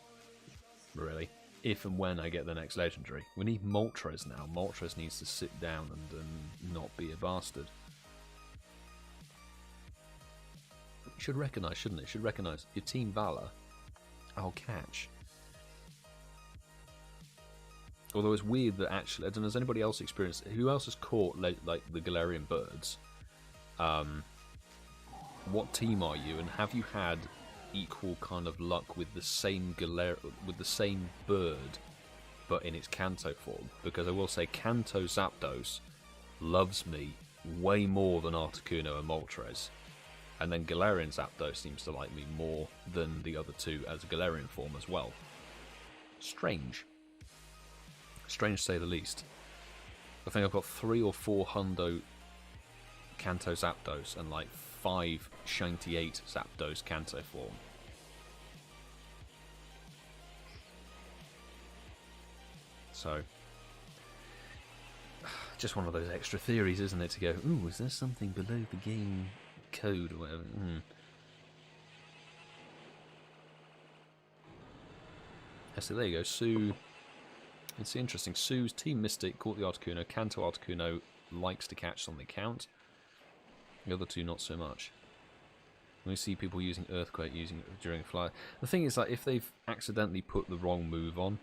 Really. If and when I get the next legendary. We need Moltres now. Moltres needs to sit down and not be a bastard. It should recognise, shouldn't it? It should recognise your Team Valor. I'll catch. Although it's weird that actually, I don't know, has anybody else experienced, who else has caught like the Galarian birds? What team are you, and have you had equal kind of luck with the same bird, but in its Kanto form? Because I will say, Kanto Zapdos loves me way more than Articuno and Moltres, and then Galarian Zapdos seems to like me more than the other 2 as a Galarian form as well. Strange. Strange to say the least. I think I've got 3 or 4 Hundo Kanto Zapdos and like 5 Shiny 8 Zapdos Kanto form. So, just one of those extra theories, isn't it, to go, ooh, is there something below the game code or whatever? So there you go, Sue. It's interesting. Sue's Team Mystic caught the Articuno. Kanto Articuno likes to catch on the count. The other 2 not so much. We see people using Earthquake during fly. The thing is, like, if they've accidentally put the wrong move on,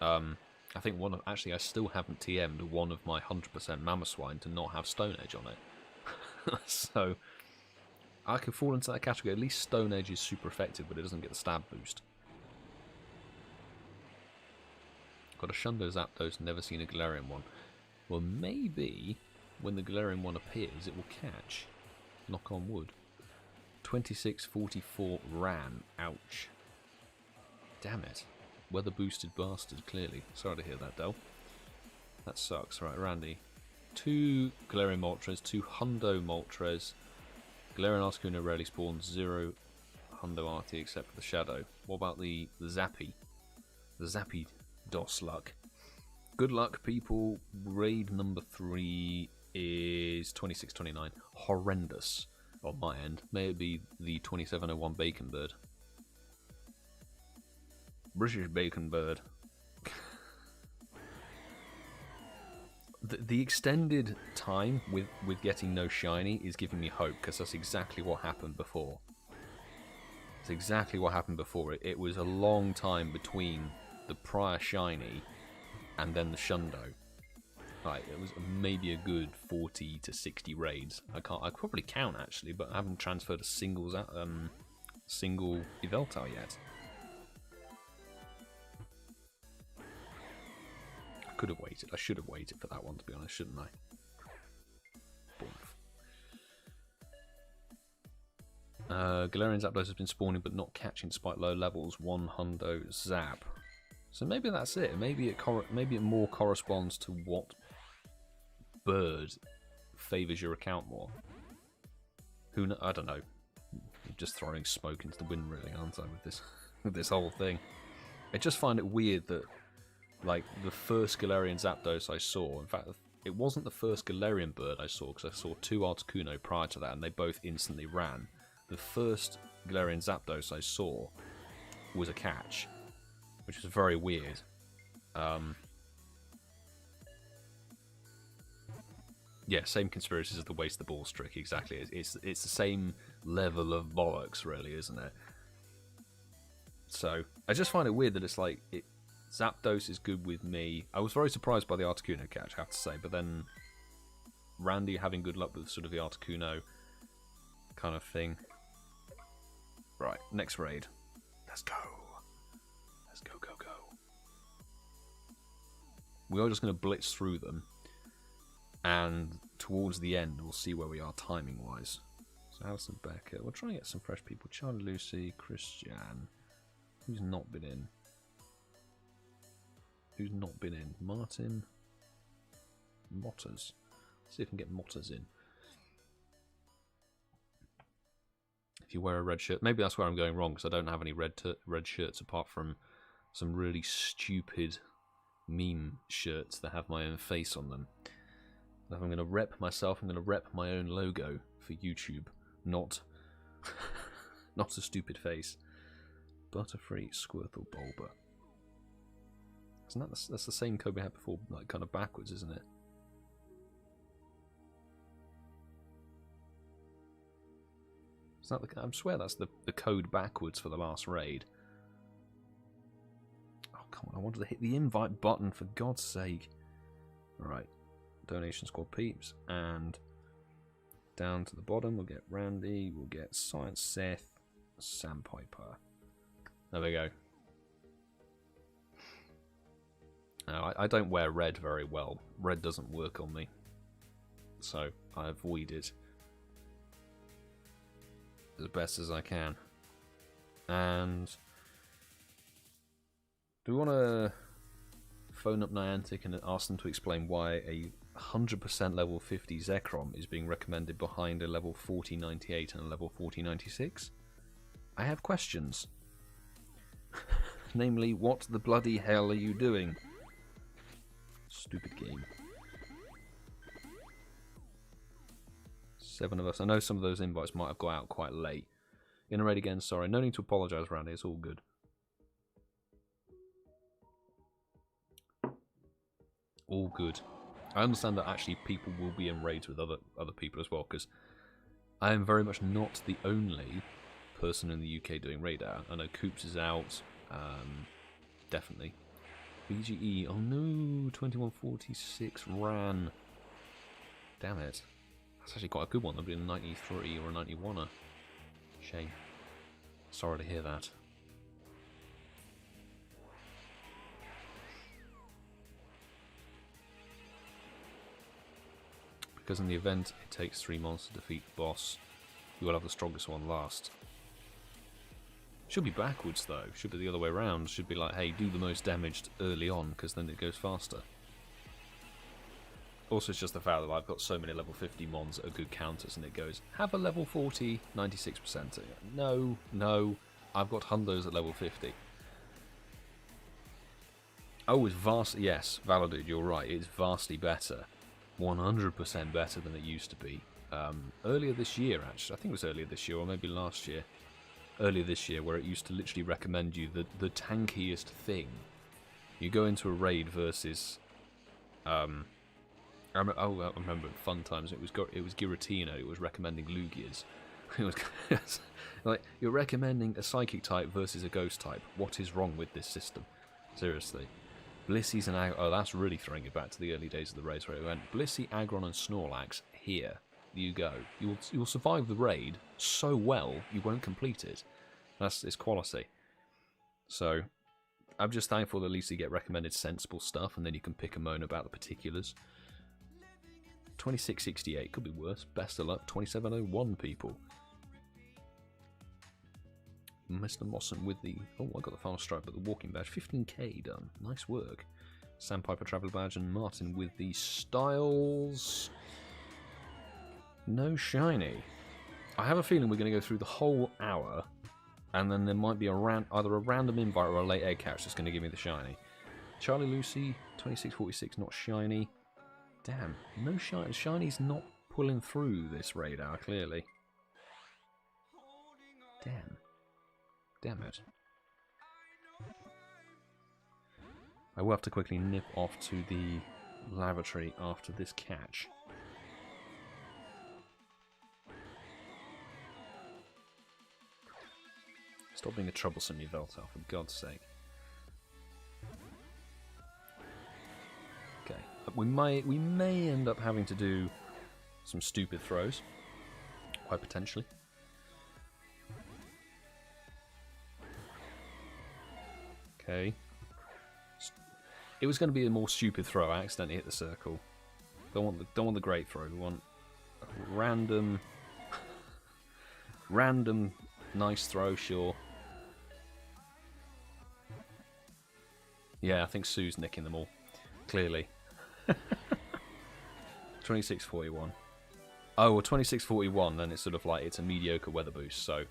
I think actually I still haven't TM'd one of my 100% Mamoswine to not have Stone Edge on it. So I could fall into that category. At least Stone Edge is super effective, but it doesn't get the stab boost. Got a Shundo Zapdos, never seen a Galarian one. Well, maybe when the Galarian one appears, it will catch. Knock on wood. 2644 ran. Ouch. Damn it. Weather boosted bastard, clearly. Sorry to hear that, Dell. That sucks. Right, Randy. 2 Galarian Moltres, 2 Hundo Moltres. Galarian Articuno rarely spawns, 0 Hundo Artie except for the Shadow. What about the Zappy? The Zappy DOS luck. Good luck, people. Raid number 3 is 2629. Horrendous on my end. May it be the 2701 Bacon Bird. British Bacon Bird. The extended time with getting no shiny is giving me hope, because that's exactly what happened before. It's exactly what happened before. It was a long time between the prior shiny and then the Shundo. Like, it was maybe a good 40 to 60 raids. I could probably count actually, but I haven't transferred a single Yveltal yet. I could have waited. I should have waited for that one, to be honest, shouldn't I? Galarian Zapdos has been spawning but not catching despite low levels. 1 Hundo Zap. So maybe that's it. Maybe it more corresponds to what bird favours your account more. I don't know. I'm just throwing smoke into the wind, really, aren't I, with this whole thing? I just find it weird that Like, the first Galarian Zapdos I saw, in fact, it wasn't the first Galarian bird I saw, because I saw 2 Articuno prior to that, and they both instantly ran. The first Galarian Zapdos I saw was a catch, which was very weird. Yeah, same conspiracies as the waste the balls trick, exactly. It's the same level of bollocks, really, isn't it? So, I just find it weird that it's like, Zapdos is good with me. I was very surprised by the Articuno catch, I have to say, but then Randy having good luck with sort of the Articuno kind of thing. Right, next raid. Let's go. Let's go, go, go. We are just going to blitz through them, and towards the end we'll see where we are timing-wise. So Alison Becker, we'll try and get some fresh people. Charlie Lucy, ChrisJahn. Who's not been in? Who's not been in? Martin. Motters. Let's see if we can get Motters in. If you wear a red shirt, maybe that's where I'm going wrong, because I don't have any red shirts apart from some really stupid meme shirts that have my own face on them. If I'm going to rep myself, I'm going to rep my own logo for YouTube, not not a stupid face. Butterfree, Squirtle, Bulba. Isn't that that's the same code we had before, like kind of backwards, isn't it? Is that I swear that's the code backwards for the last raid. Oh come on! I wanted to hit the invite button for God's sake. All right, donation squad peeps, and down to the bottom we'll get Randy, we'll get Science Seth, Sandpiper. There we go. No, I don't wear red very well. Red doesn't work on me, so I avoid it as best as I can. And do we want to phone up Niantic and ask them to explain why a 100% level 50 Zekrom is being recommended behind a level 4098 and a level 4096? I have questions. Namely, what the bloody hell are you doing? Stupid game. 7 of us. I know some of those invites might have got out quite late. In a raid again, sorry. No need to apologise, Randy. It's all good. All good. I understand that actually people will be in raids with other people as well, because I am very much not the only person in the UK doing raid out. I know Coops is out. Definitely. BGE, oh no, 2146 ran. Damn it. That's actually quite a good one. That'd be a 93 or a 91er. Shame. Sorry to hear that. Because in the event it takes 3 months to defeat the boss, you will have the strongest one last. Should be backwards though, should be the other way around. Should be like, hey, do the most damaged early on, because then it goes faster. Also, it's just the fact that I've got so many level 50 mons that are good counters, and it goes, have a level 40, 96%. No, I've got hundos at level 50. Oh, it's vastly, yes, Valadude, you're right, it's vastly better. 100% better than it used to be. Earlier this year, actually, I think it was earlier this year, or maybe last year. Earlier this year, where it used to literally recommend you the tankiest thing. You go into a raid versus, I remember fun times. It was Giratina. It was recommending Lugias. It was like, you're recommending a psychic type versus a ghost type. What is wrong with this system? Seriously. Blissey's and oh, that's really throwing it back to the early days of the raids where it went Blissey, Aggron, and Snorlax. Here you go. You'll survive the raid so well you won't complete it. It's quality. So I'm just thankful that at least you get recommended sensible stuff, and then you can pick a moan about the particulars. 2668 could be worse. Best of luck. 2701 people. Mr. Mawson with the I got the final stripe, but the walking badge. 15k done. Nice work. Sandpiper Traveller badge, and Martin with the styles. No shiny. I have a feeling we're going to go through the whole hour, and then there might be either a random invite or a late egg couch that's going to give me the shiny. Charlie Lucy, 2646, not shiny. Damn, no shiny. Shiny's not pulling through this radar, clearly. Damn. Damn it. I will have to quickly nip off to the lavatory after this catch. Stop being a troublesome Yveltal, for God's sake. Okay, we may end up having to do some stupid throws, quite potentially. Okay. It was going to be a more stupid throw. I accidentally hit the circle. Don't want the great throw. We want a random nice throw, sure. Yeah, I think Sue's nicking them all. Clearly. 2641. Oh, well, 2641. Then it's sort of like it's a mediocre weather boost, so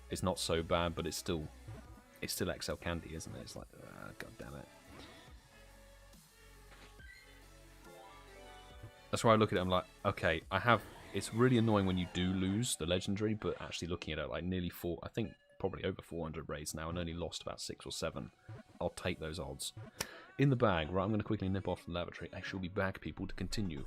it's not so bad, but it's still XL candy, isn't it? It's like, god damn it. That's why I look at it, I'm like, okay, it's really annoying when you do lose the legendary, but actually looking at it, like nearly I think probably over 400 raids now, and only lost about 6 or 7. I'll take those odds. In the bag, right, I'm going to quickly nip off the lavatory. I shall be back, people, to continue.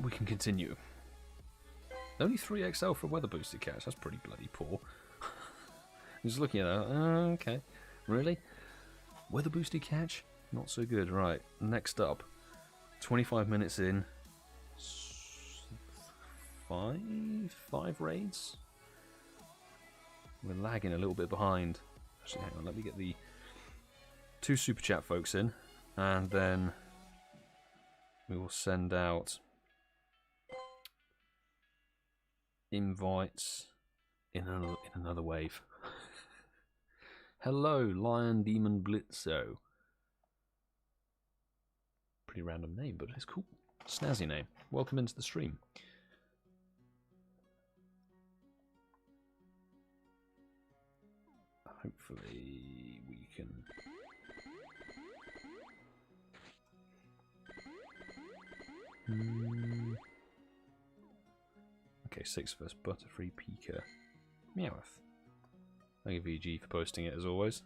We can continue. Only 3XL for a weather boosted catch. That's pretty bloody poor. Just looking at that. Okay. Really? Weather boosted catch? Not so good. Right. Next up. 25 minutes in. 5 raids? We're lagging a little bit behind. Actually, hang on. Let me get the 2 super chat folks in. And then we will send out invites in another wave. Hello, Lion Demon Blitzo. Pretty random name, but it's cool. Snazzy name. Welcome into the stream. Hopefully we can... Okay, 6 first Butterfree Pika. Meowth. Thank you, VG, for posting it as always.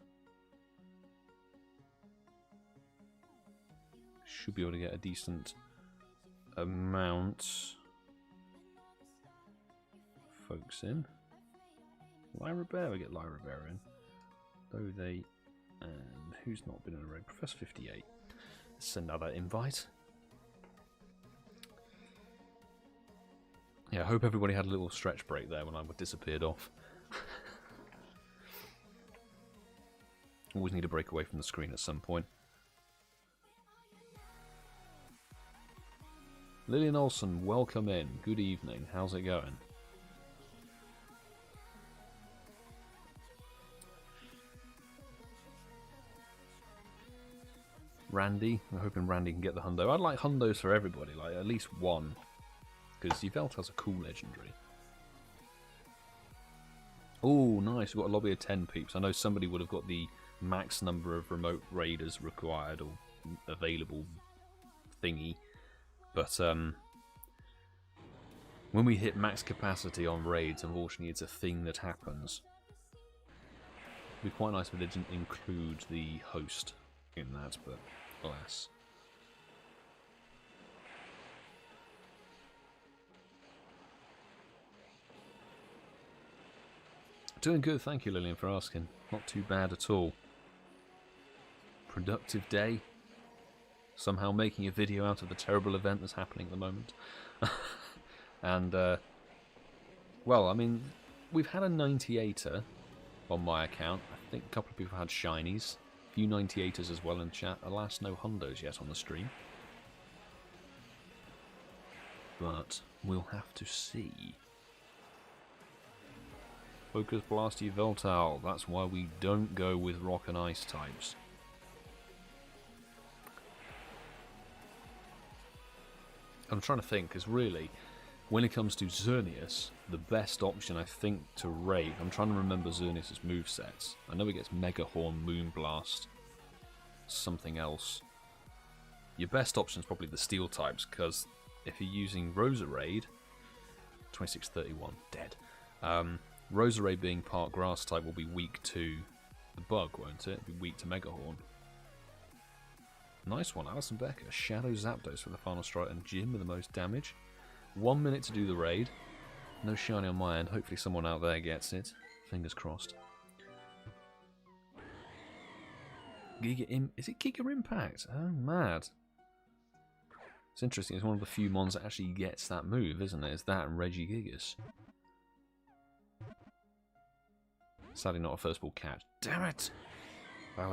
Should be able to get a decent amount of folks in. Lyra Bear, we get Lyra Bear in. Though they, and who's not been in a raid? Professor 58. Let's send out that invite. Yeah, I hope everybody had a little stretch break there when I disappeared off. Always need a break away from the screen at some point. Lillian Olsen, welcome in. Good evening. How's it going? Randy. I'm hoping Randy can get the hundo. I'd like hundos for everybody, like at least one. Because Yveltal's a cool legendary. Oh, nice. We've got a lobby of 10 peeps. I know somebody would have got the max number of remote raiders required or available thingy. But when we hit max capacity on raids, unfortunately it's a thing that happens. It'd be quite nice if it didn't include the host in that, but alas. Doing good, thank you Lillian for asking. Not too bad at all. Productive day. Somehow making a video out of the terrible event that's happening at the moment. And, well, I mean, we've had a 98er on my account. I think a couple of people had shinies. A few 98ers as well in chat. Alas, no hundos yet on the stream. But we'll have to see. Focus Blast Yveltal. That's why we don't go with Rock and Ice types. I'm trying to think, because really, when it comes to Xerneas, the best option I think to raid, I'm trying to remember Xerneas' movesets. I know he gets Mega Horn, Moonblast, something else. Your best option is probably the Steel types, because if you're using Roserade, 2631, dead. Roserade being part Grass type will be weak to the bug, won't it? It'll be weak to Mega Horn. Nice one, Alison Becker. Shadow Zapdos for the final strike and Jim with the most damage. 1 minute to do the raid. No shiny on my end. Hopefully someone out there gets it. Fingers crossed. Is it Giga Impact? Oh, mad. It's interesting. It's one of the few mons that actually gets that move, isn't it? It's that and Regigigas. Sadly not a first ball catch. Damn it!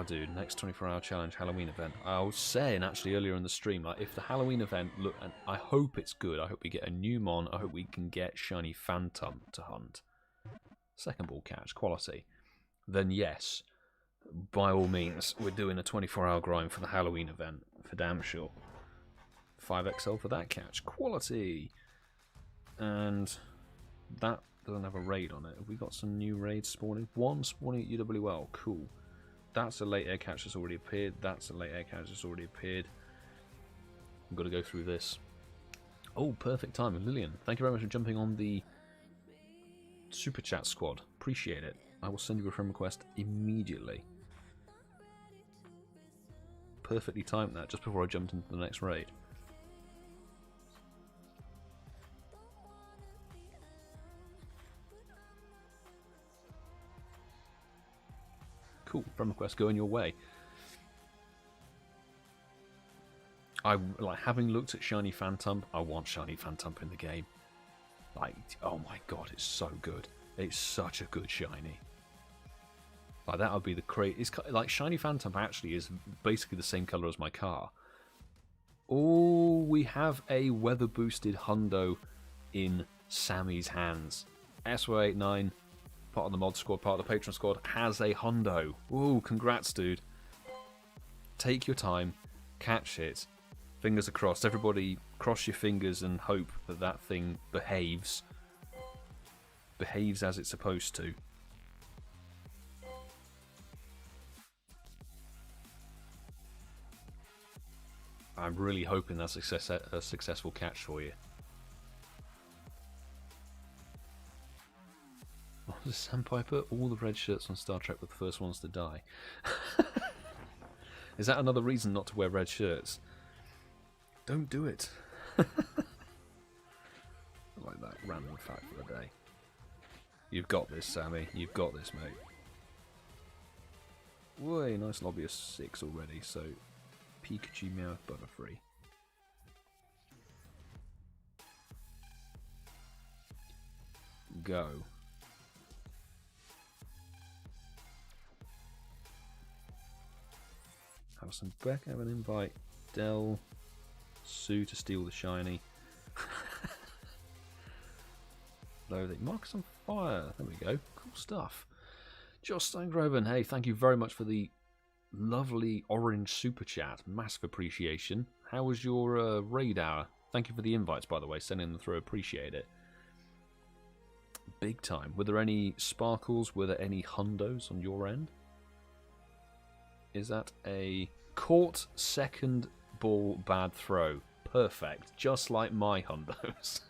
Dude, next 24-hour challenge Halloween event. I was saying actually earlier in the stream, like if the Halloween event look, and I hope it's good. I hope we get a new mon. I hope we can get Shiny Phantom to hunt. Second ball catch, quality. Then yes, by all means, we're doing a 24-hour grind for the Halloween event for damn sure. 5XL for that catch, quality. And that doesn't have a raid on it. Have we got some new raids spawning? One spawning at UWL, cool. That's a late air catch that's already appeared. That's a late air catch that's already appeared. I've got to go through this. Oh, perfect timing. Lillian, thank you very much for jumping on the Super Chat squad. Appreciate it. I will send you a friend request immediately. Perfectly timed that just before I jumped into the next raid. Cool, friend request going your way. I like having looked at Shiny Phantom. I want Shiny Phantom in the game. Like, oh my god, it's so good. It's such a good shiny. Like that would be the it's like Shiny Phantom actually is basically the same color as my car. Oh, we have a weather boosted hundo in Sammy's hands. SY89. Part of the mod squad, part of the patron squad, has a hundo. Ooh, congrats, dude. Take your time, catch it. Fingers are crossed. Everybody cross your fingers and hope that that thing behaves. Behaves as it's supposed to. I'm really hoping that's a successful catch for you. The Sandpiper, all the red shirts on Star Trek were the first ones to die. Is that another reason not to wear red shirts? Don't do it. I like that random fact for the day. You've got this, Sammy. You've got this, mate. Way nice lobby of 6 already, so Pikachu Meowth Butterfree. Go. Alison Beck, have an invite. Dell, Sue to steal the shiny. Loading. Marcus on fire. There we go. Cool stuff. Josh Stonegroven, hey, thank you very much for the lovely orange super chat. Massive appreciation. How was your raid hour? Thank you for the invites, by the way. Sending them through. Appreciate it. Big time. Were there any sparkles? Were there any hundos on your end? Is that a caught second ball bad throw? Perfect. Just like my hundos.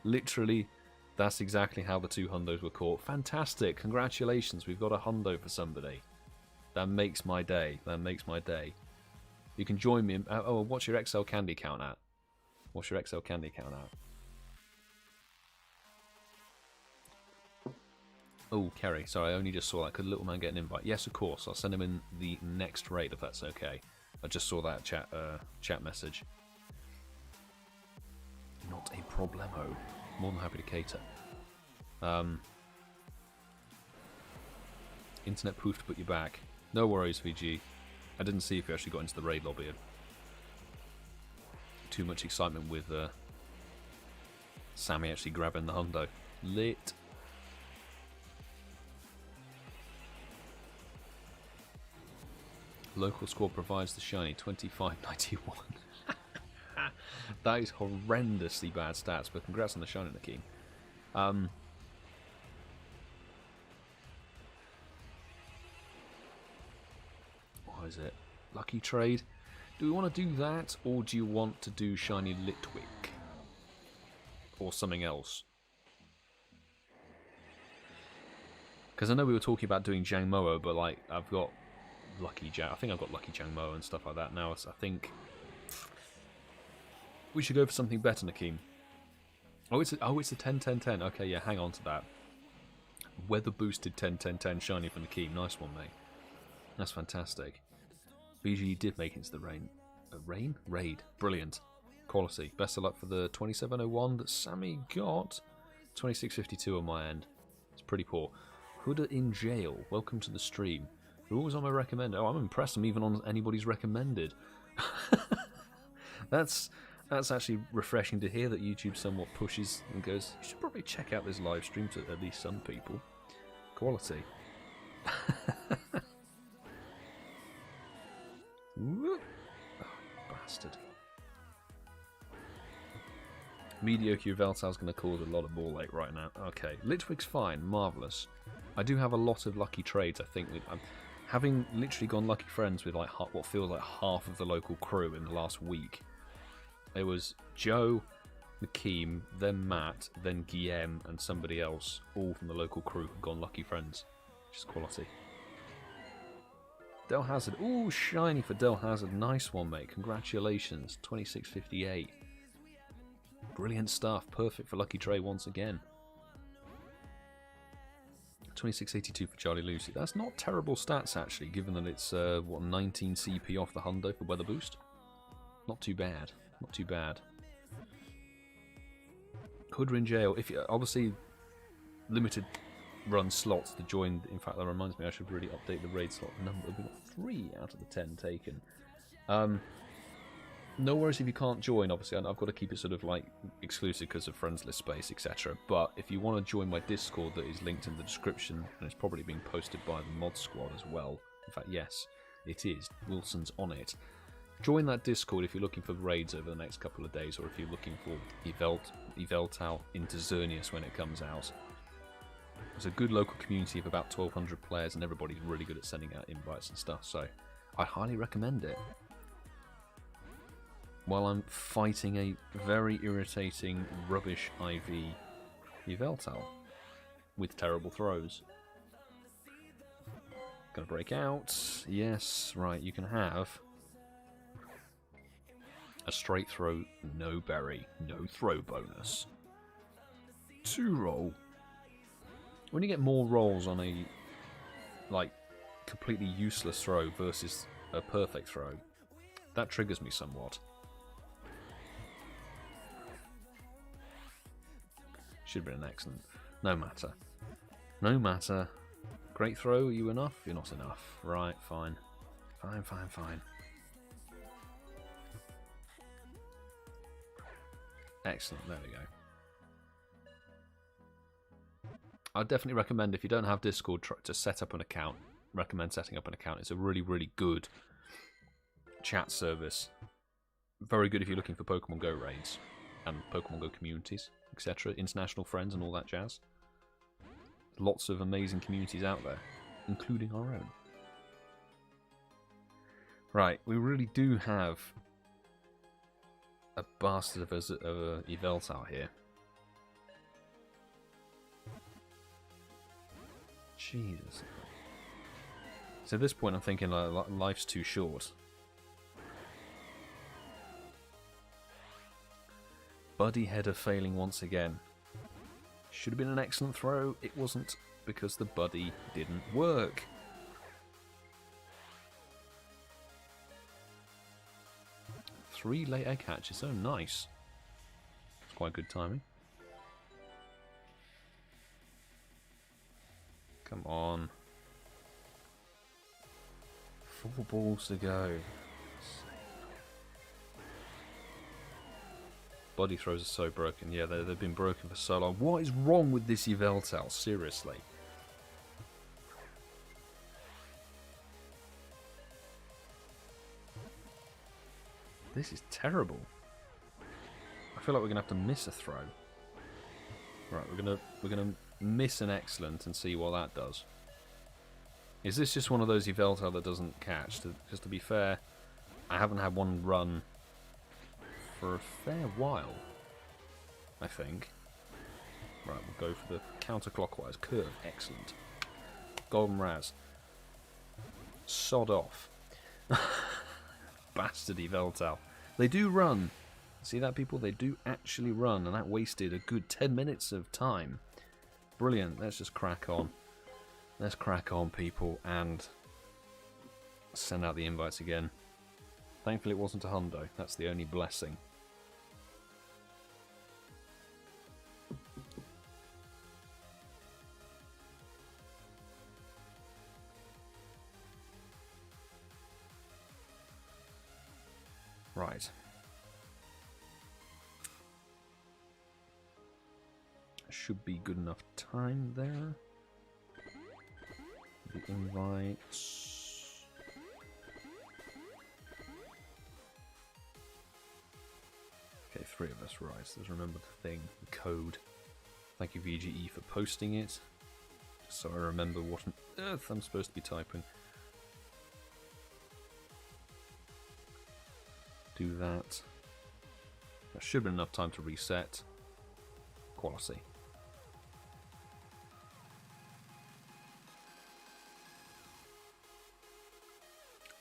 Literally, that's exactly how the 2 hundos were caught. Fantastic. Congratulations. We've got a hundo for somebody. That makes my day. That makes my day. You can join me. Oh, what's your XL candy count at? What's your XL candy count at? Oh, Kerry. Sorry, I only just saw that. Could Little Man get an invite? Yes, of course. I'll send him in the next raid if that's okay. I just saw that chat message. Not a problemo. More than happy to cater. Internet proof to put you back. No worries, VG. I didn't see if you actually got into the raid lobby. Too much excitement with Sammy actually grabbing the hundo. Lit. Local squad provides the shiny 25.91. That is horrendously bad stats, but congrats on the shiny, Nakeem. What is it? Lucky trade? Do we want to do that, or do you want to do shiny Litwick? Or something else? Because I know we were talking about doing Jangmo-o, but like, I've got Lucky Jang. I think I've got Lucky Jangmo and stuff like that now. So I think we should go for something better, Nakeem. Oh, it's a 10-10-10. Okay, yeah, hang on to that. Weather boosted 10-10-10 shiny for Nakeem. Nice one, mate. That's fantastic. BG did make it into the raid. Brilliant. Quality. Best of luck for the 2701 that Sammy got. 2652 on my end. It's pretty poor. Huda in jail. Welcome to the stream. You're always on my recommended. Oh, I'm impressed. I'm even on anybody's recommended. That's actually refreshing to hear that YouTube somewhat pushes and goes, you should probably check out this live stream to at least some people. Quality. Oh, bastard. Mediocre Yveltal's going to cause a lot of ball late right now. Okay, Litwick's fine, marvellous. I do have a lot of lucky trades, I think. I'm having literally gone lucky friends with like what feels like half of the local crew in the last week. It was Joe, Nakeem, then Matt, then Guillem, and somebody else, all from the local crew have gone lucky friends. Which is quality. DellHazard. Ooh, shiny for DellHazard. Nice one, mate. Congratulations. 2658. Brilliant stuff. Perfect for Lucky Trey once again. 2682 for Charlie Lucy. That's not terrible stats, actually, given that it's, what, 19 CP off the hundo for Weather Boost. Not too bad. Not too bad. Hoodra in jail. If you, obviously, limited run slots to join. In fact, that reminds me, I should really update the raid slot number. We've got 3 out of the 10 taken. No worries if you can't join, obviously. I've got to keep it sort of like exclusive because of friends list space, etc. But if you want to join my Discord that is linked in the description, and it's probably being posted by the mod squad as well. In fact, yes, it is. Wilson's on it. Join that Discord if you're looking for raids over the next couple of days, or if you're looking for Yveltal into Xerneas when it comes out. There's a good local community of about 1,200 players, and everybody's really good at sending out invites and stuff, so I highly recommend it. While I'm fighting a very irritating, rubbish IV Yveltal with terrible throws. Gonna break out. Yes, right, you can have a straight throw, no berry, no throw bonus. 2 roll. When you get more rolls on a, like, completely useless throw versus a perfect throw, that triggers me somewhat. Should have been an accident. No matter. No matter. Great throw, are you enough? You're not enough. Right, fine. Fine, fine, fine. Excellent, there we go. I'd definitely recommend, if you don't have Discord, to set up an account. recommend setting up an account. It's a really, really good chat service. Very good if you're looking for Pokemon Go raids and Pokemon Go communities, etc. International friends and all that jazz. Lots of amazing communities out there, including our own. Right, we really do have a bastard of a Yveltal here. Jesus. So at this point I'm thinking like, life's too short. Buddy header failing once again. Should have been an excellent throw. It wasn't because the buddy didn't work. Three late egg hatches. Oh, nice. It's quite good timing. Come on. 4 balls to go. Body throws are so broken. Yeah, they've been broken for so long. What is wrong with this Yveltal? Seriously. This is terrible. I feel like we're gonna have to miss a throw. Right, we're gonna miss an excellent and see what that does. Is this just one of those Yveltal that doesn't catch? Because to be fair, I haven't had one run for a fair while, I think. Right, we'll go for the counterclockwise curve. Excellent. Golden Raz. Sod off. Bastard Yveltal. They do run. See that, people? They do actually run, and that wasted a good 10 minutes of time. Brilliant. Let's just crack on. Let's crack on, people, and send out the invites again. Thankfully it wasn't a hundo. That's the only blessing. Right. Should be good enough time there. The invites. Okay, 3 of us, right. Let's remember the thing, the code. Thank you, VGE, for posting it. Just so I remember what on earth I'm supposed to be typing. Do that. That should have been enough time to reset. Quality.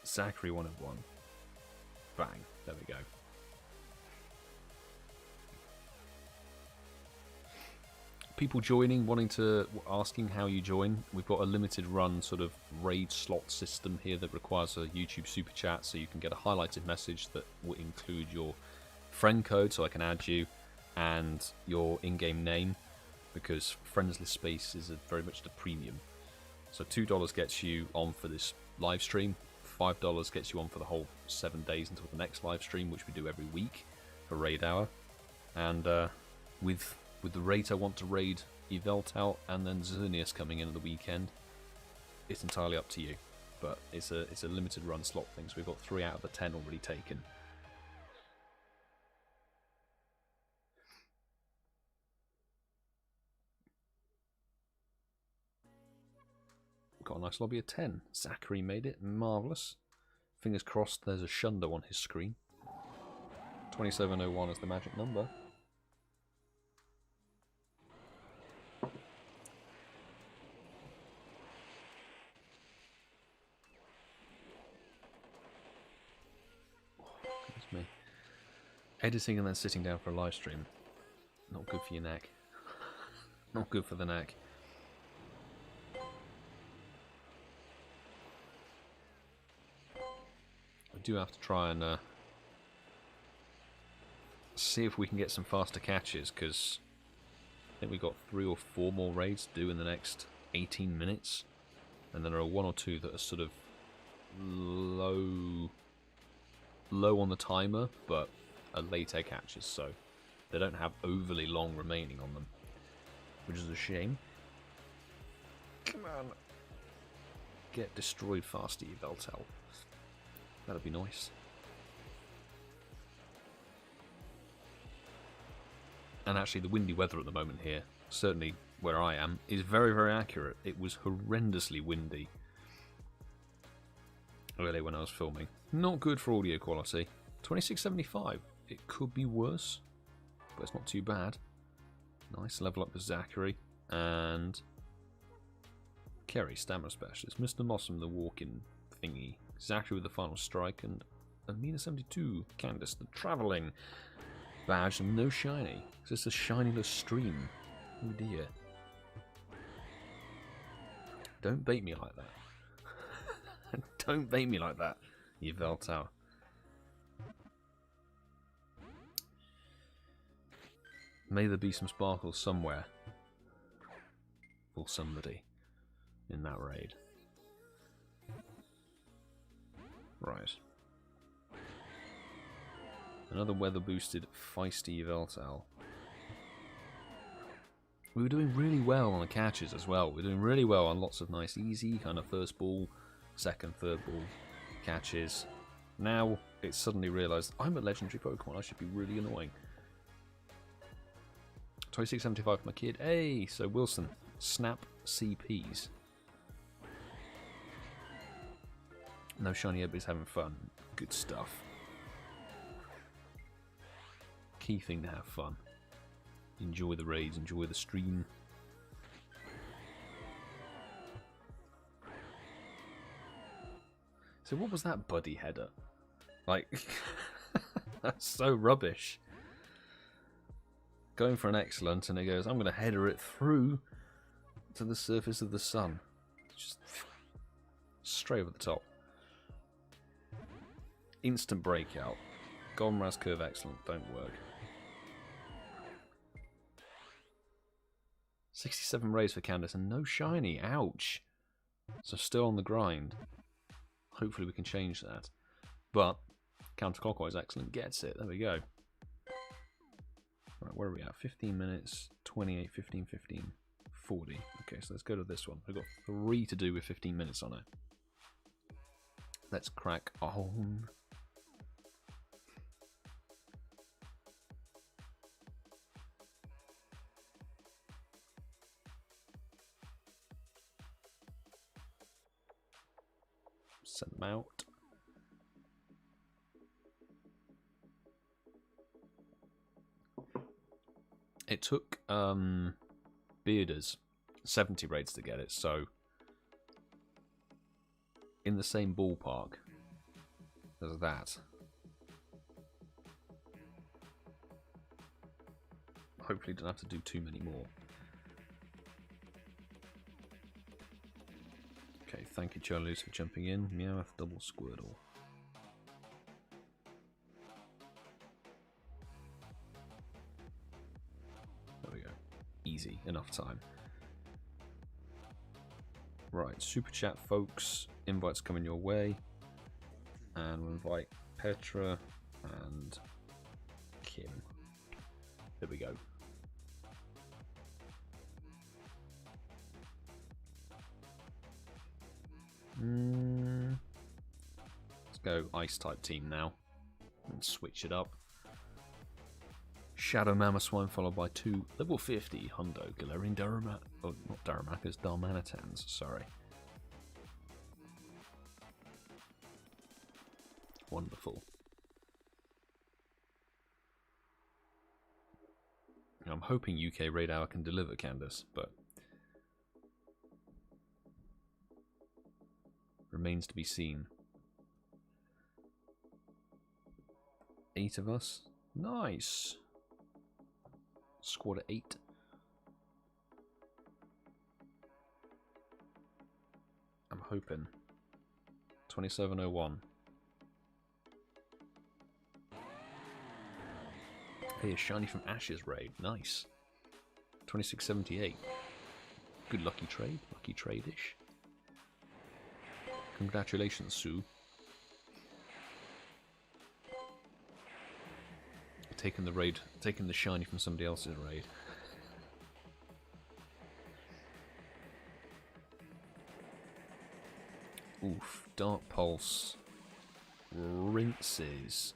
Zachary 1 of 1. Bang. There we go. People joining, asking how you join. We've got a limited run sort of raid slot system here that requires a YouTube super chat, so you can get a highlighted message that will include your friend code, so I can add you, and your in-game name, because friends list space is very much the premium. So $2 gets you on for this live stream. $5 gets you on for the whole 7 days until the next live stream, which we do every week for raid hour. And with the rate I want to raid Yveltal and then Xerneas coming in at the weekend, it's entirely up to you. But it's a limited run slot thing, so we've got 3 out of the 10 already taken. Got a nice lobby of 10. Zachary made it. Marvellous. Fingers crossed there's a Shundo on his screen. 2701 is the magic number. Goodness me. Editing and then sitting down for a live stream. Not good for your neck. Not good for the neck. I do have to try and see if we can get some faster catches, because I think we've got 3 or 4 more raids to do in the next 18 minutes, and then there are 1 or 2 that are sort of low on the timer, but are late egg hatches, so they don't have overly long remaining on them, which is a shame. Come on. get destroyed faster, Yveltal. That'd be nice. And actually, the windy weather at the moment here, certainly where I am, is very, very accurate. It was horrendously windy earlier when I was filming. Not good for audio quality. 2675. It could be worse, but it's not too bad. Nice level up with Zachary and Kerry, Stamina Specialist. Mr. Mossum, the walking thingy. Zachary with the final strike, and Amina72, Candace, the travelling badge, and no shiny. Is this a shinyless stream? Oh dear. Don't bait me like that. Don't bait me like that, Yveltal. May there be some sparkles somewhere for somebody in that raid. Right. Another weather boosted feisty Yveltal. We were doing really well on the catches as well. We're doing really well on lots of nice easy kind of first ball, second, third ball catches. Now it's suddenly realised I'm a legendary Pokemon, I should be really annoying. 2675 for my kid. Hey, so Wilson, snap CPs. No shiny, everybody's having fun. Good stuff. Key thing to have fun. Enjoy the raids, enjoy the stream. So what was that buddy header? Like, that's so rubbish. Going for an excellent, and it goes, I'm going to header it through to the surface of the sun. Just straight over the top. Instant breakout. Golden Raz curve excellent, don't work. 67 rays for Candace and no shiny, ouch. So still on the grind. Hopefully we can change that. But counterclockwise excellent gets it, there we go. Right, where are we at? 15 minutes, 28, 15, 15, 40. Okay, so let's go to this one. I've got 3 to do with 15 minutes on it. Let's crack on. Send them out. It took Bearders 70 raids to get it, so in the same ballpark as that. Hopefully don't have to do too many more. Okay, thank you Charlies for jumping in. Meowth double Squirtle. There we go. Easy, enough time. Right, super chat folks. Invites coming your way. And we'll invite Petra and Kim. There we go. Let's go ice type team now and switch it up. Shadow Mammoth Swine followed by 2 level 50 Hundo Galarian Darumaka. Oh, not Darumaka's, Darmanitans, sorry. Wonderful. I'm hoping UK Raid Hour can deliver, Candace, but remains to be seen. 8 of us. Nice. Squad of 8. I'm hoping. 2701. Hey, a shiny from Ash's raid. Nice. 2678. Good lucky trade. Lucky trade-ish. Congratulations, Sue. Taking the raid, taking the shiny from somebody else's raid. Oof, Dark Pulse rinses.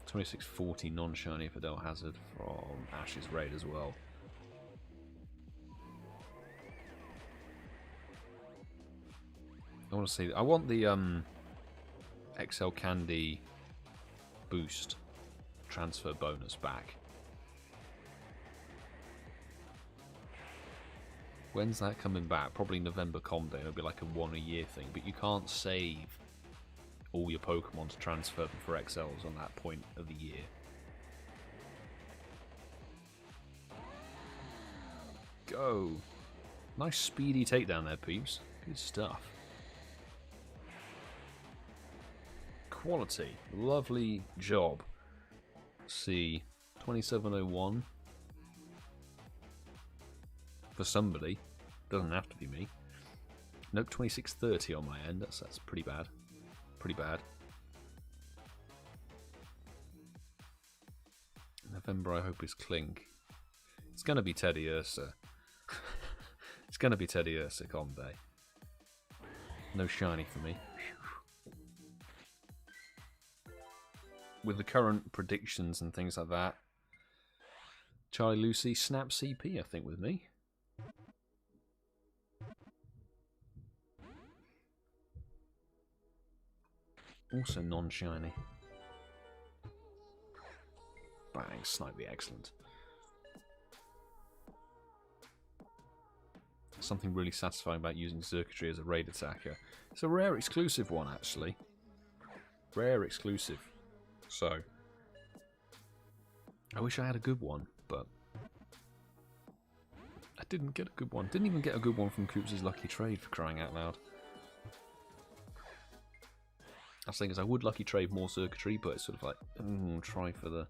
2640 non-shiny for DellHazard from Ash's raid as well. I want to see. I want the XL Candy boost transfer bonus back. When's that coming back? Probably November Com Day. It'll be like a 1 a year thing, but you can't save all your Pokemon to transfer them for XLs on that point of the year. Go! Nice speedy takedown there, peeps. Good stuff. Quality. Lovely job. Let's see. 2701. For somebody. Doesn't have to be me. Nope, 2630 on my end. That's pretty bad. Pretty bad. November, I hope, is Clink. It's going to be Teddy Ursa. It's going to be Teddy Ursa Com Day. No shiny for me. With the current predictions and things like that, Charlie Lucy, Snap CP, I think, with me. Also non-shiny. Bang, slightly excellent. Something really satisfying about using circuitry as a raid attacker. It's a rare exclusive one, actually. Rare exclusive. So, I wish I had a good one, but I didn't get a good one. Didn't even get a good one from Coops' Lucky Trade, for crying out loud. I was thinking I would lucky trade more circuitry, but it's sort of like, try for the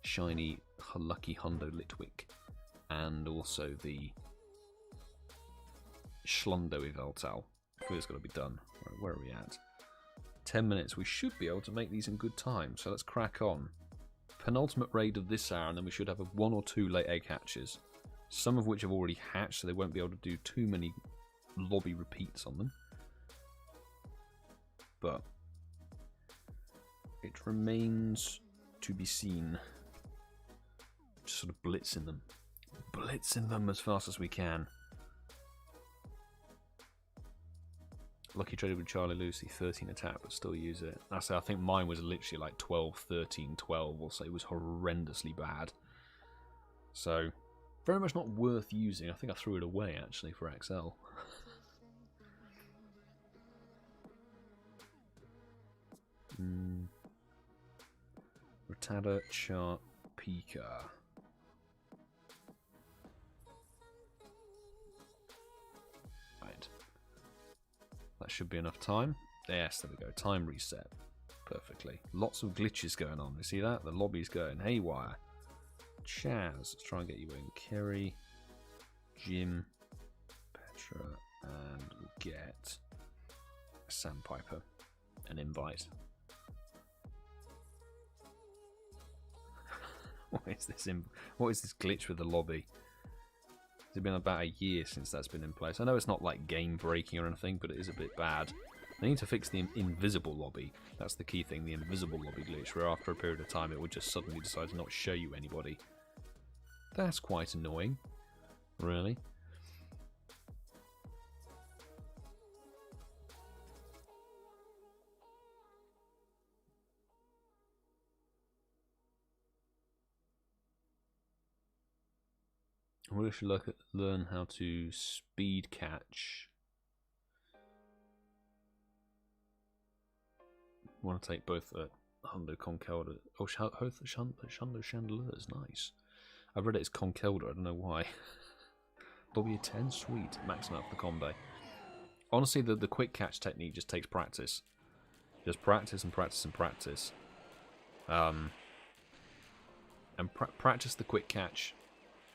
shiny Lucky Hundo Litwick and also the Shundo Yveltal. I feel it's got to be done. Right, where are we at? 10 minutes. We should be able to make these in good time, so let's crack on. Penultimate raid of this hour, and then we should have 1 or 2 late egg hatches. Some of which have already hatched, so they won't be able to do too many lobby repeats on them. But it remains to be seen. Just sort of blitzing them. Blitzing them as fast as we can. Lucky traded with Charlie Lucy, 13 attack, but still use it. I think mine was literally like 12, 13, 12, or so. It was horrendously bad. So, very much not worth using. I think I threw it away, actually, for XL. Rattata, Chart, Pika. Right. That should be enough time. Yes, there we go. Time reset. Perfectly. Lots of glitches going on. You see that? The lobby's going haywire. Chaz. Let's try and get you in. Kerry, Jim, Petra, and we'll get a Sandpiper. An invite. What is this glitch with the lobby? It's been about a year since that's been in place. I know it's not like game breaking or anything, but it is a bit bad. They need to fix the invisible lobby. That's the key thing, the invisible lobby glitch, where after a period of time it would just suddenly decide to not show you anybody. That's quite annoying. Really. I really should learn how to speed catch. I want to take both Hundo Conkeldra. Oh, Shundo Chandelier is nice. I've read it as Conkeldra, I don't know why. W10, sweet. Maxing out for the combo. Honestly, the quick catch technique just takes practice. Just practice and practice and practice. And practice the quick catch.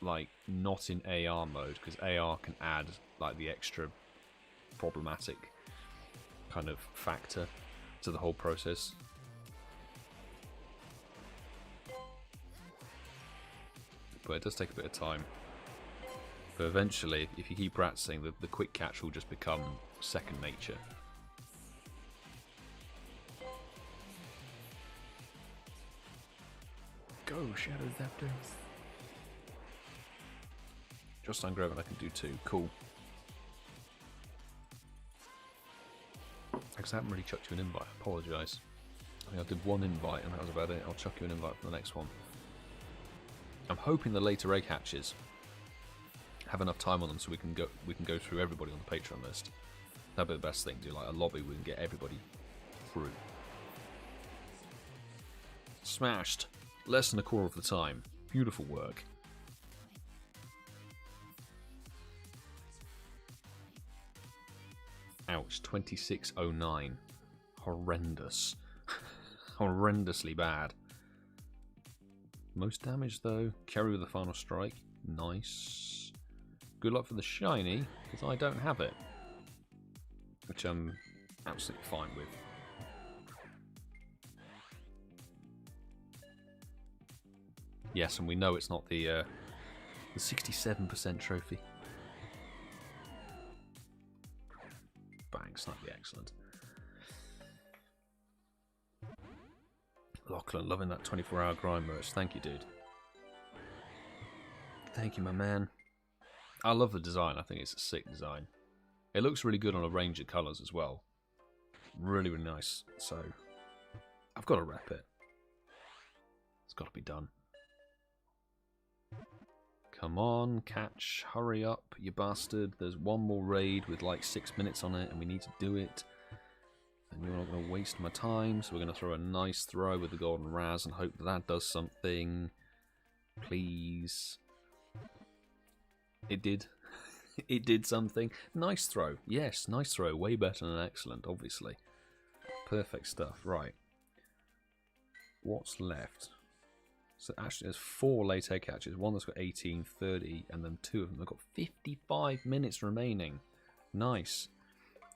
Like, not in AR mode, because AR can add like the extra problematic kind of factor to the whole process. But it does take a bit of time. But eventually, if you keep practicing, the quick catch will just become second nature. Go, Shadow Zapdos. Just ungrabbing, I can do 2. Cool. Because I haven't really chucked you an invite, I apologise. I think I did 1 invite and that was about it. I'll chuck you an invite for the next one. I'm hoping the later egg hatches have enough time on them so we can go through everybody on the Patreon list. That'd be the best thing, do like a lobby we can get everybody through. Smashed. Less than a quarter of the time. Beautiful work. Ouch, 2609. Horrendous. Horrendously bad. Most damage though. Carry with the final strike. Nice. Good luck for the shiny, because I don't have it. Which I'm absolutely fine with. Yes, and we know it's not the 67% trophy. Bang, slightly excellent. Lachlan, loving that 24-hour grind merch. Thank you, dude. Thank you, my man. I love the design. I think it's a sick design. It looks really good on a range of colours as well. Really, really nice. So, I've got to rep it. It's got to be done. Come on, catch. Hurry up, you bastard. There's one more raid with like 6 minutes on it and we need to do it. And you're not going to waste my time, so we're going to throw a nice throw with the golden Raz and hope that that does something. Please. It did. It did something. Nice throw. Yes, nice throw. Way better than excellent, obviously. Perfect stuff. Right. What's left? So actually there's 4 late egg catches. One that's got 18, 30, and then 2 of them have got 55 minutes remaining. Nice.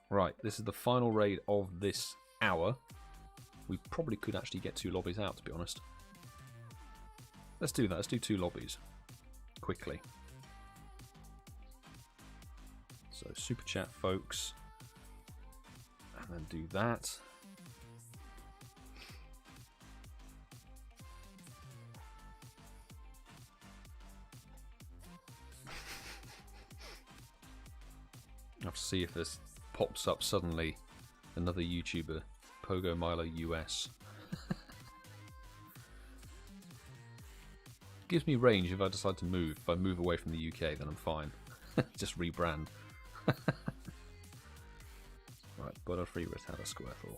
Right, this is the final raid of this hour. We probably could actually get 2 lobbies out, to be honest. Let's do that. Let's do 2 lobbies. Quickly. So, super chat, folks. And then do that. I have to see if this pops up suddenly. Another YouTuber, Pogo Milo US. Gives me range if I decide to move. If I move away from the UK, then I'm fine. Just rebrand. Right, Butterfree Rattata Squirtle.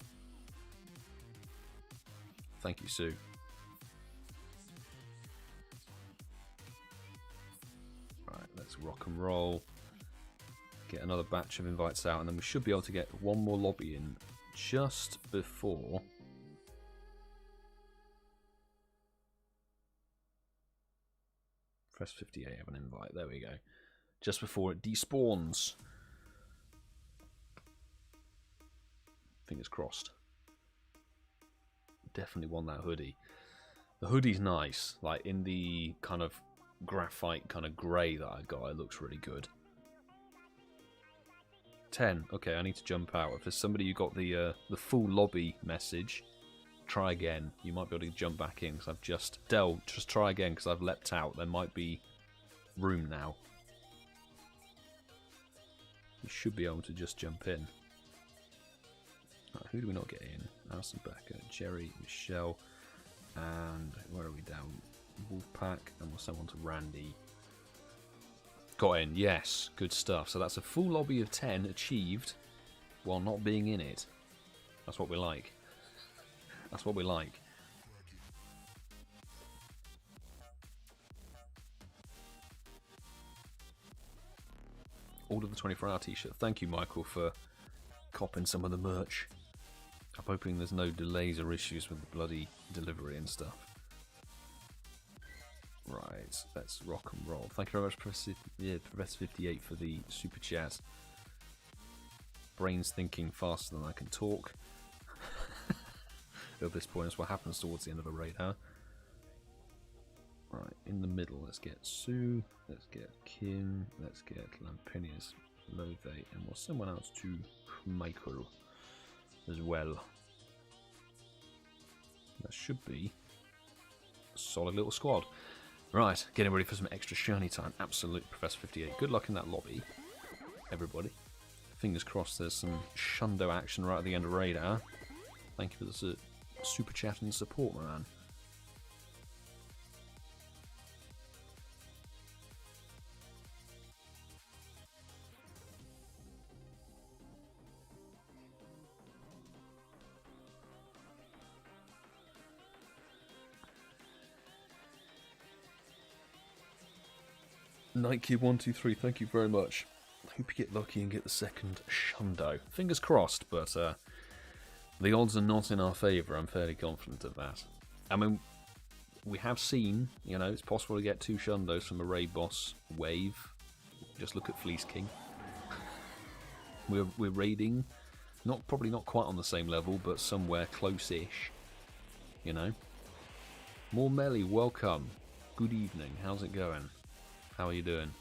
Thank you, Sue. Right, let's rock and roll. Get another batch of invites out, and then we should be able to get one more lobby in just before press 58 have an invite. There we go. Just before it despawns. Fingers crossed. Definitely want that hoodie. The hoodie's nice, like in the kind of graphite kind of grey that I got. It looks really good. 10. Okay, I need to jump out. If there's somebody who got the full lobby message, try again. You might be able to jump back in because I've just... Dell, just try again because I've leapt out. There might be room now. You should be able to just jump in. Right, who do we not get in? Alison Becker, Jerry, Michelle, and where are we down? Wolfpack, and we'll send one to Randy. Got in, yes, good stuff. So that's a full lobby of 10 achieved while not being in it. That's what we like. That's what we like. Order the 24-hour t-shirt. Thank you, Michael, for copping some of the merch. I'm hoping there's no delays or issues with the bloody delivery and stuff. Right, let's rock and roll. Thank you very much, Professor58, for the super chat. Brain's thinking faster than I can talk. At this point, that's what happens towards the end of a raid, huh? Right, in the middle, let's get Sue, let's get Kim, let's get Lampinius, Love, and we'll someone else to Michael as well. That should be a solid little squad. Right, getting ready for some extra shiny time. Absolute Professor 58. Good luck in that lobby, everybody. Fingers crossed there's some Shundo action right at the end of raid hour. Thank you for the super chat and support, my man. Nightcube123, thank you very much. I hope you get lucky and get the second Shundo. Fingers crossed, but the odds are not in our favour. I'm fairly confident of that. I mean, we have seen, you know, it's possible to get 2 Shundos from a raid boss wave. Just look at Fleece King. We're raiding, probably not quite on the same level, but somewhere close-ish. You know. More Melly, welcome. Good evening. How's it going? How are you doing?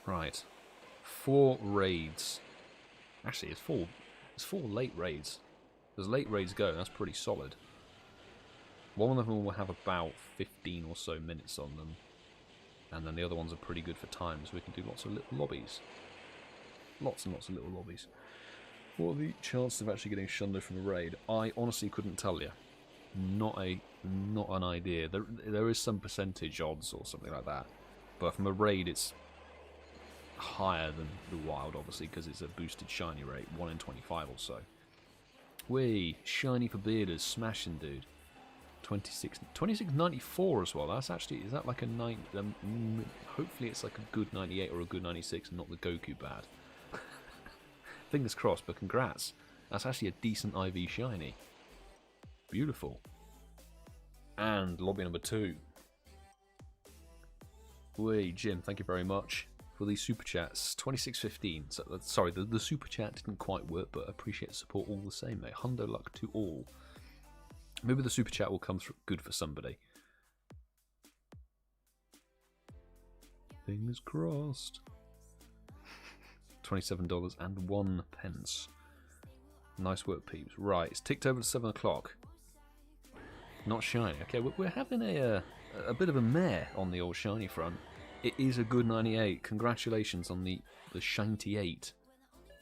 Right. 4 raids. Actually, it's 4 late raids. As late raids go, that's pretty solid. One of them will have about 15 or so minutes on them. And then the other ones are pretty good for time, so we can do lots of little lobbies. Lots and lots of little lobbies. What are the chances of actually getting Shundo from a raid? I honestly couldn't tell you. Not an idea. There is some percentage odds or something like that, but from a raid it's higher than the wild, obviously, because it's a boosted shiny rate, 1 in 25 or so. Whee, shiny for bearders, smashing, dude. 2694 as well. That's actually, is that like a 9? Hopefully it's like a good 98 or a good 96 and not the Goku bad. Fingers crossed, but congrats. That's actually a decent IV shiny. Beautiful. And lobby number 2. Wait, Jim, thank you very much for these super chats. 2615. So, sorry, the super chat didn't quite work, but I appreciate the support all the same, mate. Hundo luck to all. Maybe the super chat will come through good for somebody. Fingers crossed. $27.01. Nice work, peeps. Right, it's ticked over to 7 o'clock. Not shiny. Okay, we're having a bit of a mare on the old shiny front. It is a good 98. Congratulations on the Shiny 8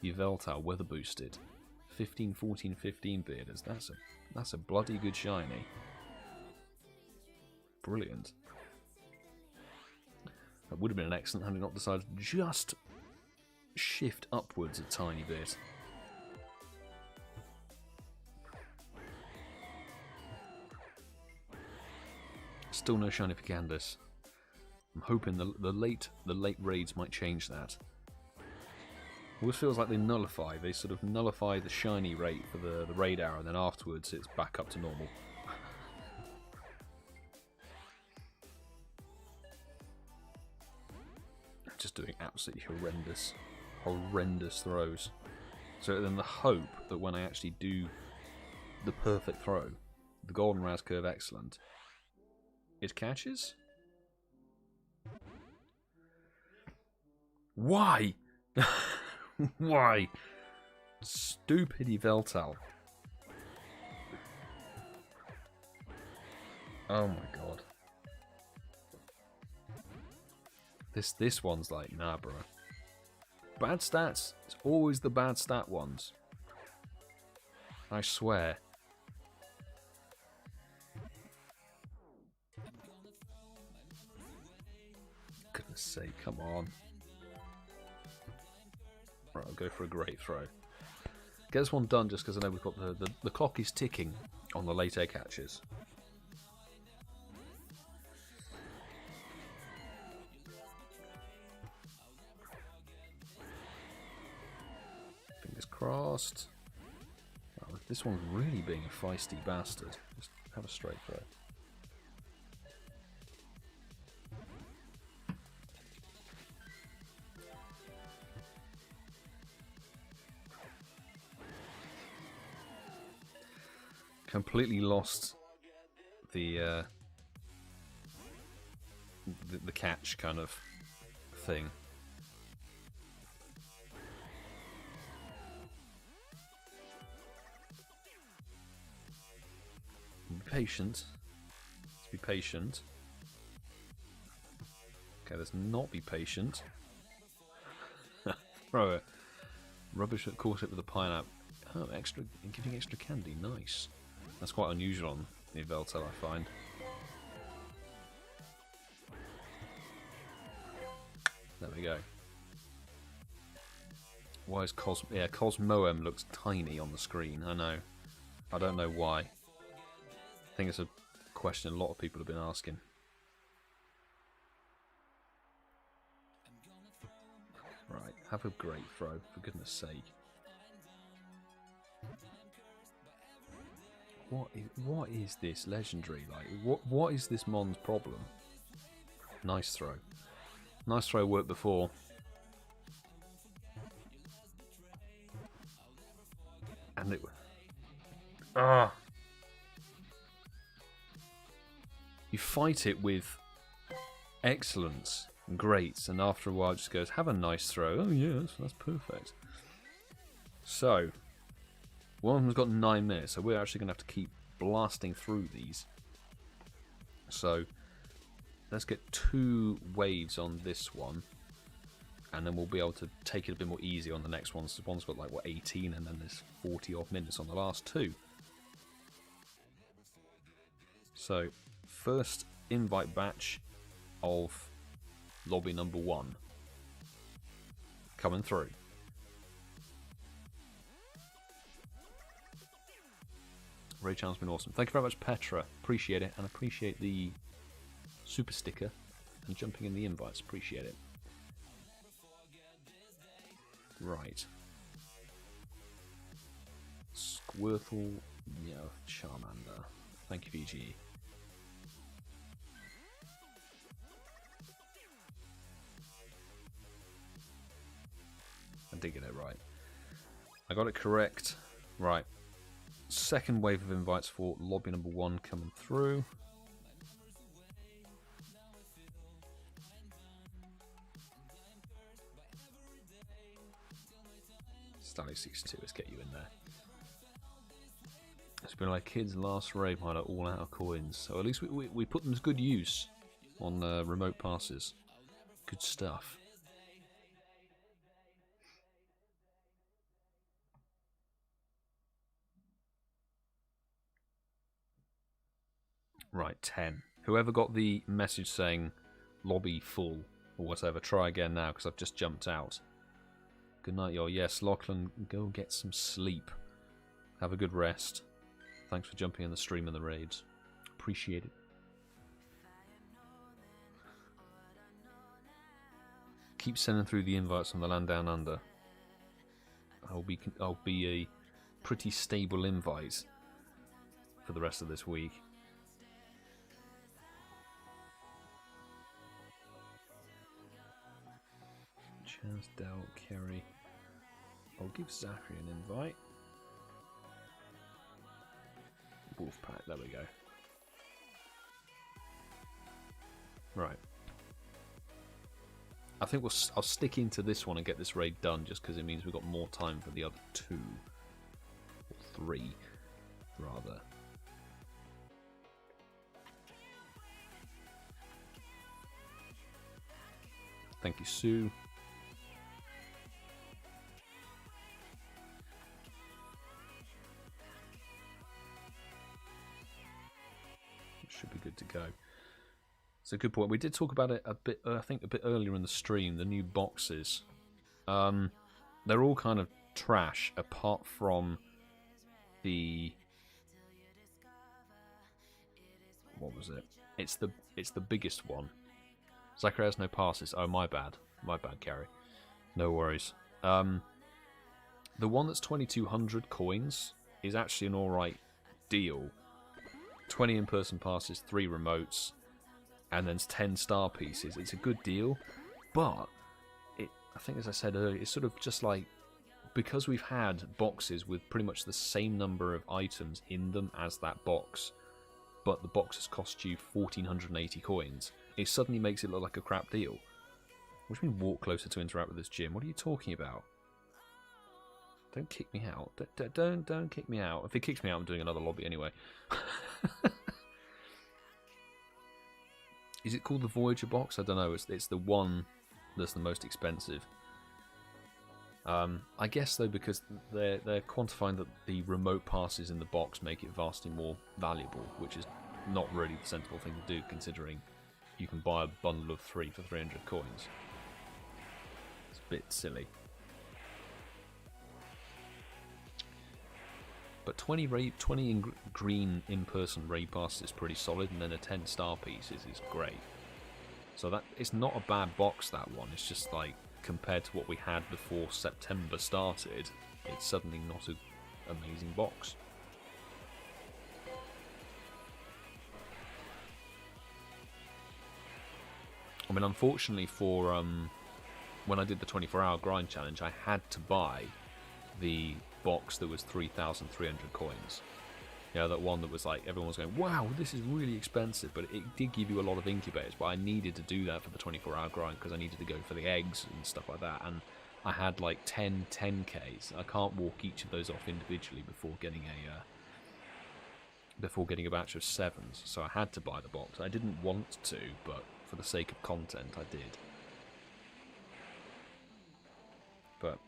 Yveltal weather boosted. 15, 14, 15 bearders. That's a bloody good shiny. Brilliant. That would have been an excellent had it not decided to just shift upwards a tiny bit. Still no shiny for Candace. I'm hoping the late raids might change that. Always feels like they sort of nullify the shiny rate for the raid hour, and then afterwards it's back up to normal. Just doing absolutely horrendous throws. So then the hope that when I actually do the perfect throw, the golden raz curve excellent, it catches? Why? Why? Stupid Yveltal. Oh my god. This one's like, nah, bro. Bad stats. It's always the bad stat ones. I swear. Goodness sake, come on. Right, I'll go for a great throw. Get this one done just because I know we've got the clock is ticking on the late egg hatches. Fingers crossed. Oh, this one's really being a feisty bastard. Just have a straight throw. Completely lost the catch kind of thing. Be patient. Let's be patient. Okay, let's not be patient. Throw it. Rubbish that caught it with a pineapple. Oh, extra, giving extra candy. Nice. That's quite unusual on the Yveltal, I find. There we go. Why is CosmoM looks tiny on the screen? I know. I don't know why. I think it's a question a lot of people have been asking. Right, have a great throw, for goodness sake. What is this legendary? Like, what is this Mon's problem? Nice throw. Nice throw worked before. And it... Ah! You fight it with excellence and greats, and after a while it just goes, have a nice throw. Oh yes, that's perfect. So, one of them's got 9 minutes, so we're actually going to have to keep blasting through these. So, let's get 2 waves on this one, and then we'll be able to take it a bit more easy on the next one. So one's got like, what, 18, and then there's 40 odd minutes on the last 2. So, first invite batch of lobby number 1 coming through. Raid channel's been awesome. Thank you very much, Petra. Appreciate it, and appreciate the super sticker and jumping in the invites. Appreciate it. Right. Squirtle, yeah, Charmander. Thank you, VG. I did get it right. I got it correct. Right. Second wave of invites for lobby number 1 coming through. Stanley62, let's get you in there. It's been like kids' last raid miner, all out of coins. So at least we put them to good use on remote passes. Good stuff. Right, 10. Whoever got the message saying lobby full or whatever, try again now because I've just jumped out. Good night, y'all. Yes, LostLucan, go get some sleep. Have a good rest. Thanks for jumping in the stream and the raids. Appreciate it. Keep sending through the invites on the land down under. I'll be a pretty stable invite for the rest of this week. Chaz, Dell, Kerry. I'll give Zachary an invite. Wolfpack, there we go. Right. I think I'll stick into this one and get this raid done just because it means we've got more time for the other 2. Or 3, rather. Thank you, Sue. Should be good to go. It's a good point. We did talk about it a bit, I think, a bit earlier in the stream. The new boxes, they're all kind of trash, apart from the what was it? It's the biggest one. Zachary has no passes. Oh, my bad, Gary. No worries. The one that's 2,200 coins is actually an alright deal. 20 in-person passes, 3 remotes, and then 10 star pieces. It's a good deal, but I think, as I said earlier, it's sort of just like, because we've had boxes with pretty much the same number of items in them as that box but the boxes cost you 1,480 coins, it suddenly makes it look like a crap deal. What do you mean walk closer to interact with this gym? What are you talking about? Don't kick me out. Don't kick me out. If it kicks me out, I'm doing another lobby anyway. Is it called the Voyager box? I don't know. It's the one that's the most expensive. I guess though, because they're quantifying that the remote passes in the box make it vastly more valuable, which is not really the sensible thing to do, considering you can buy a bundle of 3 for 300 coins. It's a bit silly. But 20 green in-person raid passes is pretty solid, and then a 10-star piece is great. So that it's not a bad box, that one. It's just like, compared to what we had before September started, it's suddenly not an amazing box. I mean, unfortunately for when I did the 24-hour grind challenge, I had to buy the box that was 3,300 coins. You know, that one that was like, everyone was going, wow, this is really expensive, but it did give you a lot of incubators, but I needed to do that for the 24-hour grind because I needed to go for the eggs and stuff like that, and I had like 10 10Ks. I can't walk each of those off individually before getting a batch of 7s, so I had to buy the box. I didn't want to, but for the sake of content, I did. But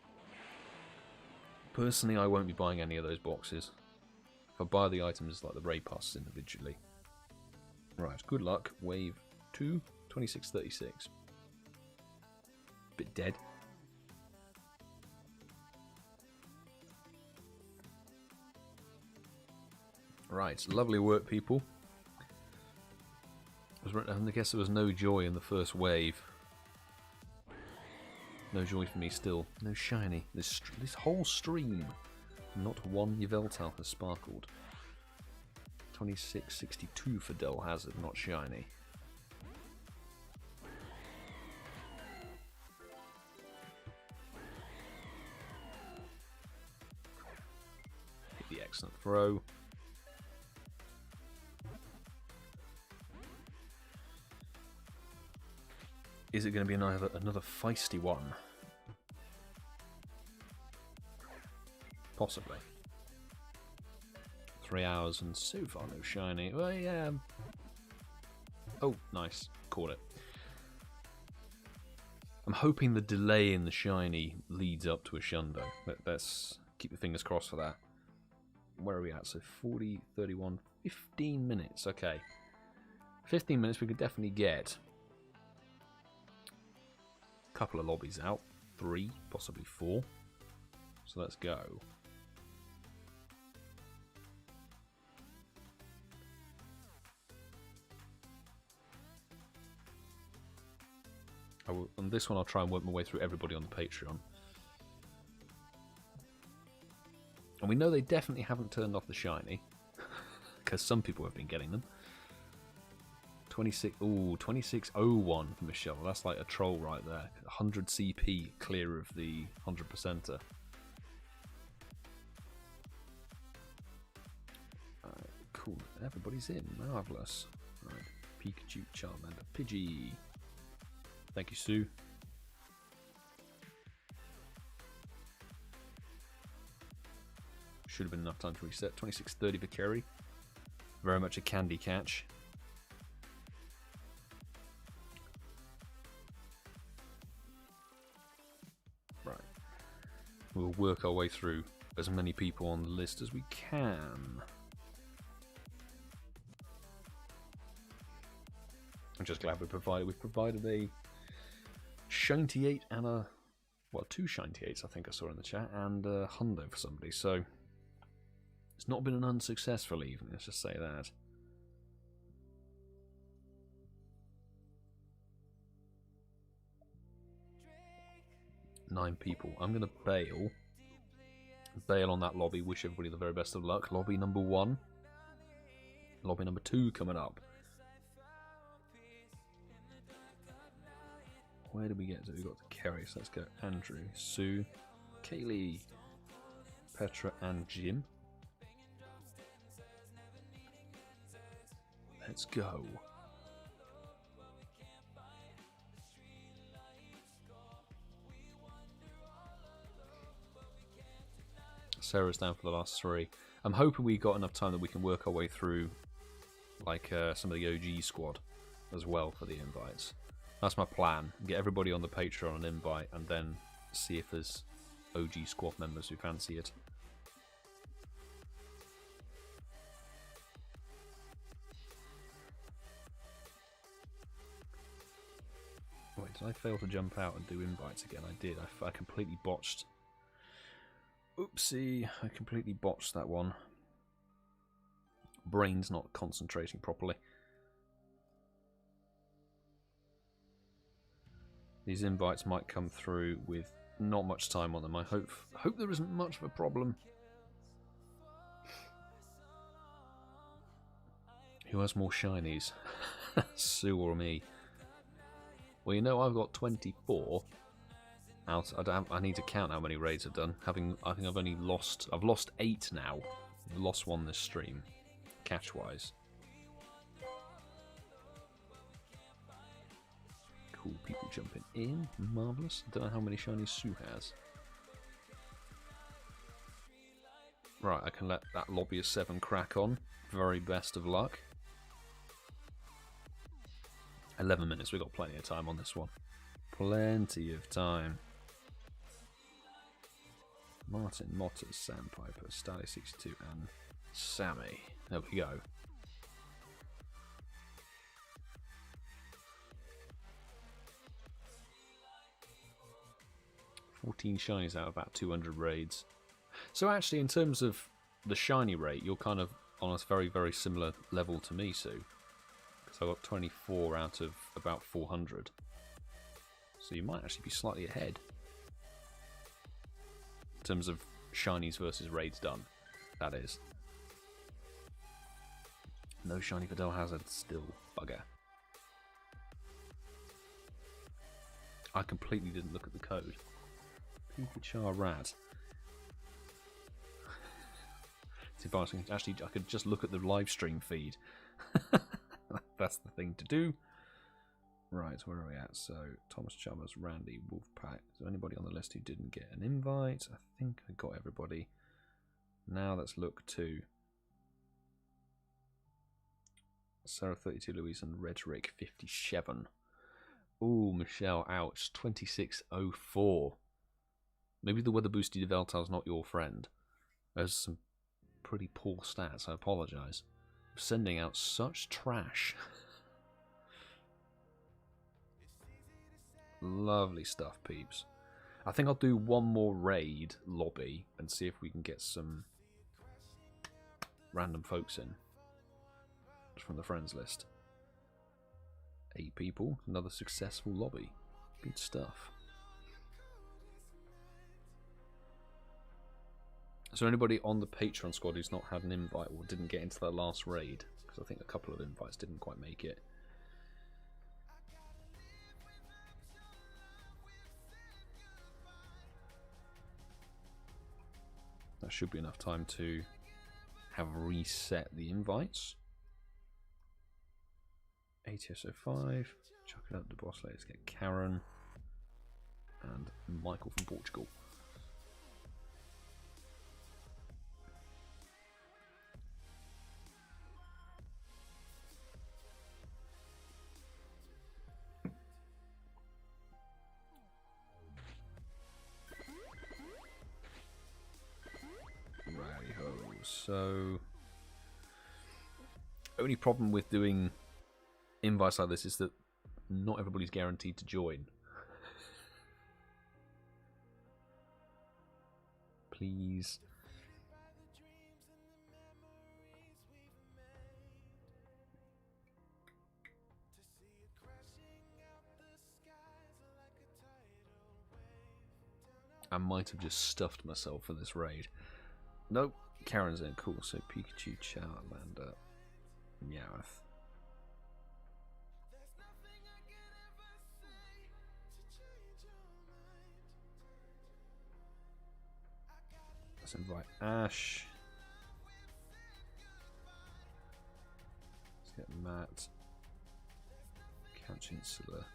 personally, I won't be buying any of those boxes. If I buy the items like the raid passes individually. Right, good luck. Wave 2, 2636. Bit dead. Right, lovely work, people. I guess there was no joy in the first wave. No joy for me still. No shiny. This whole stream, not one Yveltal has sparkled. 2662 for DellHazard, not shiny. Hit the excellent throw. Is it going to be another feisty one? Possibly. 3 hours and so far no shiny. Well, yeah. Oh, nice. Caught it. I'm hoping the delay in the shiny leads up to a Shundo. Let's keep the fingers crossed for that. Where are we at? So 40, 31, 15 minutes. Okay. 15 minutes we could definitely get. Couple of lobbies out, 3, possibly 4. So let's go. On this one, I'll try and work my way through everybody on the Patreon. And we know they definitely haven't turned off the shiny, because some people have been getting them. 2601 for Michelle. That's like a troll right there. 100 CP clear of the 100%er. Cool. Everybody's in. Marvellous. Right. Pikachu, Charmander, Pidgey. Thank you, Sue. Should have been enough time to reset. 2630 for Kerry. Very much a candy catch. We'll work our way through as many people on the list as we can. I'm just glad we've provided a Shiny 8 and a, well, 2 Shiny 8s I think I saw in the chat, and a Hundo for somebody, so it's not been an unsuccessful evening, let's just say that. Nine people. I'm going to bail on that lobby, wish everybody the very best of luck. Lobby number 1. Lobby number 2 coming up. Where did we get to? We got to Kerry, so let's go Andrew, Sue, Kayleigh, Petra and Jim. Let's go. Sarah's down for the last 3. I'm hoping we got enough time that we can work our way through like some of the OG squad as well for the invites. That's my plan. Get everybody on the Patreon an invite and then see if there's OG squad members who fancy it. Wait, did I fail to jump out and do invites again? I did. I completely botched. Oopsie, I completely botched that one. Brain's not concentrating properly. These invites might come through with not much time on them. I hope there isn't much of a problem. Who has more shinies? Sue or me? Well, you know I've got 24. I need to count how many raids I've done. I think I've only lost. I've lost 8 now. I've lost 1 this stream, catch-wise. Cool people jumping in. Marvellous. I don't know how many shinies Sue has. Right, I can let that lobby of 7 crack on. Very best of luck. 11 minutes. We've got plenty of time on this one. Plenty of time. Martin, Motters, Sandpiper, Stally62 and Sammy. There we go. $14 shinies out of about 200 raids. So actually, in terms of the shiny rate, you're kind of on a very, very similar level to me, Sue. Because I got 24 out of about 400. So you might actually be slightly ahead. In terms of shinies versus raids done, that is. No shiny for DellHazard, still bugger. I completely didn't look at the code. Pikachu Rad. If I was actually, I could just look at the live stream feed. That's the thing to do. Right, where are we at? So, ThomasChalmers, Randy, Wolfpack. Is there anybody on the list who didn't get an invite? I think I got everybody. Now let's look to Sarah 32, Louise, and Rhetoric 57. Ooh, Michelle, ouch. 2604. Maybe the weather boosted Yveltal's not your friend. There's some pretty poor stats, I apologise. Sending out such trash. Lovely stuff, peeps. I think I'll do one more raid lobby and see if we can get some random folks in. Just from the friends list. 8 people, another successful lobby. Good stuff. Is there anybody on the Patreon squad who's not had an invite or didn't get into that last raid? Because I think a couple of invites didn't quite make it. That should be enough time to have reset the invites. ATS05, chuck it up to boss. Let's get Karen and Michael from Portugal. So, only problem with doing invites like this is that not everybody's guaranteed to join. Please. I might have just stuffed myself for this raid. Nope. Karen's in. Cool. So Pikachu, Charmander, Meowth. Let's invite Ash. Let's get Matt. Chancellor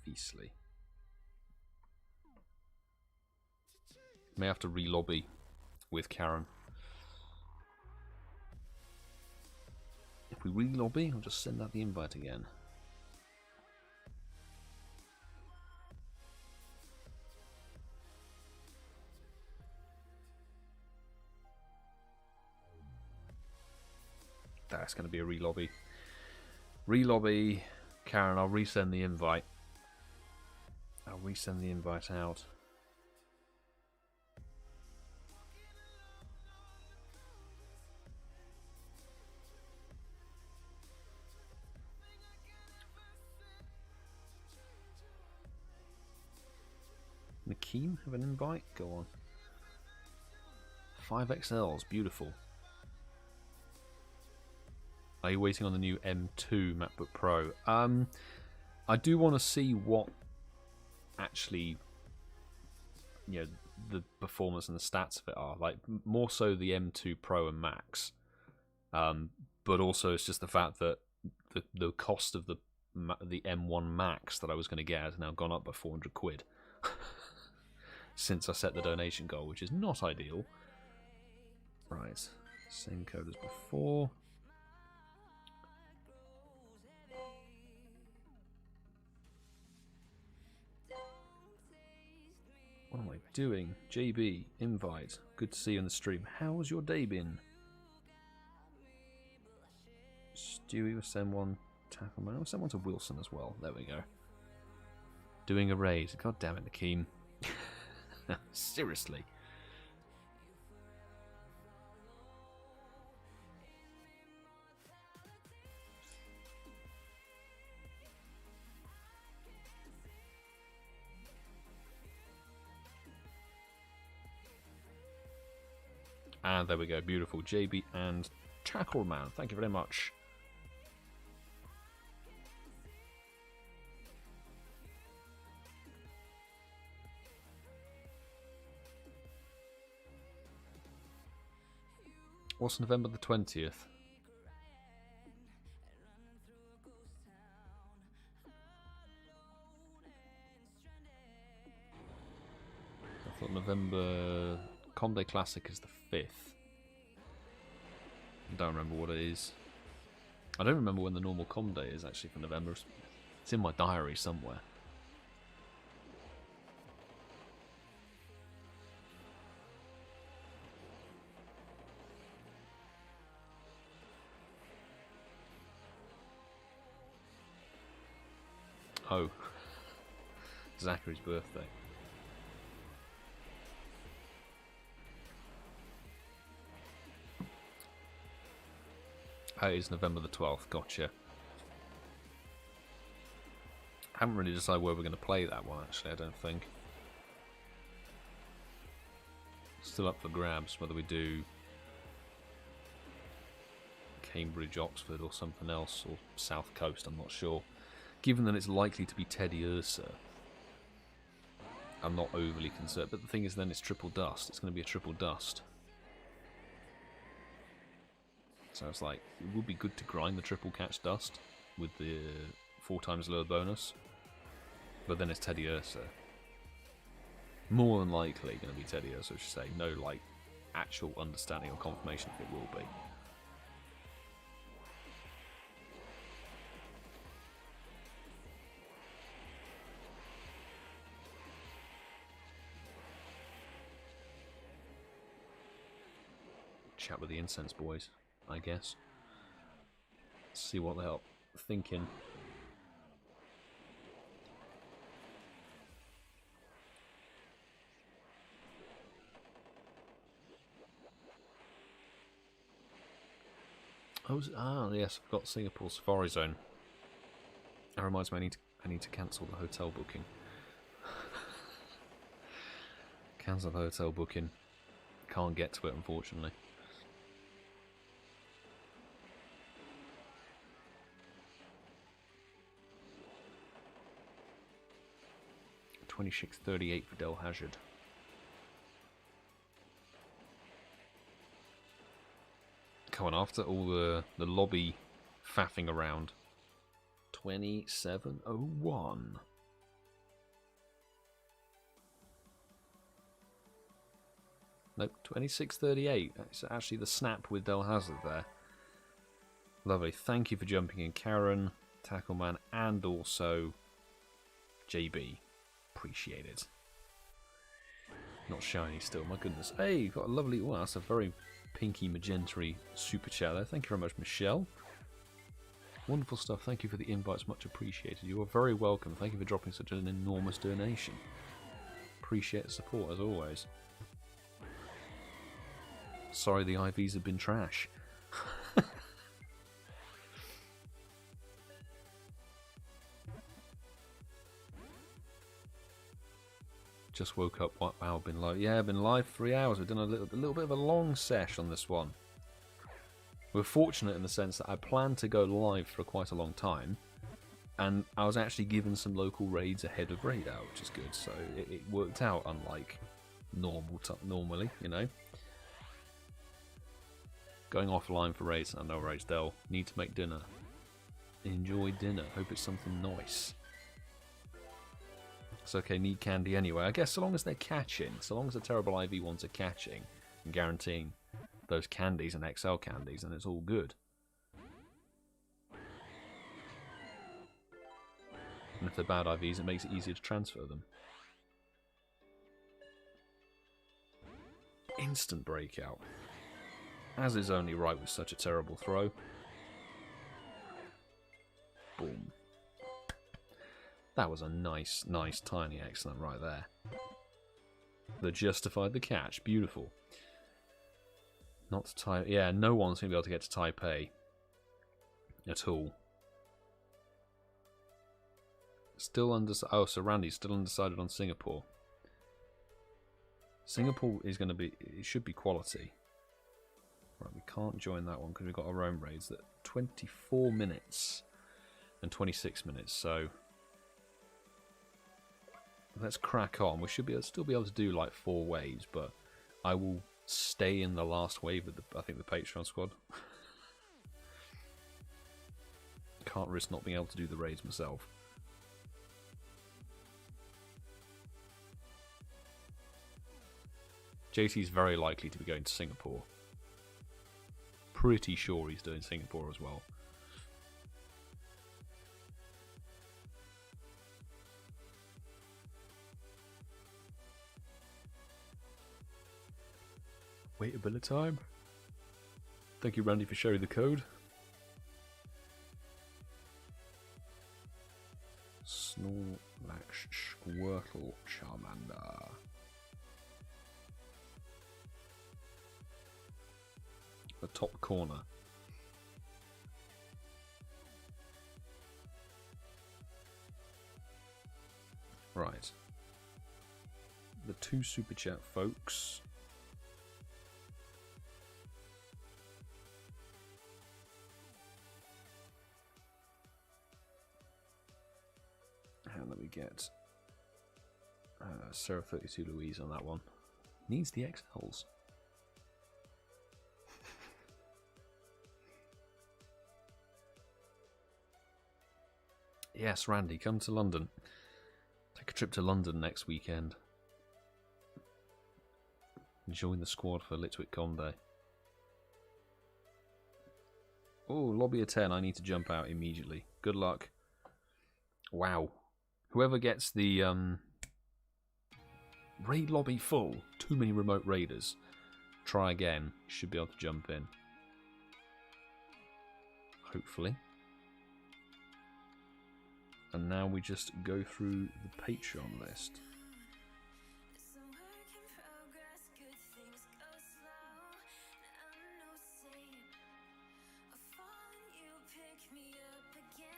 Feasley. May have to re-lobby with Karen. If we re-lobby, I'll just send out the invite again. That's going to be a re-lobby. Re-lobby, Karen, I'll resend the invite. I'll resend the invite out. McKean have an invite? Go on. 5XLs, beautiful. Are you waiting on the new M2 MacBook Pro? I do want to see what actually, you know, the performance and the stats of it are. Like, more so the M2 Pro and Max. But also it's just the fact that the cost of the M1 Max that I was going to get has now gone up by 400 quid. Since I set the donation goal, which is not ideal. Right, same code as before. What am I doing? JB, invite. Good to see you on the stream. How's your day been? Stewie will send one. Tackleman. I'll send one to Wilson as well. There we go. Doing a raid. God damn it, Nakeem. Seriously. And there we go, beautiful. JB and Tackleman, thank you very much. What's November the 20th? I thought November... Comday Classic is the 5th. I don't remember what it is. I don't remember when the normal Comday is actually for November. It's in my diary somewhere. Oh. Zachary's birthday. Oh, it's November the 12th, gotcha. I haven't really decided where we're going to play that one, actually, I don't think. Still up for grabs, whether we do Cambridge, Oxford, or something else, or South Coast, I'm not sure. Given that it's likely to be Teddy Ursa, I'm not overly concerned. But the thing is, then it's triple dust. It's going to be a triple dust. So it's like, it would be good to grind the triple catch dust with the 4 times lower bonus. But then it's Teddy Ursa. More than likely going to be Teddy Ursa, I should say. No, like, actual understanding or confirmation if it will be. Chat with the incense boys, I guess. See what they're thinking. Yes, I've got Singapore Safari Zone. That reminds me, I need to cancel the hotel booking. Cancel the hotel booking. Can't get to it, unfortunately. 26.38 for DellHazard. Come on, after all the lobby faffing around. 2701. Nope, 2638. That's actually the snap with DellHazard there. Lovely. Thank you for jumping in, Karen, Tackleman, and also JB. Appreciate it. Not shiny still, my goodness. Hey, you've got a lovely... Well, that's a very pinky magenta-y super chat there. Thank you very much, Michelle. Wonderful stuff. Thank you for the invites. Much appreciated. You are very welcome. Thank you for dropping such an enormous donation. Appreciate the support, as always. Sorry the IVs have been trash. Just woke up. Wow, I've been live. Yeah, I've been live 3 hours. We've done a little bit of a long sesh on this one. We're fortunate in the sense that I planned to go live for quite a long time, and I was actually given some local raids ahead of raid hour, which is good. So it worked out, unlike normally, you know. Going offline for raids, I know raids, Dell. Need to make dinner. Enjoy dinner. Hope it's something nice. It's okay, need candy anyway. I guess so long as they're catching, so long as the terrible IV ones are catching and guaranteeing those candies and XL candies, and it's all good. And if they're bad IVs, it makes it easier to transfer them. Instant breakout. As is only right with such a terrible throw. Boom. That was a nice, tiny excellent right there. That justified the catch. Beautiful. Not to type. Yeah, no one's going to be able to get to Taipei at all. Still undecided. Oh, so Randy's still undecided on Singapore. Singapore is going to be. It should be quality. Right, we can't join that one because we've got our own raids that 24 minutes and 26 minutes. So let's crack on. We should still be able to do like 4 waves, but I will stay in the last wave with I think the Patreon squad. Can't risk not being able to do the raids myself. JC's very likely to be going to Singapore. Pretty sure he's doing Singapore as well. Wait a bit of time. Thank you, Randy, for sharing the code. Squirtle Charmander. The top corner. Right. The 2 super chat folks. And let me get Sarah 32 Louise on that one. Needs the XLs. Yes, Randy, come to London. Take a trip to London next weekend. Join the squad for LitwitCon Day. Oh, lobby of 10. I need to jump out immediately. Good luck. Wow. Whoever gets the raid lobby full, too many remote raiders, try again. Should be able to jump in. Hopefully. And now we just go through the Patreon list.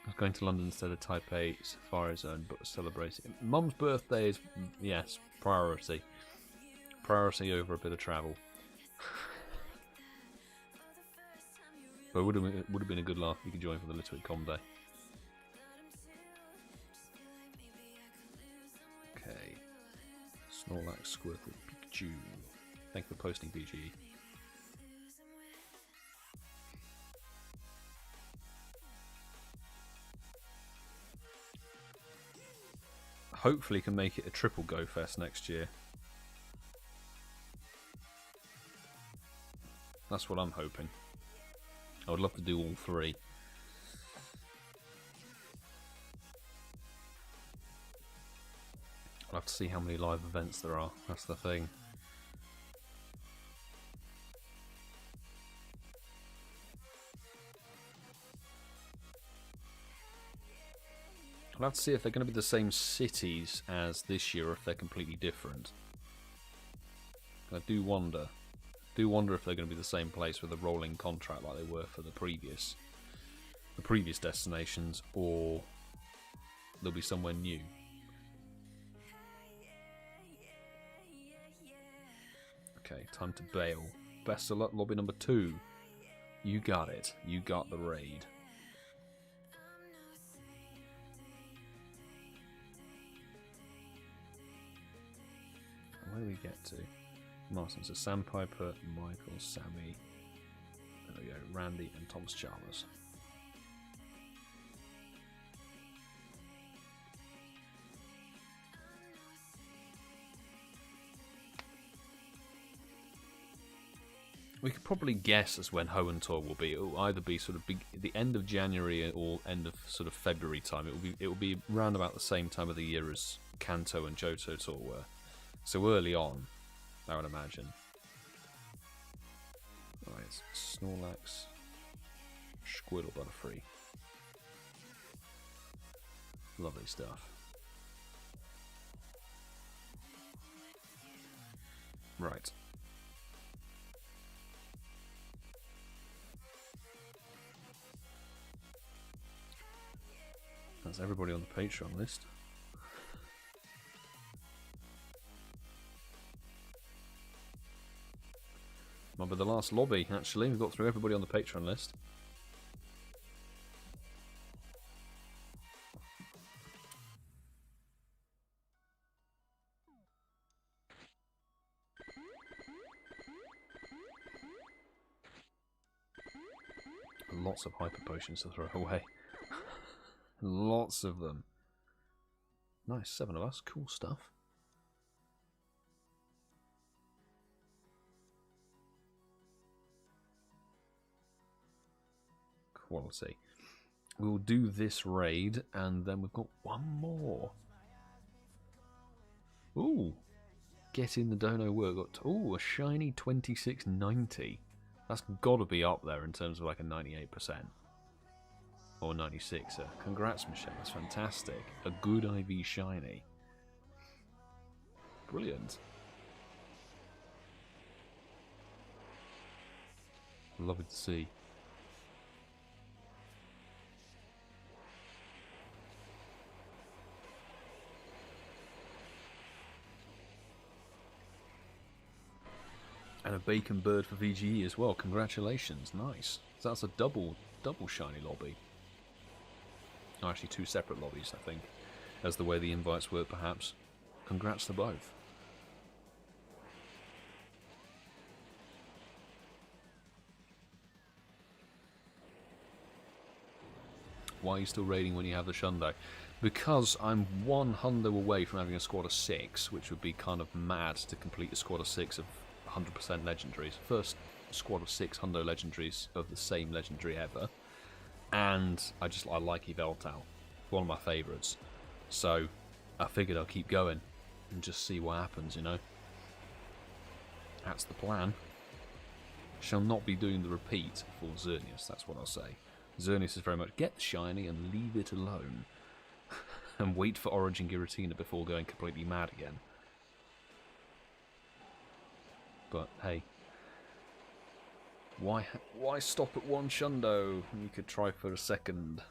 I was going to London instead of Taipei Safari Zone, but celebrating. Mum's birthday is, yes, priority. Priority over a bit of travel. But it would have been a good laugh if you could join for the LitwitCon Day. Okay. Snorlax, Squirtle, Pikachu. Thank you for posting, BGE. hopefully can make it a triple Go Fest next year. That's what I'm hoping. I would love to do all three. I'll have to see how many live events there are, that's the thing. I'll have to see if they're going to be the same cities as this year or if they're completely different. I do wonder if they're going to be the same place with a rolling contract like they were for the previous destinations, or they'll be somewhere new. Okay, time to bail. Best of luck, lobby number 2. You got it. You got the raid. Where do we get to? Martin, so Sandpiper, Michael, Sammy, there we go, Randy and ThomasChalmers. We could probably guess as when Hoenn will be. It will either be sort of the end of January or end of sort of February time. It will be round about the same time of the year as Kanto and Johto Tour were. So early on, I would imagine. Alright, Snorlax, Squirtle, Butterfree. Lovely stuff. Right. That's everybody on the Patreon list. Might be the last lobby, actually. We've got through everybody on the Patreon list. Lots of hyper potions to throw away. Lots of them. Nice, 7 of us. Cool stuff. Quality. We'll do this raid, and then we've got one more. Ooh. Get in the dono work. Ooh, a shiny 2690. That's got to be up there in terms of like a 98%. Or 96er. Congrats, Michelle. That's fantastic. A good IV shiny. Brilliant. Lovely to see. And a bacon bird for VGE as well. Congratulations. Nice. So that's a double shiny lobby. Oh, actually 2 separate lobbies, I think. As the way the invites work, perhaps. Congrats to both. Why are you still raiding when you have the Shundo? Because I'm 1 hundo away from having a squad of 6, which would be kind of mad to complete a squad of 6 of 100% legendaries. First squad of 6 hundo legendaries of the same legendary ever. And I like Yveltal. One of my favourites. So I figured I'll keep going and just see what happens, you know. That's the plan. Shall not be doing the repeat for Xerneas, that's what I'll say. Xerneas is very much get the shiny and leave it alone. And wait for Origin Giratina before going completely mad again. But hey, why stop at 1 Shundo? You could try for a second.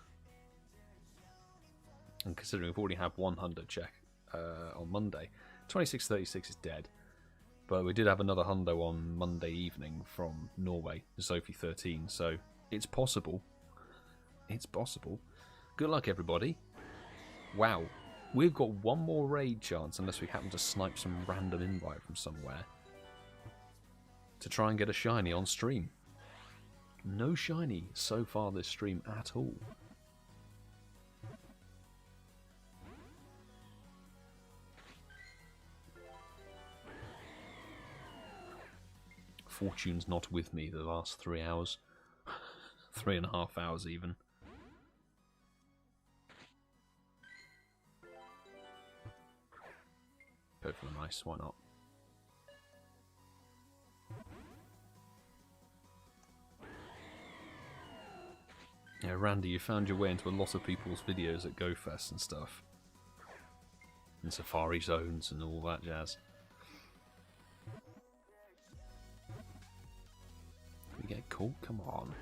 And considering we've already had 1 hundo check on Monday, 2636 is dead. But we did have another hundo on Monday evening from Norway, Sophie 13. So it's possible. It's possible. Good luck, everybody. Wow, we've got 1 more raid chance unless we happen to snipe some random invite from somewhere to try and get a shiny on stream. No shiny so far this stream at all. Fortune's not with me the last 3 hours. 3.5 hours even. Go for the nice, why not? Yeah, Randy, you found your way into a lot of people's videos at GoFest and stuff. And Safari Zones and all that jazz. We get Koul? Come on.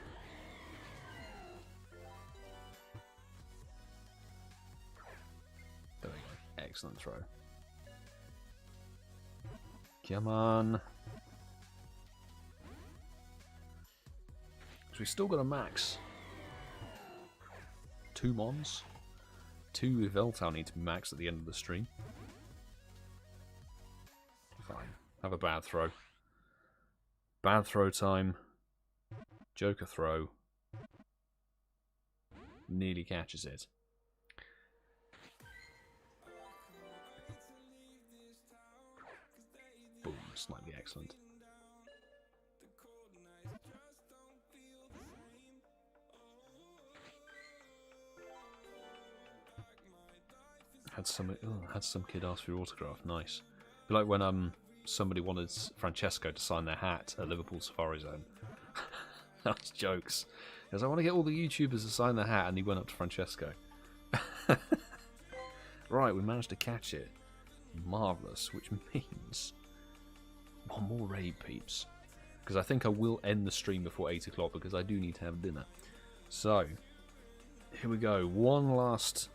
There we go. Excellent throw. Come on. So we've still got a max. 2 Mons. 2 Yveltal need to be maxed at the end of the stream. Fine. Have a bad throw. Bad throw time. Joker throw. Nearly catches it. Boom. Slightly excellent. Had some kid ask for your autograph. Nice. But like when somebody wanted Francesco to sign their hat at Liverpool Safari Zone. That was jokes. He was like, I want to get all the YouTubers to sign their hat, and he went up to Francesco. Right, we managed to catch it. Marvellous, which means one more raid, peeps. Because I think I will end the stream before 8 o'clock because I do need to have dinner. So, here we go. One last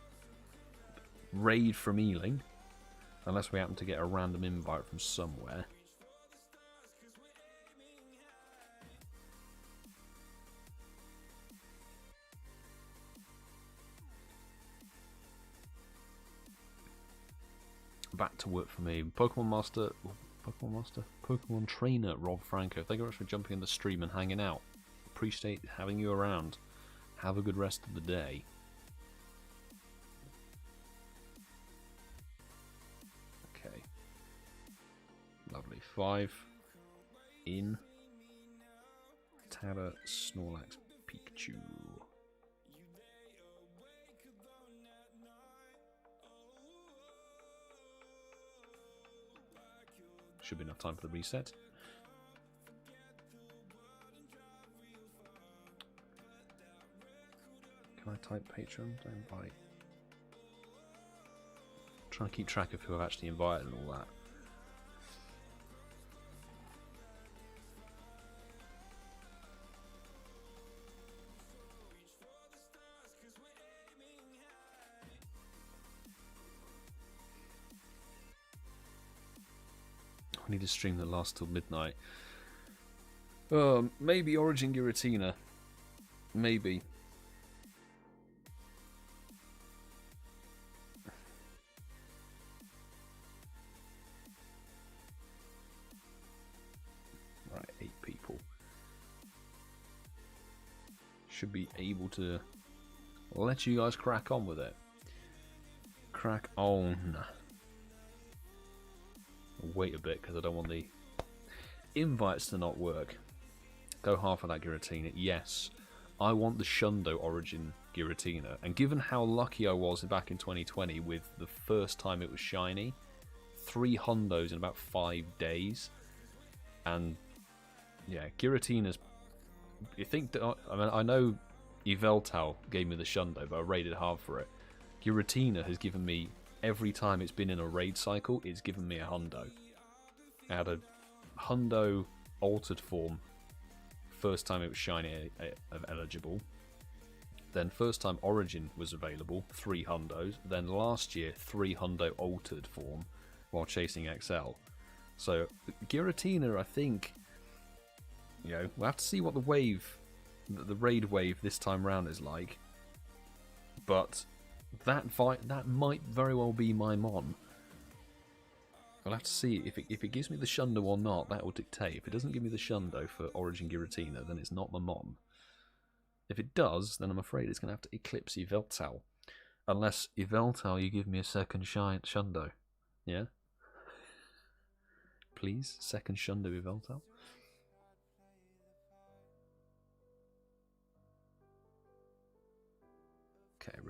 raid from Ealing, unless we happen to get a random invite from somewhere. Back to work for me. Pokemon Trainer Rob Franco, thank you very much for jumping in the stream and hanging out. Appreciate having you around. Have a good rest of the day. Lovely. 5 in. Tara, Snorlax, Pikachu. Should be enough time for the reset. Can I type Patreon? Don't invite. Trying to keep track of who I've actually invited and all that. We need a stream that lasts till midnight. Maybe Origin Giratina. Maybe. Right, 8 people. Should be able to let you guys crack on with it. Crack on. Wait a bit because I don't want the invites to not work. Go half of that Giratina. Yes, I want the Shundo Origin Giratina. And given how lucky I was back in 2020 with the first time it was shiny, 3 Hundos in about 5 days, and yeah, Giratina's. You think that I mean I know Yveltal gave me the Shundo, but I raided hard for it. Giratina has given me. Every time it's been in a raid cycle, it's given me a Hundo. I had a Hundo altered form. First time it was shiny eligible. Then first time Origin was available, 3 Hundos. Then last year, 3 Hundo altered form while chasing XL. So Giratina, I think, you know, we'll have to see what the wave, the raid wave this time round is like. But that might very well be my Mon. I'll have to see if it gives me the Shundo or not. That will dictate. If it doesn't give me the Shundo for Origin Giratina, then it's not my Mon. If it does, then I'm afraid it's going to have to eclipse Yveltal. Unless Yveltal, you give me a second Shundo. Yeah? Please? Second Shundo Yveltal?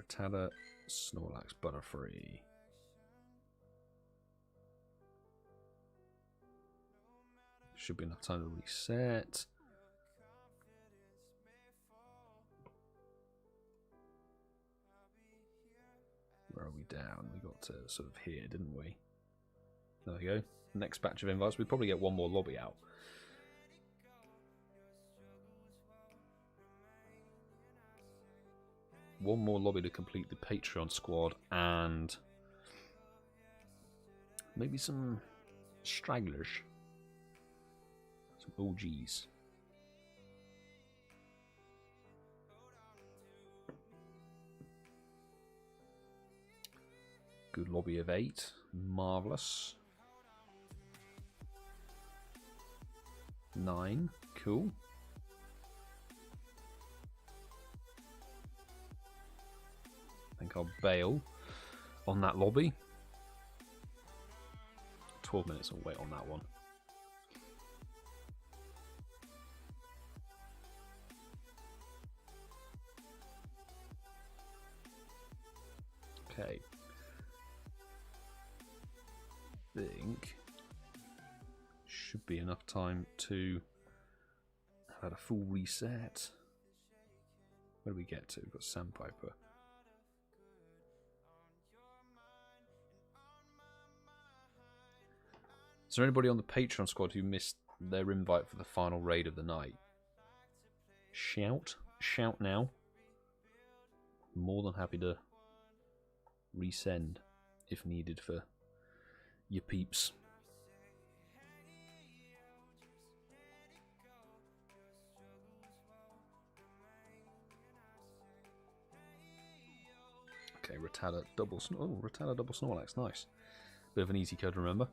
Rattata, Snorlax, Butterfree. Should be enough time to reset. Where are we down? We got to sort of here, didn't we? There we go. Next batch of invites. We probably get one more lobby out. One more lobby to complete the Patreon squad and maybe some stragglers. Some OGs. Good lobby of 8. Marvellous. 9. Cool. I think I'll bail on that lobby. 12 minutes I'll wait on that one. Okay. Think should be enough time to have had a full reset. Where do we get to? We've got Sandpiper. Is there anybody on the Patreon squad who missed their invite for the final raid of the night? Shout. Shout now. More than happy to resend if needed for your peeps. Okay, Rattata double Rattata double Snorlax, nice. Bit of an easy code to remember.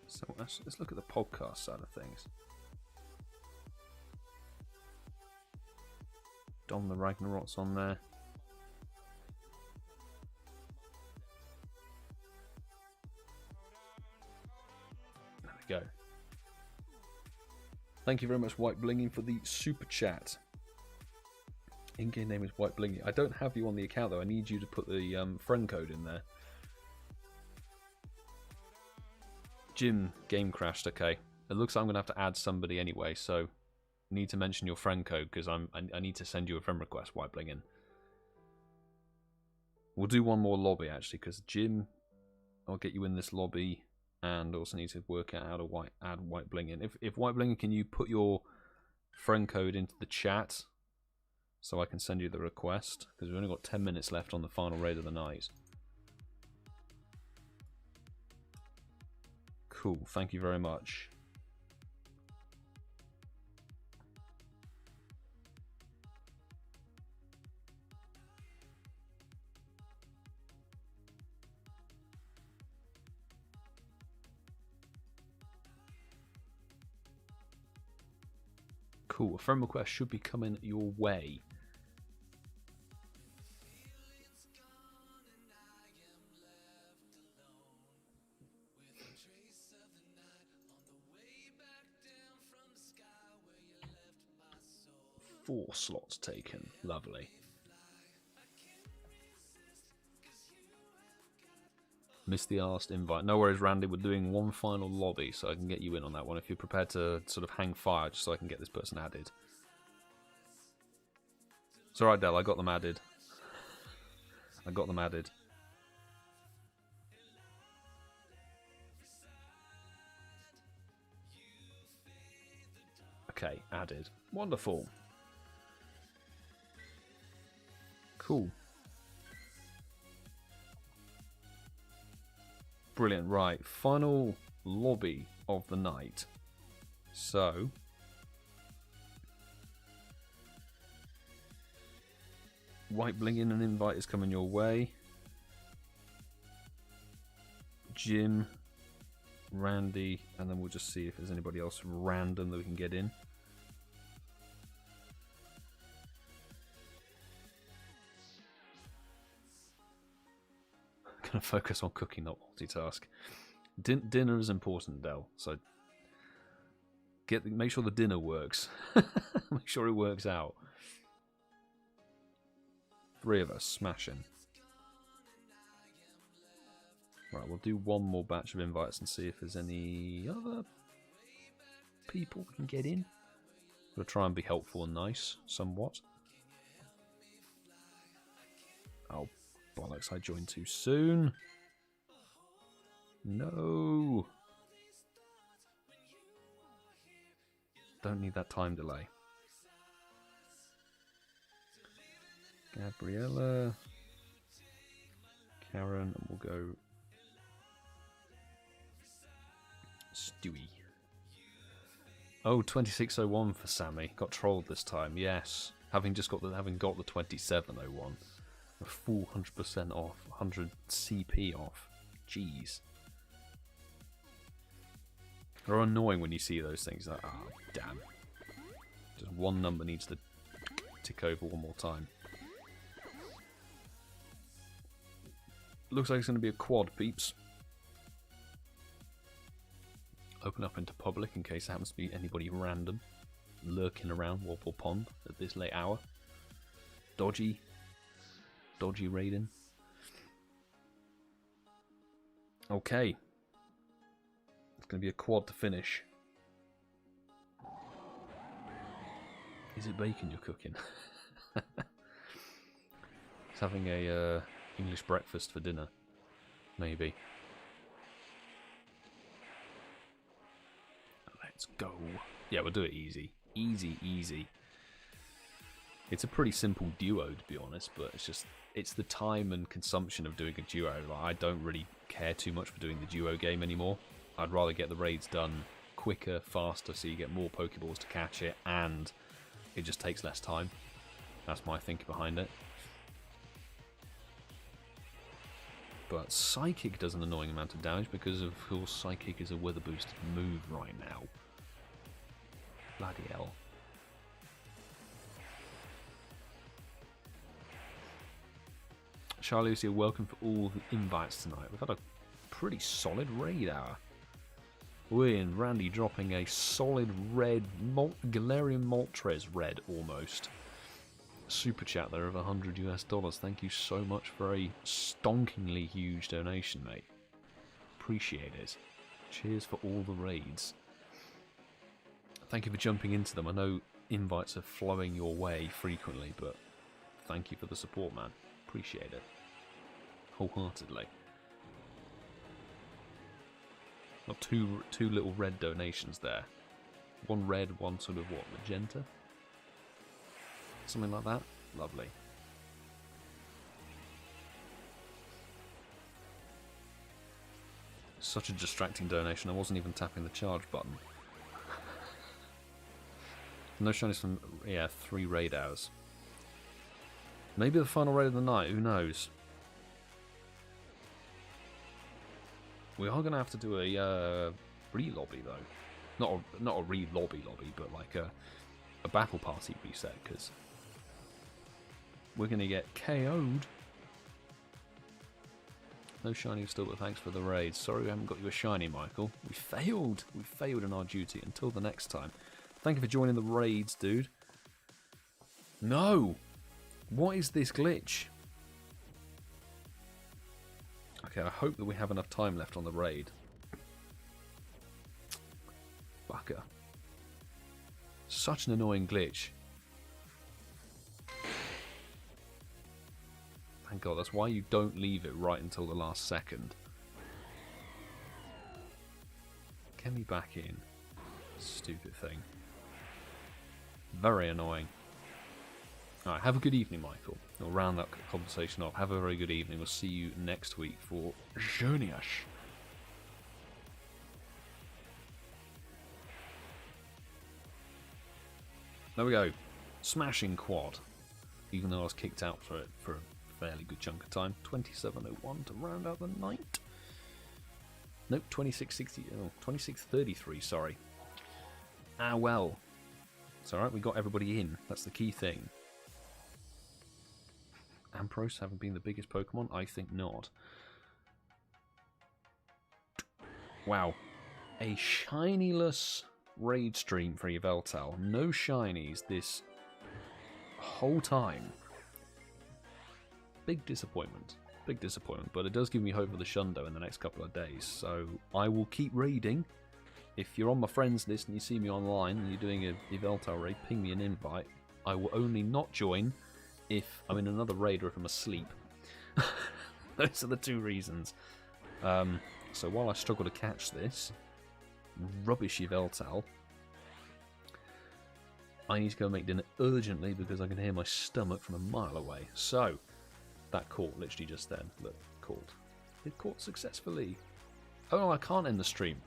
So let's look at the podcast side of things. Dom the Ragnarok's on there. There we go. Thank you very much, White Blinging, for the super chat. In-game name is White Blinging. I don't have you on the account though. I need you to put the friend code in there. Jim game crashed. Okay, it looks like I'm gonna have to add somebody anyway, so need to mention your friend code because I need to send you a friend request. White Blinging. We'll do one more lobby actually because Jim, I'll get you in this lobby, and also need to work out how to add White Blinging. If White Blinging, can you put your friend code into the chat so I can send you the request because we've only got 10 minutes left on the final raid of the night. Cool, thank you very much. Cool, a friend request should be coming your way. Four slots taken. Lovely. Missed the last invite. No worries, Randy. We're doing one final lobby, so I can get you in on that one if you're prepared to sort of hang fire, just so I can get this person added. It's alright, Dell. I got them added. I got them added. Okay, added. Wonderful. Cool. Brilliant. Right, final lobby of the night. So, White Blinging, an invite is coming your way. Jim, Randy, and then we'll just see if there's anybody else random that we can get in. to focus on cooking, not multitask. Dinner is important, Dell. So make sure the dinner works. Make sure it works out. 3 of us smashing. Right, we'll do one more batch of invites and see if there's any other people we can get in. We'll try and be helpful and nice, somewhat. Oh, bollocks, I joined too soon. No. Don't need that time delay. Gabriella. Karen, and we'll go Stewie. Oh, 2601 for Sammy. Got trolled this time, yes. Having got the 2701. A full 100% off, 100 CP off. Jeez. They're annoying when you see those things. Like, oh, damn. Just one number needs to tick over one more time. Looks like it's going to be a quad, peeps. Open up into public in case there happens to be anybody random lurking around Whirlpool Pond at this late hour. Dodgy raiding. Okay. It's going to be a quad to finish. Is it bacon you're cooking? It's having a English breakfast for dinner. Maybe. Let's go. Yeah, we'll do it easy. Easy, easy. It's a pretty simple duo, to be honest, but it's the time and consumption of doing a duo. Like, I don't really care too much for doing the duo game anymore. I'd rather get the raids done quicker, faster, so you get more Pokeballs to catch it, and it just takes less time. That's my thinking behind it. But Psychic does an annoying amount of damage because, of course, Psychic is a weather boosted move right now. Bloody hell. Charlucia, welcome for all the invites tonight. We've had a pretty solid raid hour. We're in Randy dropping a solid red, Galarian Moltres red almost. Super chat there of $100 US. Thank you so much for a stonkingly huge donation, mate. Appreciate it. Cheers for all the raids. Thank you for jumping into them. I know invites are flowing your way frequently, but thank you for the support, man. Appreciate it. Wholeheartedly. Got two little red donations there. One red, one sort of, what, magenta? Something like that? Lovely. Such a distracting donation, I wasn't even tapping the charge button. No shinies from, yeah, 3 raid hours. Maybe the final raid of the night, who knows? We are going to have to do a re-lobby, though. Not a re-lobby, but like a battle party reset, because we're going to get KO'd. No shiny still, but thanks for the raid. Sorry we haven't got you a shiny, Michael. We failed. We failed in our duty. Until the next time. Thank you for joining the raids, dude. No! What is this glitch? Okay, I hope that we have enough time left on the raid. Fucker. Such an annoying glitch. Thank God, that's why you don't leave it right until the last second. Get me back in. Stupid thing. Very annoying. Alright, have a good evening, Michael. We'll round that conversation off. Have a very good evening. We'll see you next week for HRHKayleigh. There we go. Smashing quad. Even though I was kicked out for it for a fairly good chunk of time. 2701 to round out the night. Nope, 2660. Oh, 2633, sorry. Ah, well. It's alright, we got everybody in. That's the key thing. Ampros haven't been the biggest Pokemon? I think not. Wow. A shinyless raid stream for Yveltal. No shinies this whole time. Big disappointment. Big disappointment. But it does give me hope for the Shundo in the next couple of days. So I will keep raiding. If you're on my friends list and you see me online and you're doing a Yveltal raid, ping me an invite. I will only not join if I'm in another raid or if I'm asleep. Those are the two reasons. So while I struggle to catch this rubbish Yveltal, I need to go make dinner urgently because I can hear my stomach from a mile away. So, that caught literally just then. Look, caught. It caught successfully. Oh no, I can't end the stream.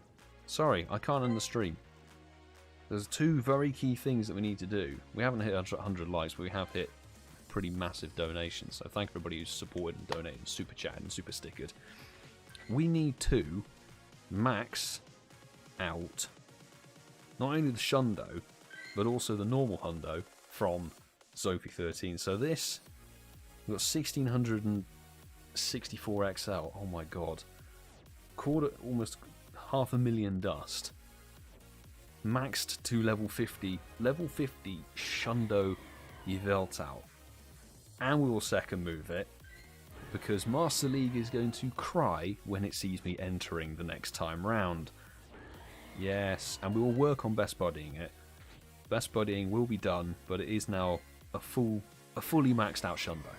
Sorry, I can't end the stream. There's two very key things that we need to do. We haven't hit 100 likes, but we have hit pretty massive donations. So thank everybody who's supported and donated and super chatted and super stickered. We need to max out not only the Shundo, but also the normal Hundo from Zophie 13. So this, we've got 1664 XL. Oh my god. Almost 500,000 dust. Maxed to level 50. Level 50 Shundo Yveltal. And we will second move it, because Master League is going to cry when it sees me entering the next time round. Yes, and we will work on best buddying it. Best buddying will be done, but it is now a fully maxed out Shundo.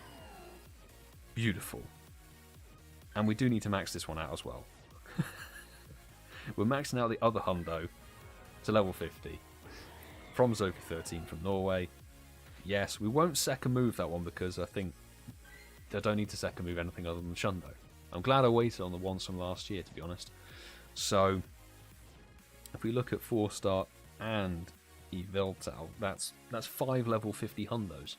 Beautiful. And we do need to max this one out as well. We're maxing out the other Hundo to level 50 from Zophie 13 from Norway. Yes, we won't second move that one because I think I don't need to second move anything other than Shundo. I'm glad I waited on the ones from last year, to be honest. So, if we look at 4-star and Yveltal, that's 5 level 50 Hundos.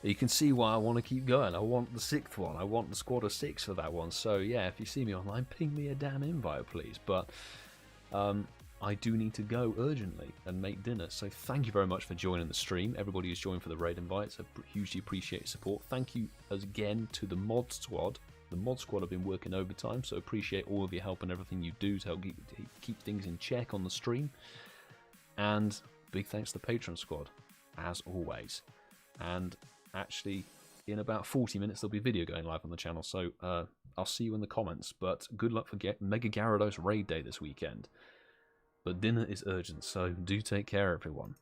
You can see why I want to keep going. I want the 6th one. I want the squad of 6 for that one. So yeah, if you see me online, ping me a damn invite, please. But I do need to go urgently and make dinner. So thank you very much for joining the stream. Everybody who's joined for the raid invites, I hugely appreciate your support. Thank you again to the mod squad. The mod squad have been working overtime, so appreciate all of your help and everything you do to help keep things in check on the stream. And big thanks to the Patreon squad, as always. And actually, in about 40 minutes, there'll be a video going live on the channel, so I'll see you in the comments. But good luck for Mega Gyarados raid day this weekend. But dinner is urgent, so do take care, everyone.